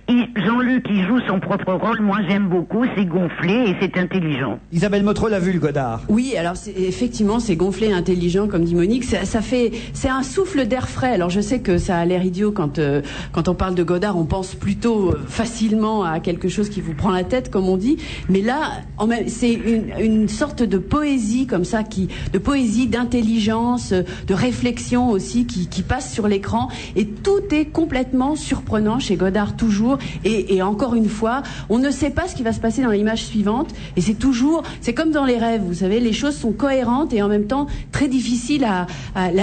Jean-Luc, il joue son propre rôle. Moi, j'aime beaucoup. C'est gonflé et c'est intelligent. Isabelle Motro l'a vu, le Godard. Oui, alors effectivement, c'est gonflé et intelligent, comme dit Monique. C'est un souffle d'air frais. Alors je sais que ça a l'air idiot quand on parle de Godard, on pense plutôt facilement à quelque chose qui vous prend la tête, comme on dit. Mais là, c'est une sorte de poésie comme ça, de poésie, d'intelligence, de réflexion aussi, qui passe sur l'écran. Et tout est complètement surprenant chez Godard toujours. Et encore une fois, on ne sait pas ce qui va se passer dans l'image suivante. Et c'est comme dans les rêves, vous savez, les choses sont cohérentes et en même temps très difficiles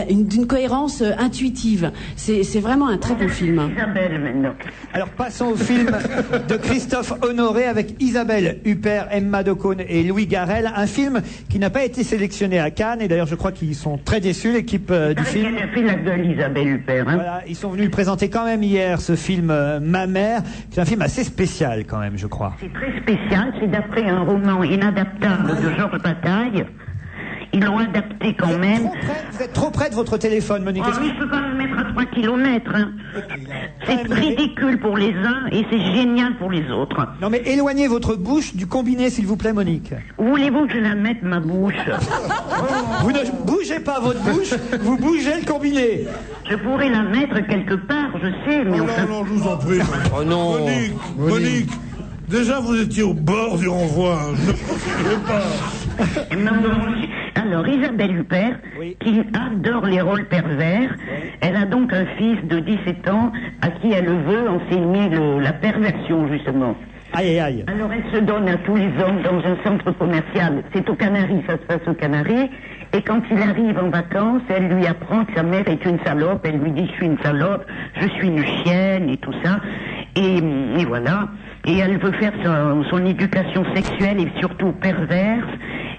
d'une cohérence intuitive. C'est vraiment un très bon film. Isabelle, maintenant. Alors passons au film de Christophe Honoré avec Isabelle Huppert, Emma Decaune et Louis Garrel. Un film qui n'a pas été sélectionné à Cannes et d'ailleurs je crois qu'ils sont très déçus, l'équipe du film. Elle a fait la gueule, Isabelle Huppert. Hein. Voilà, ils sont venus présenter quand même hier ce film Ma mère. C'est un film assez spécial quand même, je crois. C'est très spécial, c'est d'après un roman inadaptable de Georges Bataille. Ils l'ont adapté quand même. Vous êtes trop près de votre téléphone, Monique. Oh, mais je peux pas me mettre à 3 kilomètres. Hein. C'est ridicule pour les uns et c'est génial pour les autres. Non mais éloignez votre bouche du combiné, s'il vous plaît, Monique. Où voulez-vous que je la mette, ma bouche? Vous ne bougez pas votre bouche, vous bougez le combiné. Je pourrais la mettre quelque part, je sais, mais... Non, je vous en prie. Oh non. Monique, déjà vous étiez au bord du renvoi. Ne poursuivez pas. Alors, Isabelle Huppert, qui adore les rôles pervers, elle a donc un fils de 17 ans à qui elle veut enseigner la perversion, justement. Aïe, aïe, aïe. Alors, elle se donne à tous les hommes dans un centre commercial. C'est aux Canaries, ça se passe aux Canaries. Et quand il arrive en vacances, elle lui apprend que sa mère est une salope. Elle lui dit, je suis une salope, je suis une chienne et tout ça. Et voilà. Et elle veut faire son éducation sexuelle et surtout perverse.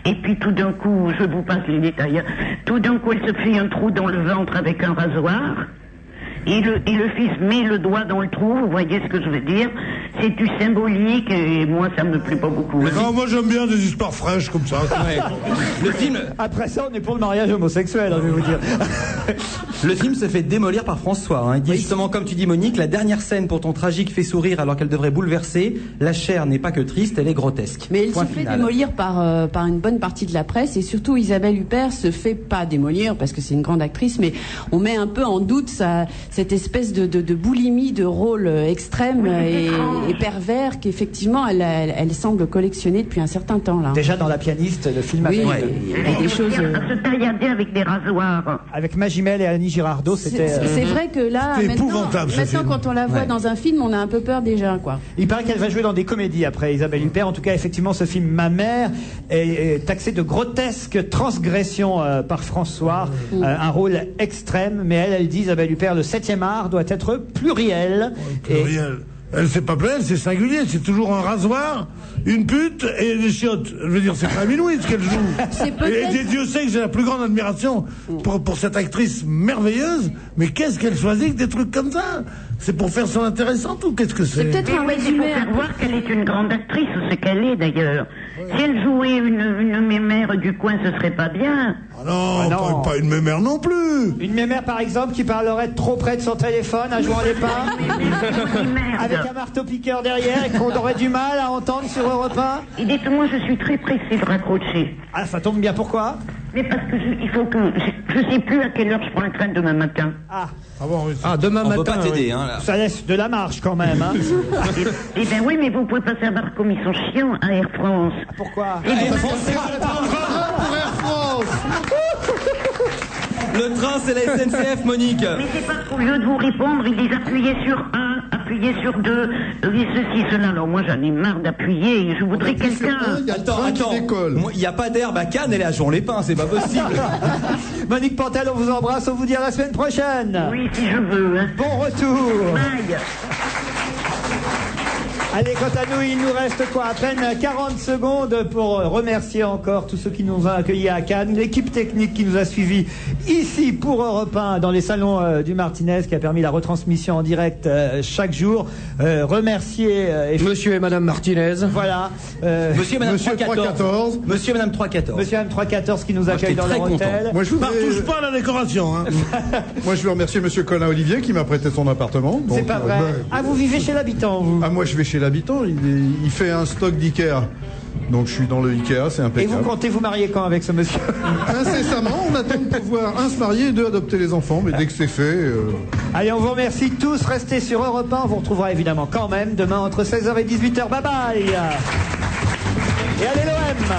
Et puis tout d'un coup, je vous passe les détails, tout d'un coup elle se fait un trou dans le ventre avec un rasoir. Et le fils met le doigt dans le trou, vous voyez ce que je veux dire? C'est du symbolique et moi ça me plaît pas beaucoup. Non, moi j'aime bien des histoires fraîches comme ça. Ouais. Le film... Après ça, on est pour le mariage homosexuel, je vais vous dire. Le film se fait démolir par François. Hein. Il dit justement, comme tu dis Monique, la dernière scène pourtant tragique fait sourire alors qu'elle devrait bouleverser. La chair n'est pas que triste, elle est grotesque. Mais elle se fait démolir par une bonne partie de la presse et surtout Isabelle Huppert se fait pas démolir parce que c'est une grande actrice, mais on met un peu en doute cette espèce de boulimie de rôle extrême et pervers qu'effectivement elle semble collectionner depuis un certain temps là. Déjà dans La Pianiste, le film oui, avec... il y a des choses... se taillader avec des rasoirs. Avec Magimel et Annie Girardot, c'était... C'est vrai que là, maintenant quand on la voit dans un film, on a un peu peur déjà, quoi. Il paraît qu'elle va jouer dans des comédies après, Isabelle Huppert. En tout cas, effectivement, ce film Ma mère est taxé de grotesque transgression par François. Un rôle extrême, mais elle dit, Isabelle Huppert, le 7e art doit être pluriel. Pluriel. Elle, c'est pas pluriel, c'est singulier. C'est toujours un rasoir, une pute et des chiottes. Je veux dire, c'est pas Minouis ce qu'elle joue. Et Dieu sait que j'ai la plus grande admiration pour cette actrice merveilleuse. Mais qu'est-ce qu'elle choisit que des trucs comme ça? C'est pour faire son intéressante ou qu'est-ce que c'est? C'est peut-être un résumé. Pour faire voir qu'elle est une grande actrice, ce qu'elle est d'ailleurs. Si elle jouait une mémère du coin, ce serait pas bien. Ah non, pas une mémère non plus. Une mémère par exemple qui parlerait trop près de son téléphone à jouant les pas avec un marteau-piqueur derrière et qu'on aurait du mal à entendre sur Europe 1. Et dites-moi, je suis très pressée de raccrocher. Ah, ça tombe bien, pourquoi? Mais parce que il faut que... Je sais plus à quelle heure je prends le train demain matin. Demain matin. On peut pas t'aider, hein, là. Ça laisse de la marge quand même, hein. Eh ben oui, mais vous pouvez pas savoir comme ils sont chiants à Air France. Pourquoi? Air France. Le train, c'est la SNCF, Monique. Mais c'est pas qu'au lieu de vous répondre, ils disent appuyez sur 1, appuyez sur 2, ceci, cela. Alors moi, j'en ai marre d'appuyer. Je voudrais quelqu'un. Attends. Il n'y a pas d'herbe à Cannes, elle est à Jean-les-Pins, c'est pas possible. Monique Pantel, on vous embrasse, on vous dit à la semaine prochaine. Oui, si je veux. Hein. Bon retour. Bye. Allez, quant à nous, il nous reste quoi? À peine 40 secondes pour remercier encore tous ceux qui nous ont accueillis à Cannes, l'équipe technique qui nous a suivis ici pour Europe 1 dans les salons du Martinez qui a permis la retransmission en direct chaque jour. Remercier Monsieur et Madame Martinez. Voilà. Monsieur et Madame Monsieur 314. Monsieur et Madame 314. Monsieur et Madame 314 qui nous accueillent dans leur hôtel. Moi, je voudrais... Touche pas à la décoration. Hein. Moi, je veux remercier Monsieur Colin Olivier qui m'a prêté son appartement. C'est pas vrai. Ah, vous vivez chez l'habitant, vous? Ah, moi, je vais chez l'habitant. Il fait un stock d'Ikea. Donc, je suis dans le Ikea, c'est Et impeccable. vous comptez vous marier quand avec ce monsieur? Incessamment, on attend de pouvoir, un, se marier et deux, adopter les enfants. Mais dès que c'est fait... Allez, on vous remercie tous. Restez sur Europe 1. On vous retrouvera évidemment quand même demain entre 16h et 18h. Bye bye. Et allez l'OM.